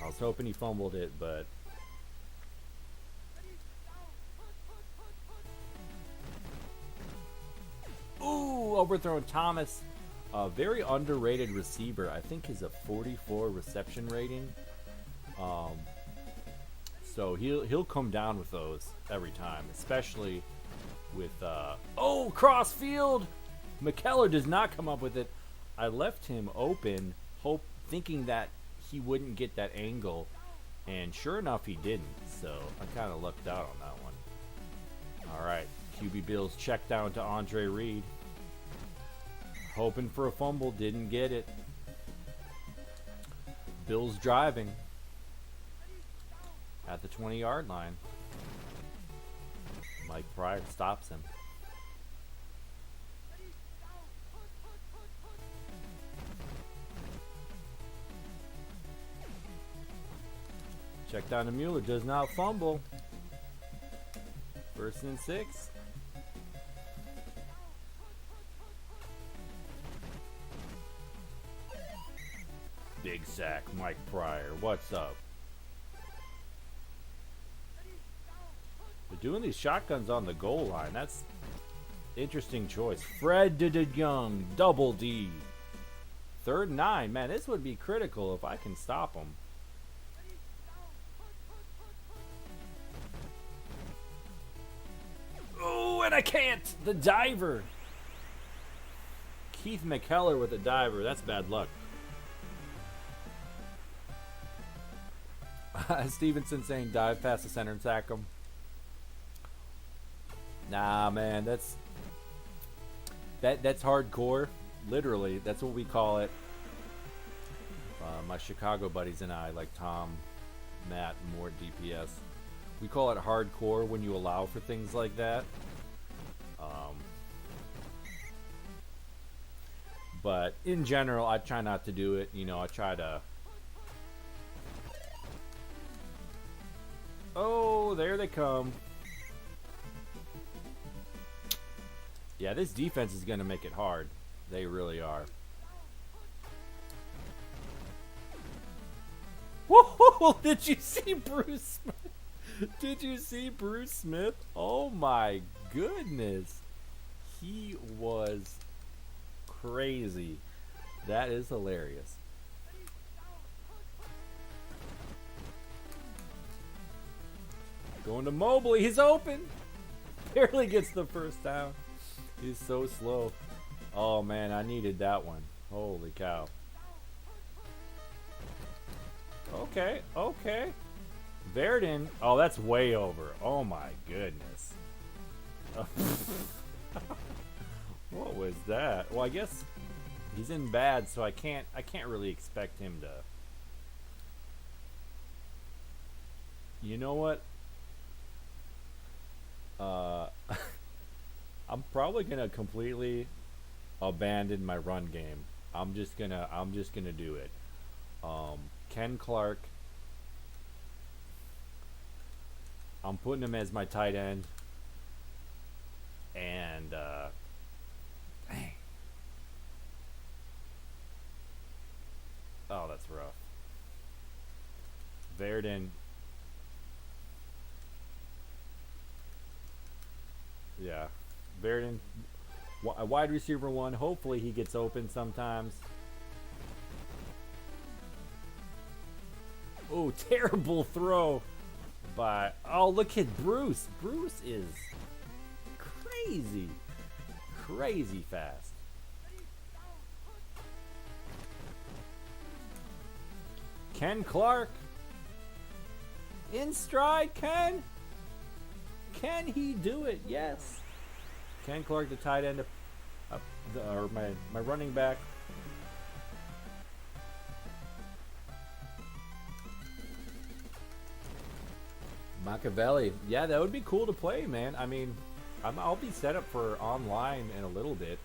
S1: I was hoping he fumbled it, but... Ooh, overthrown Thomas. A very underrated receiver. I think he's a 44 reception rating. So he'll come down with those every time, especially with cross field. McKellar does not come up with it. I left him open, thinking that he wouldn't get that angle, and sure enough, he didn't. So I kind of lucked out on that one. All right, QB Bills check down to Andre Reed, hoping for a fumble, didn't get it. Bills driving at the 20-yard line. Mike Pryor stops him. Check down to Mueller, does not fumble. 1st and 6. Big sack, Mike Pryor. What's up? They're doing these shotguns on the goal line. That's interesting choice. Fred Young, double D. 3rd and 9. Man, this would be critical if I can stop him. Oh, and I can't. The diver. Keith McKellar with a diver. That's bad luck. Stevenson saying dive past the center and sack him. Nah, man, that's hardcore. Literally, that's what we call it. My Chicago buddies and I, like Tom, Matt, and more DPS, we call it hardcore when you allow for things like that. But in general, I try not to do it. You know, I try to. Oh, there they come. Yeah, this defense is going to make it hard. They really are. Whoa! Did you see Bruce Smith? Did you see Bruce Smith? Oh my goodness. He was crazy. That is hilarious. Going to Mobley. He's open. Barely gets the first down. He's so slow. Oh man, I needed that one. Holy cow. Okay, okay. Verdon. Oh, that's way over. Oh my goodness. What was that? Well, I guess he's in bad, so I can't really expect him to. You know what? I'm probably gonna completely abandon my run game. I'm just gonna do it. Ken Clark. I'm putting him as my tight end. And dang. Oh, that's rough. Verdon. Yeah. Verdon, a wide receiver 1. Hopefully he gets open sometimes. Oh, terrible throw by. Oh, look at Bruce. Bruce is crazy. Crazy fast. Ken Clark. In stride, Ken. Can he do it? Yes. Ken Clark, the tight end, or my running back. Machiavelli. Yeah, that would be cool to play, man. I mean, I'll be set up for online in a little bit,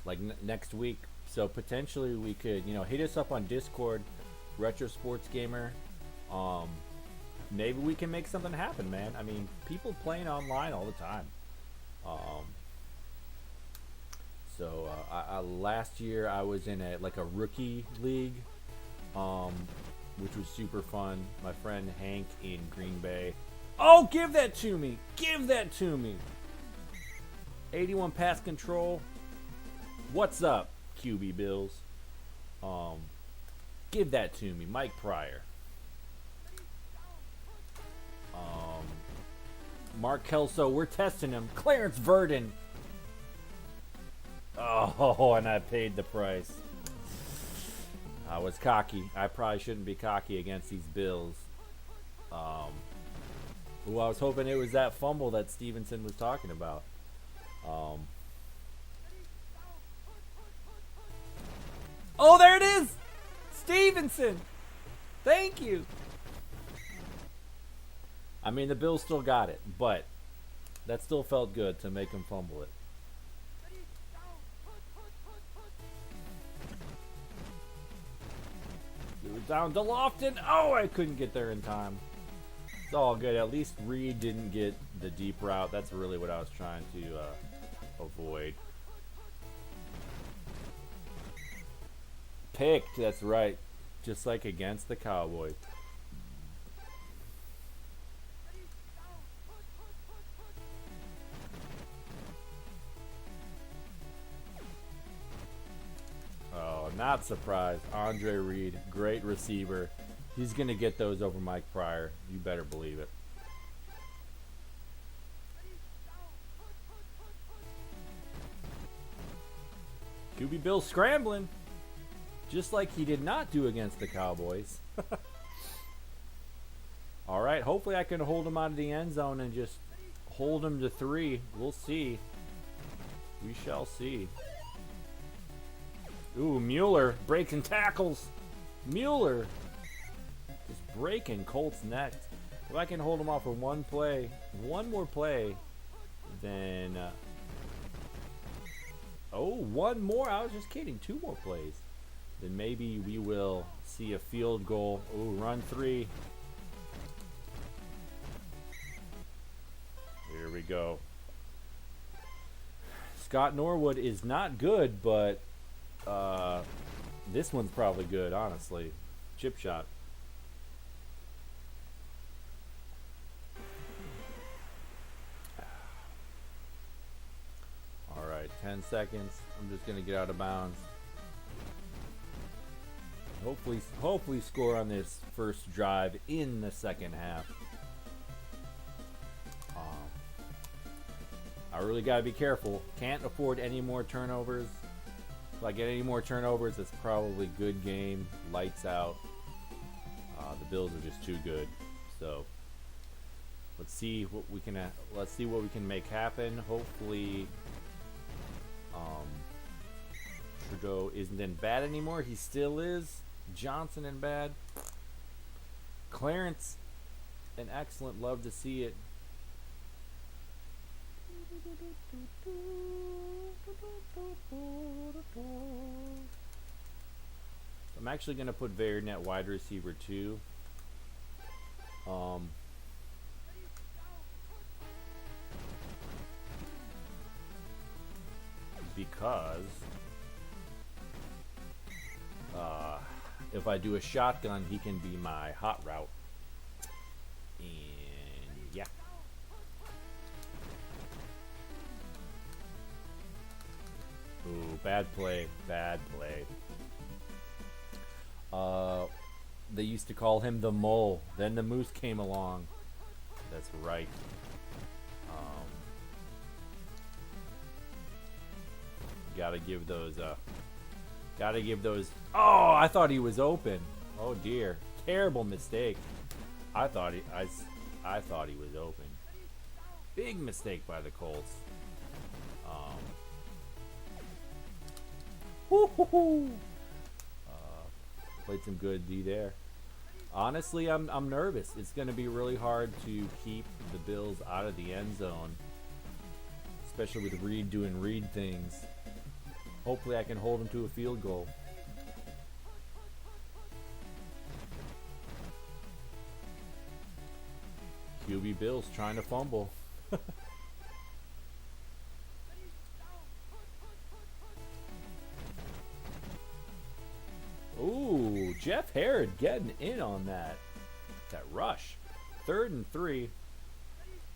S1: like next week. So potentially we could, hit us up on Discord, Retro Sports Gamer. Maybe we can make something happen, man. I mean, people playing online all the time. Last year I was in a rookie league, which was super fun. My friend Hank in Green Bay. Oh, give that to me! Give that to me! 81 pass control. What's up, QB Bills? Give that to me, Mike Pryor. Mark Kelso, we're testing him. Clarence Verdon. Oh, and I paid the price. I was cocky. I probably shouldn't be cocky against these Bills. I was hoping it was that fumble that Stevenson was talking about. Oh, there it is! Stevenson! Thank you! I mean, the Bills still got it, but that still felt good to make him fumble it. It was down to Lofton. Oh, I couldn't get there in time. It's all good. At least Reed didn't get the deep route. That's really what I was trying to avoid. Picked, that's right. Just like against the Cowboys. Oh, not surprised. Andre Reed, great receiver. He's going to get those over Mike Pryor. You better believe it. QB Bill scrambling. Just like he did not do against the Cowboys. All right, hopefully I can hold him out of the end zone and just hold him to 3. We'll see. We shall see. Ooh, Mueller breaking tackles. Mueller just breaking Colts' necks. If I can hold him off for one more play, then one more. I was just kidding. 2 more plays. Then maybe we will see a field goal. Ooh, run 3. Here we go. Scott Norwood is not good, but this one's probably good, honestly. Chip shot. All right, 10 seconds. I'm just gonna get out of bounds. Hopefully score on this first drive in the second half. I really gotta be careful. Can't afford any more turnovers. If I get any more turnovers, it's probably good game, lights out. The Bills are just too good. So let's see what we can make happen. Hopefully, Trudeau isn't in bad anymore. He still is. Johnson in bad. Clarence, an excellent. Love to see it. I'm actually going to put Varian at wide receiver 2. Because if I do a shotgun, he can be my hot route. And yeah. Ooh, bad play. They used to call him the Mole. Then the Moose came along. That's right. Gotta give those. Oh, I thought he was open. Oh dear, terrible mistake. I thought he was open. Big mistake by the Colts. Played some good D there. Honestly, I'm nervous. It's going to be really hard to keep the Bills out of the end zone, especially with Reed doing Reed things. Hopefully, I can hold him to a field goal. QB Bills trying to fumble. Ooh, Jeff Herod getting in on that rush. 3rd and 3.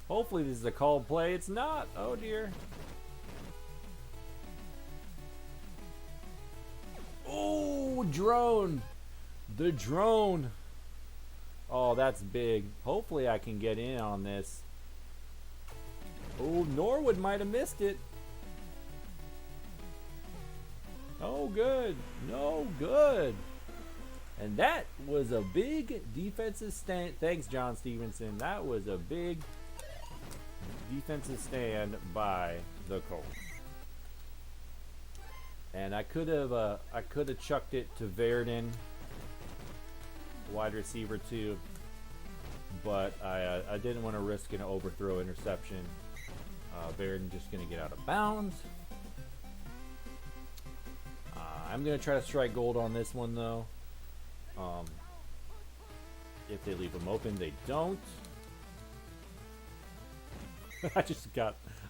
S1: Hopefully this is a called play. It's not. Oh dear. Oh, drone. The drone. Oh, that's big. Hopefully I can get in on this. Oh, Norwood might have missed it. No good. No good. And that was a big defensive stand. Thanks, John Stevenson. That was a big defensive stand by the Colts. And I could have chucked it to Verdon, wide receiver too, but I didn't want to risk an overthrow interception. Verdon just going to get out of bounds. I'm going to try to strike gold on this one though. If they leave them open, they don't.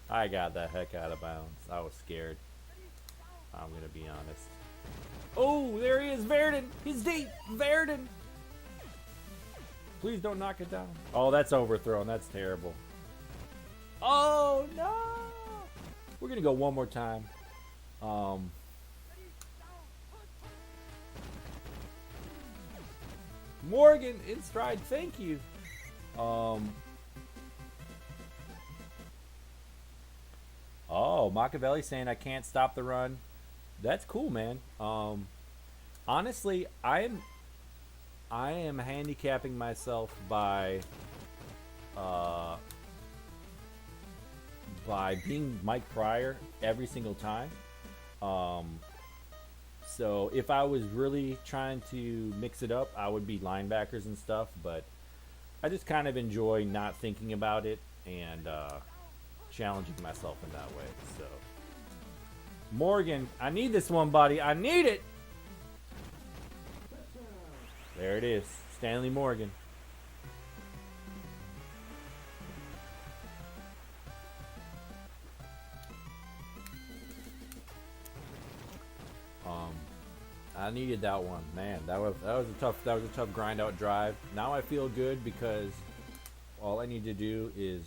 S1: I got the heck out of bounds. I was scared. I'm going to be honest. Oh, there he is, Verdon. He's deep. Verdon. Please don't knock it down. Oh, that's overthrown. That's terrible. Oh, no. We're going to go one more time. Morgan in stride. Thank you. Oh, Machiavelli saying I can't stop the run. That's cool, man. Honestly, I am handicapping myself by being Mike Pryor every single time. So if I was really trying to mix it up, I would be linebackers and stuff. But I just kind of enjoy not thinking about it and challenging myself in that way. So Morgan, I need this one, buddy. I need it. There it is, Stanley Morgan. I needed that one, man. That was a tough grind out drive. Now I feel good because all I need to do is,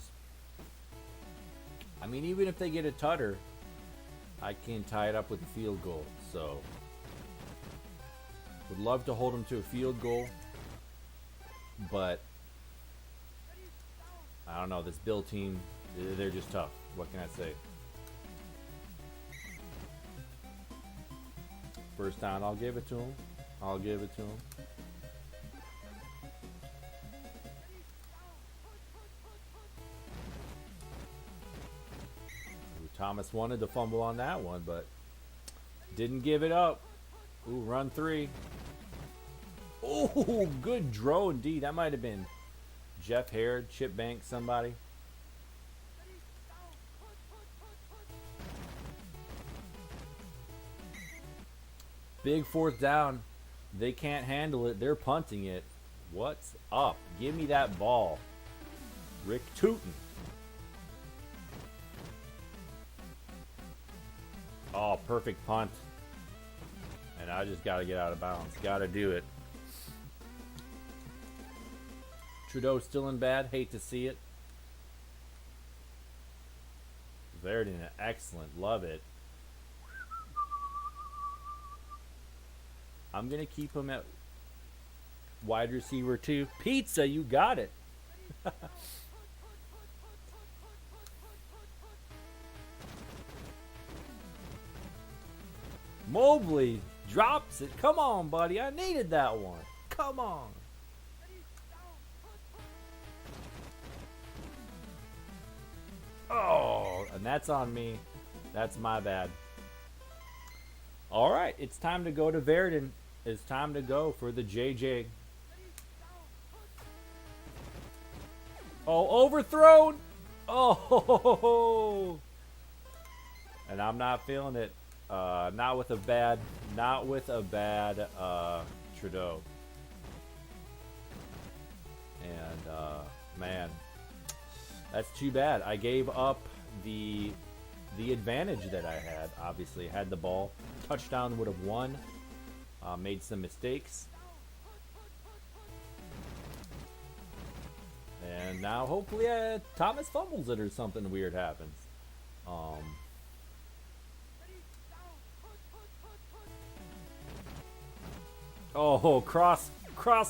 S1: I mean, even if they get a tutter, I can tie it up with a field goal. So would love to hold them to a field goal, but I don't know. This Bill team, they're just tough. What can I say? First down, I'll give it to him. I'll give it to him. Ooh, Thomas wanted to fumble on that one, but didn't give it up. Ooh, run 3. Oh, good drone D. That might have been Jeff Harrod, Chip Banks, somebody. Big 4th down. They can't handle it. They're punting it. What's up? Give me that ball. Rick Tootin. Oh, perfect punt. And I just got to get out of bounds. Got to do it. Trudeau still in bad. Hate to see it. Verdon, excellent. Love it. I'm going to keep him at wide receiver 2. Pizza, you got it. Mobley drops it. Come on, buddy. I needed that one. Come on. Oh, and that's on me. That's my bad. All right, it's time to go to Verdon. It's time to go for the JJ. Oh, overthrown. Oh, and I'm not feeling it. Not with a bad Trudeau. And man, that's too bad. I gave up the advantage that I had. Obviously, had the ball. Touchdown would have won. Made some mistakes. And now hopefully Thomas fumbles it or something weird happens. Oh, cross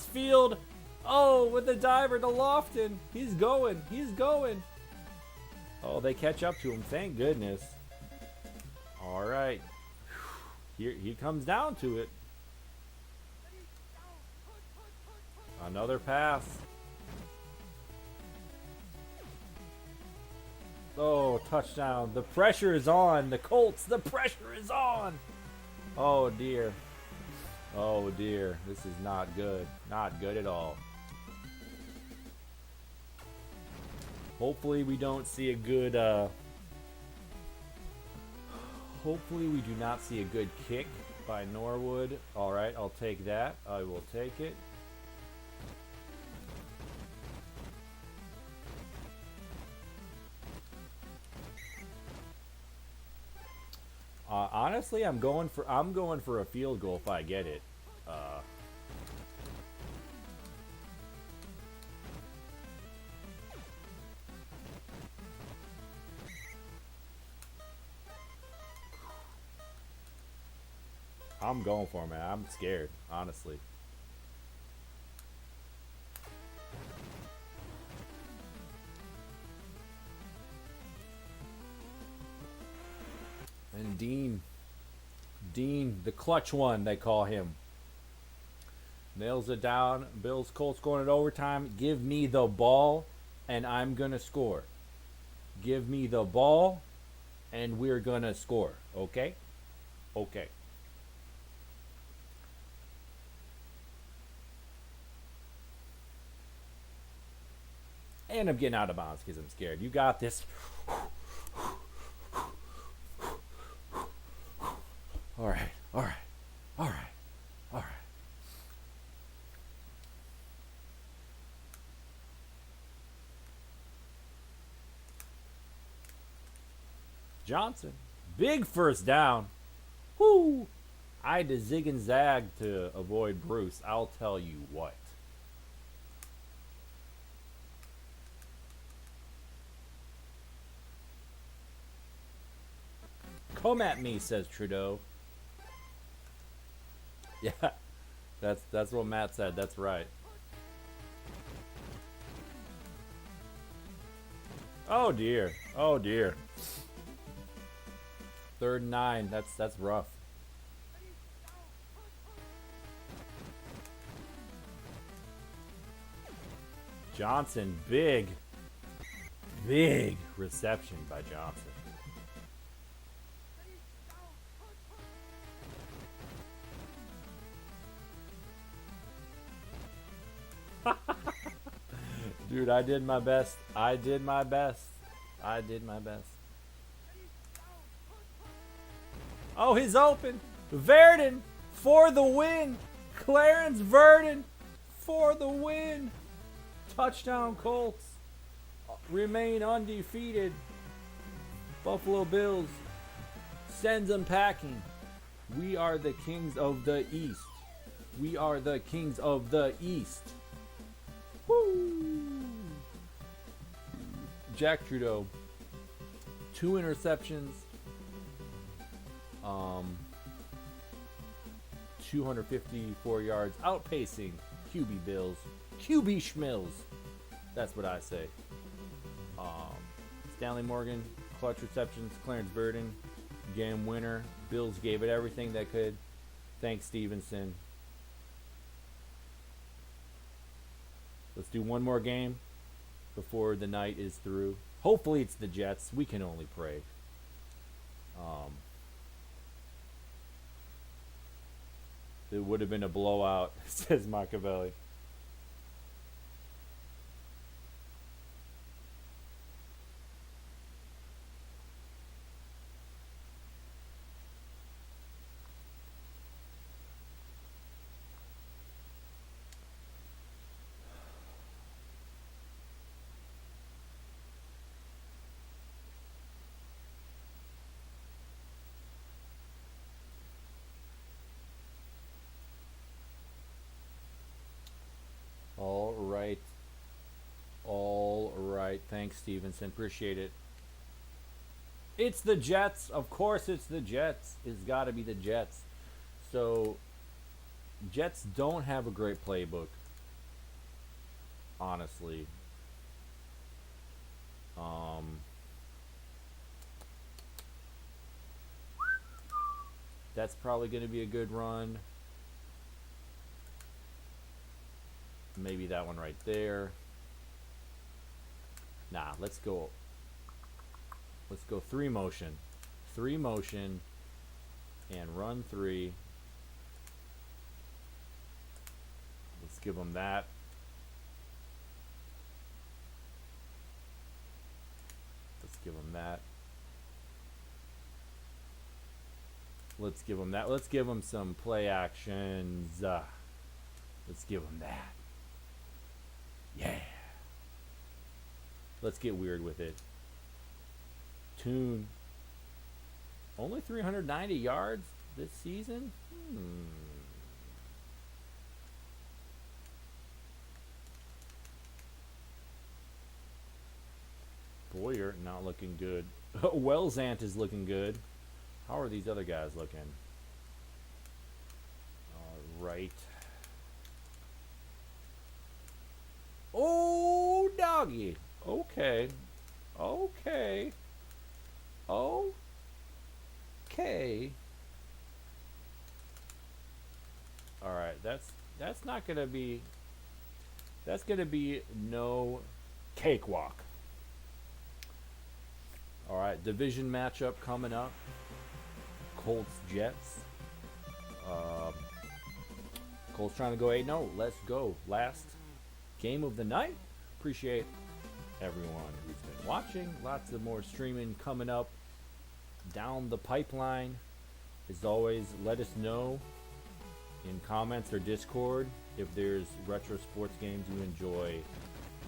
S1: field. Oh, with the diver to Lofton. He's going. Oh, they catch up to him. Thank goodness. All right. Here he comes down to it. Another pass. Oh, touchdown. The pressure is on. The Colts, the pressure is on. Oh, dear. Oh, dear. This is not good. Not good at all. Hopefully we don't see a good, hopefully we do not see a good kick by Norwood. Alright, I'll take that. I will take it. Honestly, I'm going for a field goal if I get it. I'm going for it, man. I'm scared, honestly. And Dean, the clutch one, they call him. Nails it down. Bills Colts going at overtime. Give me the ball, and I'm going to score. Give me the ball, and we're going to score. Okay? Okay. And I'm getting out of bounds because I'm scared. You got this. All right. All right. All right. All right. Johnson. Big first down. Whoo! I had to zig and zag to avoid Bruce. I'll tell you what. Come at me, says Trudeau. Yeah, that's what Matt said. That's right. Oh dear. Oh dear. 3rd and 9. That's rough. Johnson, big reception by Johnson. Dude, I did my best. I did my best. Oh, he's open. Verdon for the win. Clarence Verdon for the win. Touchdown Colts. Remain undefeated. Buffalo Bills sends them packing. We are the kings of the East. We are the kings of the East. Woo! Jack Trudeau, 2 interceptions, 254 yards, outpacing QB Bills, QB Schmills. That's what I say. Stanley Morgan, clutch receptions. Clarence Burden, game winner. Bills gave it everything they could. Thanks, Stevenson. Let's do one more game before the night is through. Hopefully it's the Jets. We can only pray. It would have been a blowout, says Machiavelli. All right. Thanks, Stevenson. Appreciate it. It's the Jets. Of course it's the Jets. It's got to be the Jets. So, Jets don't have a great playbook, honestly. That's probably going to be a good run. Maybe that one right there. Nah, let's go. Let's go 3 motion. 3 motion and run 3. Let's give them that. Let's give them that. Let's give them that. Let's give them some play actions. Let's give them that. Yeah. Let's get weird with it. Tune. Only 390 yards this season? Boyer not looking good. Wellsant is looking good. How are these other guys looking? All right. Oh, doggy. Okay. Okay. Okay. All right. That's not gonna be. That's gonna be no cakewalk. All right. Division matchup coming up. Colts Jets. Colts trying to go 8-0. Let's go. Last game of the night. Appreciate everyone who's been watching. Lots of more streaming coming up down the pipeline. As always, let us know in comments or Discord if there's retro sports games you enjoy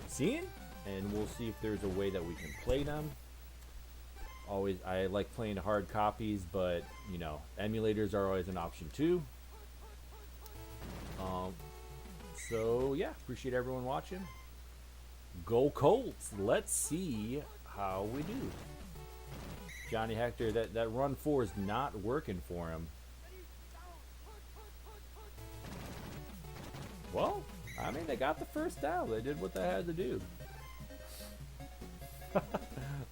S1: seeing, and we'll see if there's a way that we can play them. Always, I like playing hard copies, but you know, emulators are always an option too. So yeah, appreciate everyone watching. Go Colts! Let's see how we do. Johnny Hector, that run 4 is not working for him. Well, I mean, they got the first down. They did what they had to do.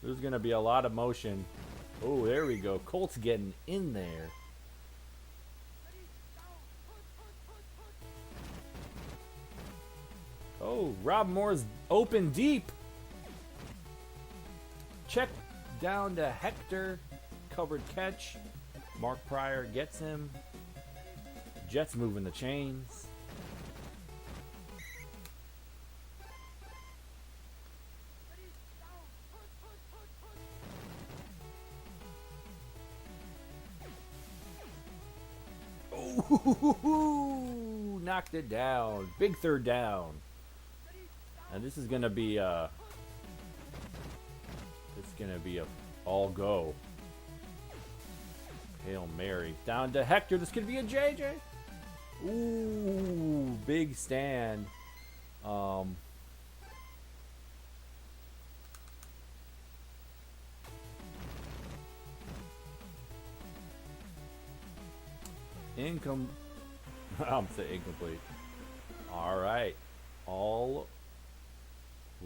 S1: There's going to be a lot of motion. Oh, there we go. Colts getting in there. Oh, Rob Moore's open deep. Check down to Hector. Covered catch. Mark Pryor gets him. Jets moving the chains. Ooh, knocked it down. Big third down. And this is gonna be a all go. Hail Mary. Down to Hector. This could be a JJ. Ooh, big stand. I'm saying incomplete. All right. All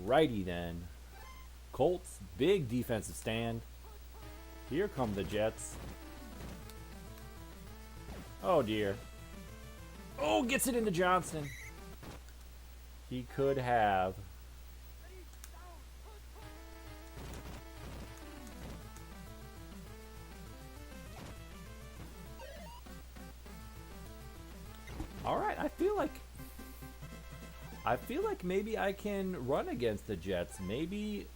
S1: righty then. Colts, big defensive stand. Here come the Jets. Oh dear. Oh, gets it into Johnson. He could have. All right, I feel like maybe I can run against the Jets. Maybe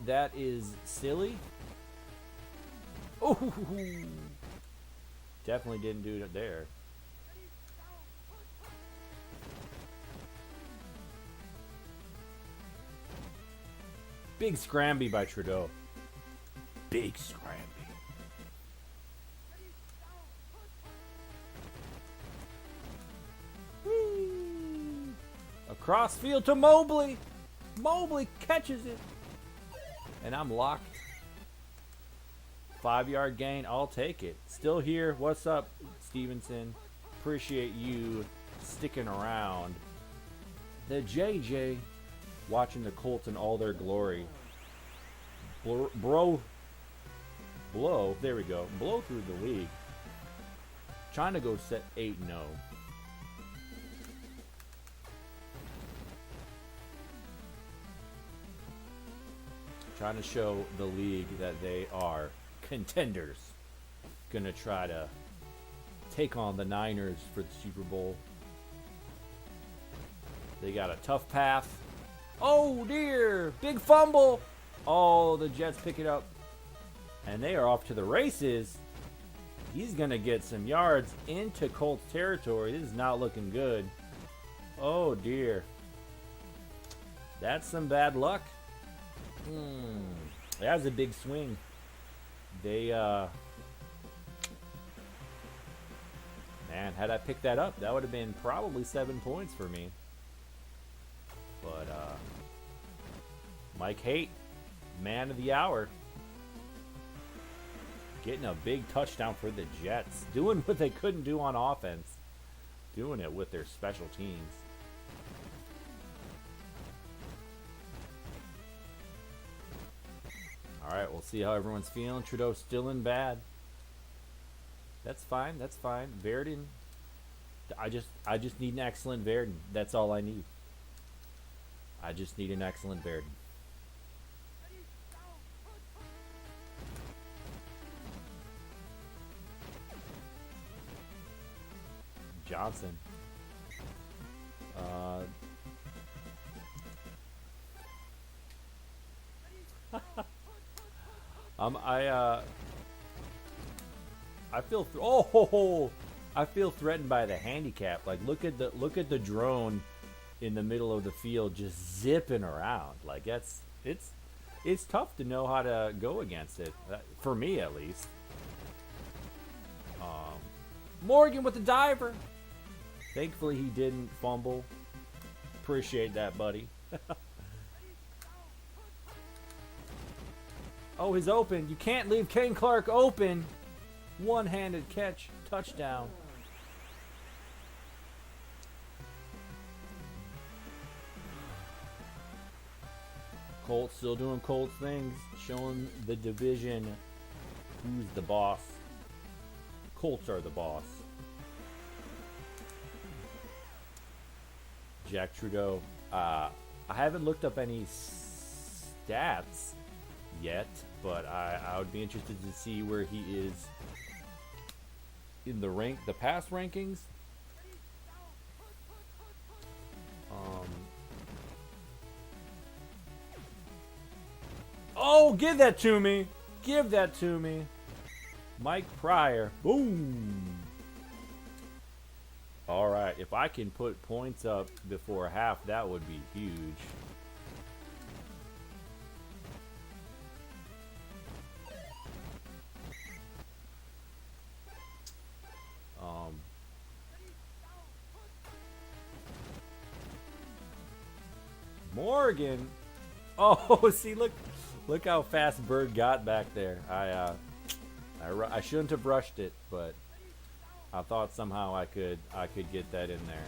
S1: that is silly. Oh, definitely didn't do it there. Big scramby by Trudeau. Big scramby. Across field to Mobley. Mobley catches it. And I'm locked. 5-yard gain. I'll take it. Still here. What's up, Stevenson? Appreciate you sticking around. The JJ watching the Colts in all their glory. Bro blow. There we go. Blow through the league. Trying to go set 8-0. Trying to show the league that they are contenders. Gonna try to take on the Niners for the Super Bowl. They got a tough path. Oh dear! Big fumble! Oh, the Jets pick it up. And they are off to the races. He's going to get some yards into Colts territory. This is not looking good. Oh, dear. That's some bad luck. That was a big swing. They, man, had I picked that up, that would have been probably 7 points for me. But, Mike Haight, man of the hour. Getting a big touchdown for the Jets. Doing what they couldn't do on offense. Doing it with their special teams. Alright, we'll see how everyone's feeling. Trudeau's still in bad. That's fine, that's fine. Verdon, I just need an excellent Verdon. That's all I need. I just need an excellent Verdon. Johnson. I feel I feel threatened by the handicap. Like look at the drone in the middle of the field just zipping around. Like it's tough to know how to go against it, for me at least. Morgan with the diver. Thankfully he didn't fumble. Appreciate that, buddy. Oh, he's open. You can't leave Ken Clark open. One-handed catch. Touchdown. Colts still doing Colts things. Showing the division who's the boss. Colts are the boss. Jack Trudeau. I haven't looked up any stats yet, but I would be interested to see where he is in the pass rankings. Oh, give that to me. Give that to me. Mike Pryor. Boom. All right, if I can put points up before half, that would be huge. Morgan. Oh, see, look how fast Bird got back there. I shouldn't have rushed it, but I thought somehow I could get that in there.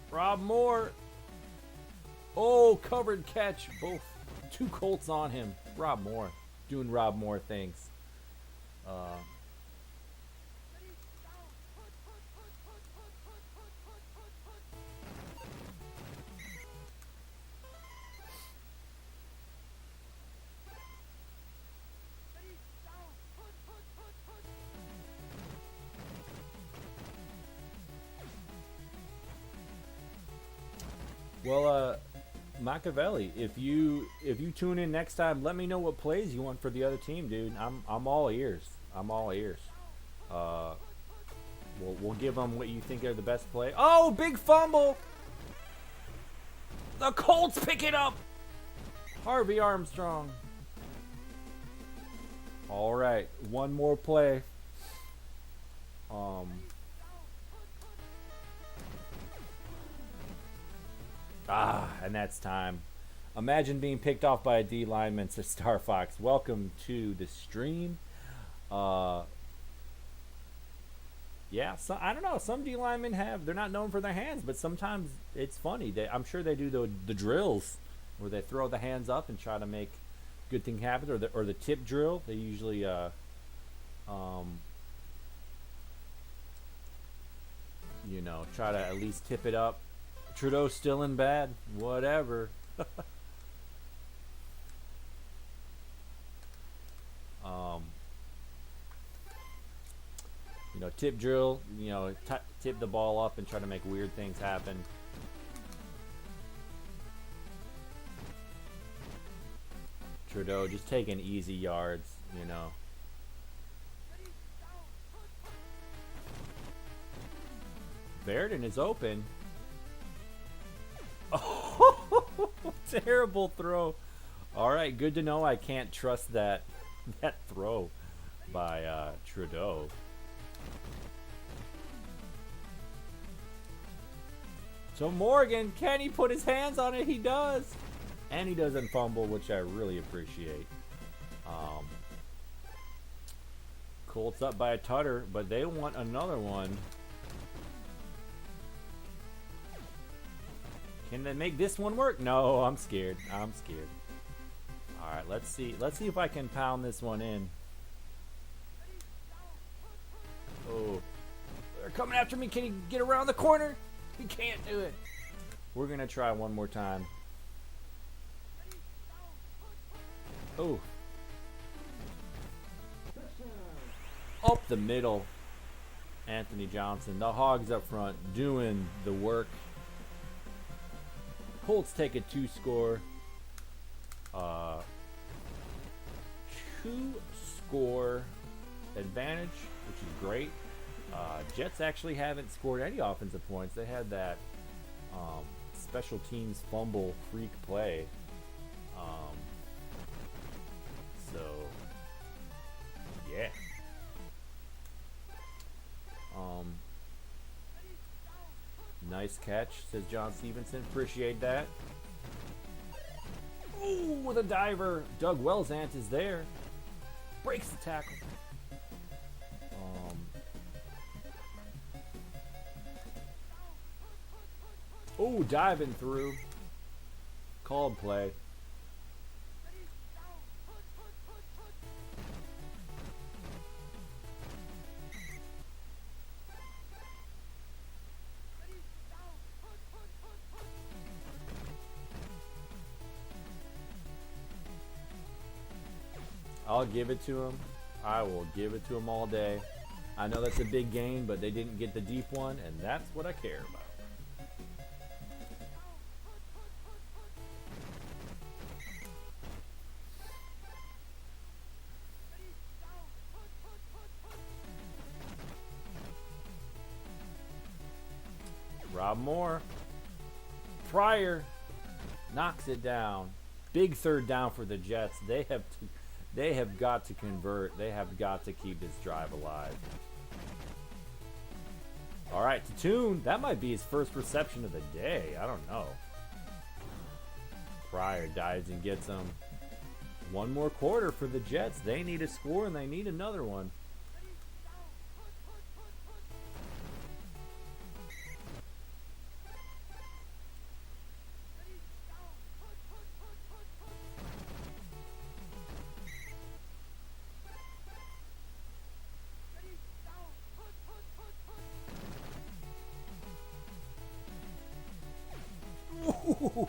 S1: Rob Moore. Oh, covered catch. Both two Colts on him. Rob Moore doing Rob Moore things. Well, Machiavelli, if you tune in next time, let me know what plays you want for the other team, dude. I'm all ears. I'm all ears. We'll give them what you think are the best play. Oh, big fumble! The Colts pick it up. Harvey Armstrong. All right, one more play. And that's time. Imagine being picked off by a D lineman, says Star Fox. Welcome to the stream. Yeah, so I don't know. Some D linemen they're not known for their hands, but sometimes it's funny. I'm sure they do the drills where they throw the hands up and try to make good thing happens, or the tip drill. They usually um, you know, try to at least tip it up. Trudeau's still in bad. Whatever. um, you know, tip drill. You know, tip the ball up and try to make weird things happen. Trudeau just taking easy yards. You know. Verdon is open. Oh, terrible throw. All right, good to know I can't trust that throw by Trudeau. So Morgan, can he put his hands on it? He does. And he doesn't fumble, which I really appreciate. Colts up by a tutter, but they want another one. Can they make this one work? No, I'm scared. I'm scared. All right, let's see. Let's see if I can pound this one in. Oh, they're coming after me. Can he get around the corner? He can't do it. We're gonna try one more time. Oh, up the middle. Anthony Johnson, the Hogs up front, doing the work. Colts take a 2-score advantage, which is great. Jets actually haven't scored any offensive points. They had that special teams fumble freak play. So, yeah. Nice catch, says John Stevenson. Appreciate that. Ooh, with a diver. Doug Wellsant is there. Breaks the tackle. Ooh, diving through. Called play. I'll give it to him. I will give it to him all day. I know that's a big gain, but they didn't get the deep one, and that's what I care about. Rob Moore. Pryor knocks it down. Big third down for the Jets. They have got to convert. They have got to keep this drive alive. All right, Tatoon. That might be his first reception of the day. I don't know. Pryor dives and gets him. One more quarter for the Jets. They need a score, and they need another one.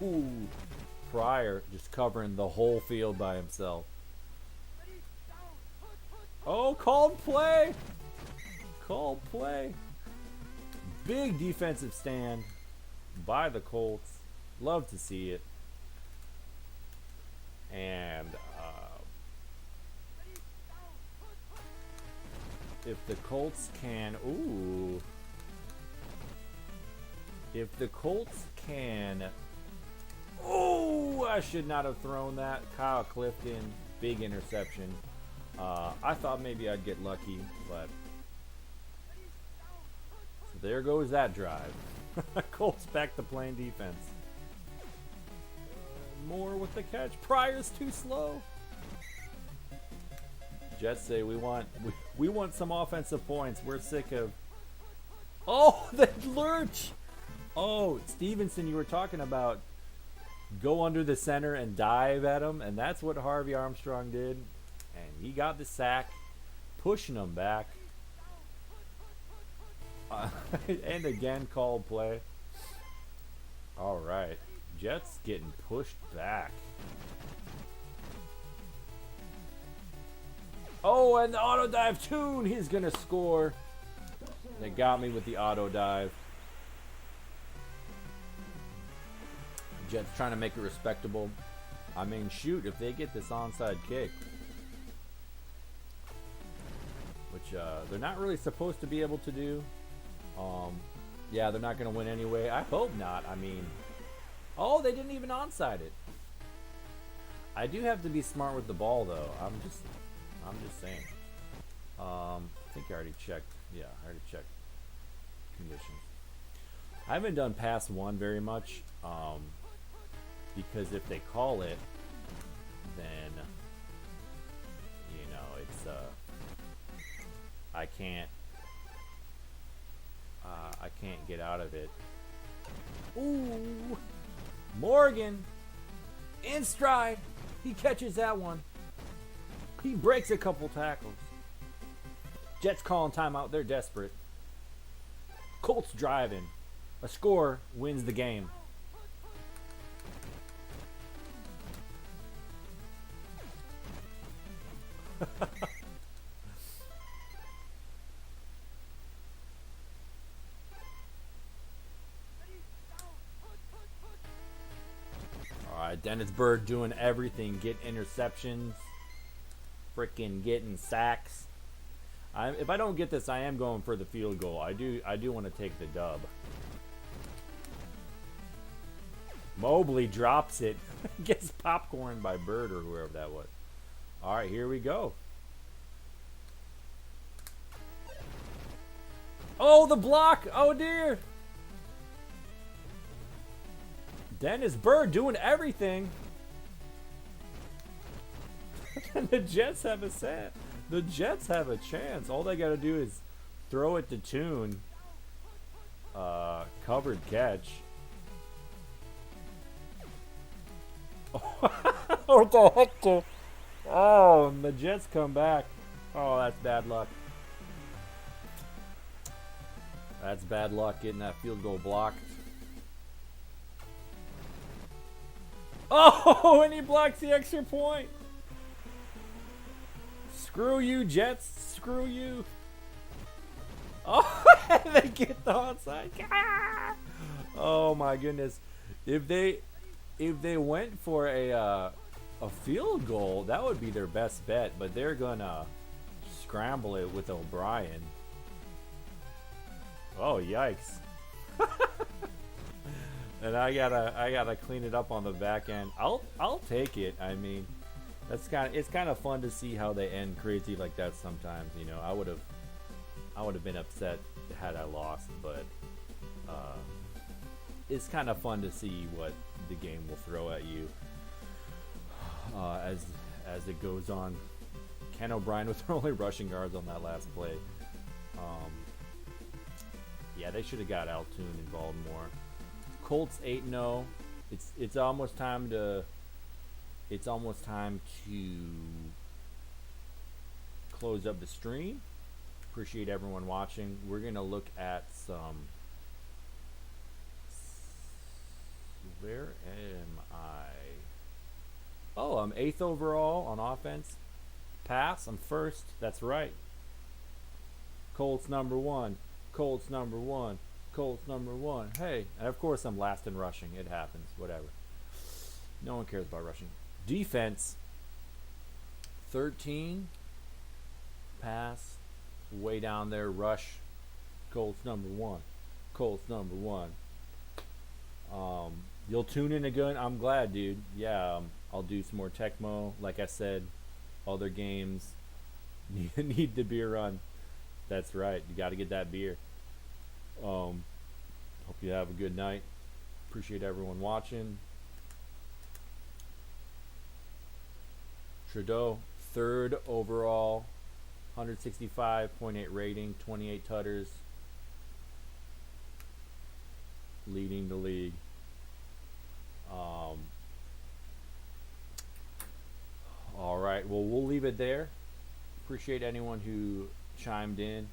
S1: Ooh, Pryor just covering the whole field by himself. Oh, called play. Called play. Big defensive stand by the Colts. Love to see it. And if the Colts can... Ooh. If the Colts can... Oh, I should not have thrown that. Kyle Clifton, big interception. I thought maybe I'd get lucky, but... So there goes that drive. Colts back to playing defense. Moore with the catch. Pryor's too slow. Jets say we want some offensive points. We're sick of... Oh, the lurch! Oh, Stevenson, you were talking about go under the center and dive at him, and that's what Harvey Armstrong did. And he got the sack, pushing him back. And again, called play. All right, Jets getting pushed back. Oh, and the auto dive tune. He's gonna score. They got me with the auto dive. Jets trying to make it respectable. I mean, shoot, if they get this onside kick, which they're not really supposed to be able to do. Yeah, they're not going to win anyway. I hope not. I mean, oh, they didn't even onside it. I do have to be smart with the ball, though. I'm just saying. I think I already checked. Yeah, I already checked conditions. I haven't done pass one very much, because if they call it, then you know it's I can't get out of it. Ooh, Morgan in stride. He catches that one. He breaks a couple tackles. Jets calling timeout. They're desperate. Colts driving. A score wins the game. Alright, Dennis Byrd doing everything. Getting interceptions. Freaking getting sacks. If I don't get this, I am going for the field goal. I do want to take the dub. Mobley drops it. Gets popcorn by Bird or whoever that was. Alright, here we go. Oh, the block! Oh, dear! Dennis Byrd doing everything. And the Jets have a set. The Jets have a chance. All they got to do is throw it to Tune. Covered catch. What the heck? Oh, and the Jets come back. Oh, that's bad luck. That's bad luck getting that field goal blocked. Oh, and he blocks the extra point. Screw you, Jets. Screw you. Oh, they get the onside. Oh my goodness. If they went for a field goal, that would be their best bet, but they're gonna scramble it with O'Brien. Oh, yikes. And I gotta clean it up on the back end. I'll take it. I mean, it's kind of fun to see how they end crazy like that sometimes. You know, I would have been upset had I lost, but it's kind of fun to see what the game will throw at you as it goes on. Ken O'Brien with only rushing yards on that last play. Yeah, they should have got Altoon involved more. Colts 8-0. It's almost time to close up the stream. Appreciate everyone watching. We're gonna look at some. Where am I? Oh, I'm 8th overall on offense. Pass, I'm 1st. That's right. Colts number 1. Colts number 1. Colts number 1. Hey, and of course I'm last in rushing. It happens. Whatever. No one cares about rushing. Defense. 13. Pass. Way down there. Rush. Colts number 1. Colts number 1. You'll tune in again. I'm glad, dude. Yeah, I'll do some more Tecmo. Like I said, other games need the beer run. That's right. You got to get that beer. Hope you have a good night. Appreciate everyone watching. Trudeau, 3rd overall, 165.8 rating, 28 tutters, leading the league. right. Well, we'll leave it there. Appreciate anyone who chimed in.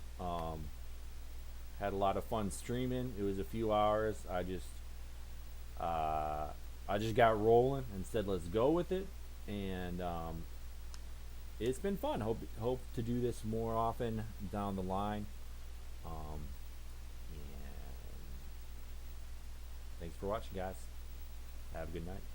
S1: Had a lot of fun streaming. It was a few hours. Uh, I just got rolling and said, let's go with it. And it's been fun. Hope to do this more often down the line. And thanks for watching, guys. Have a good night.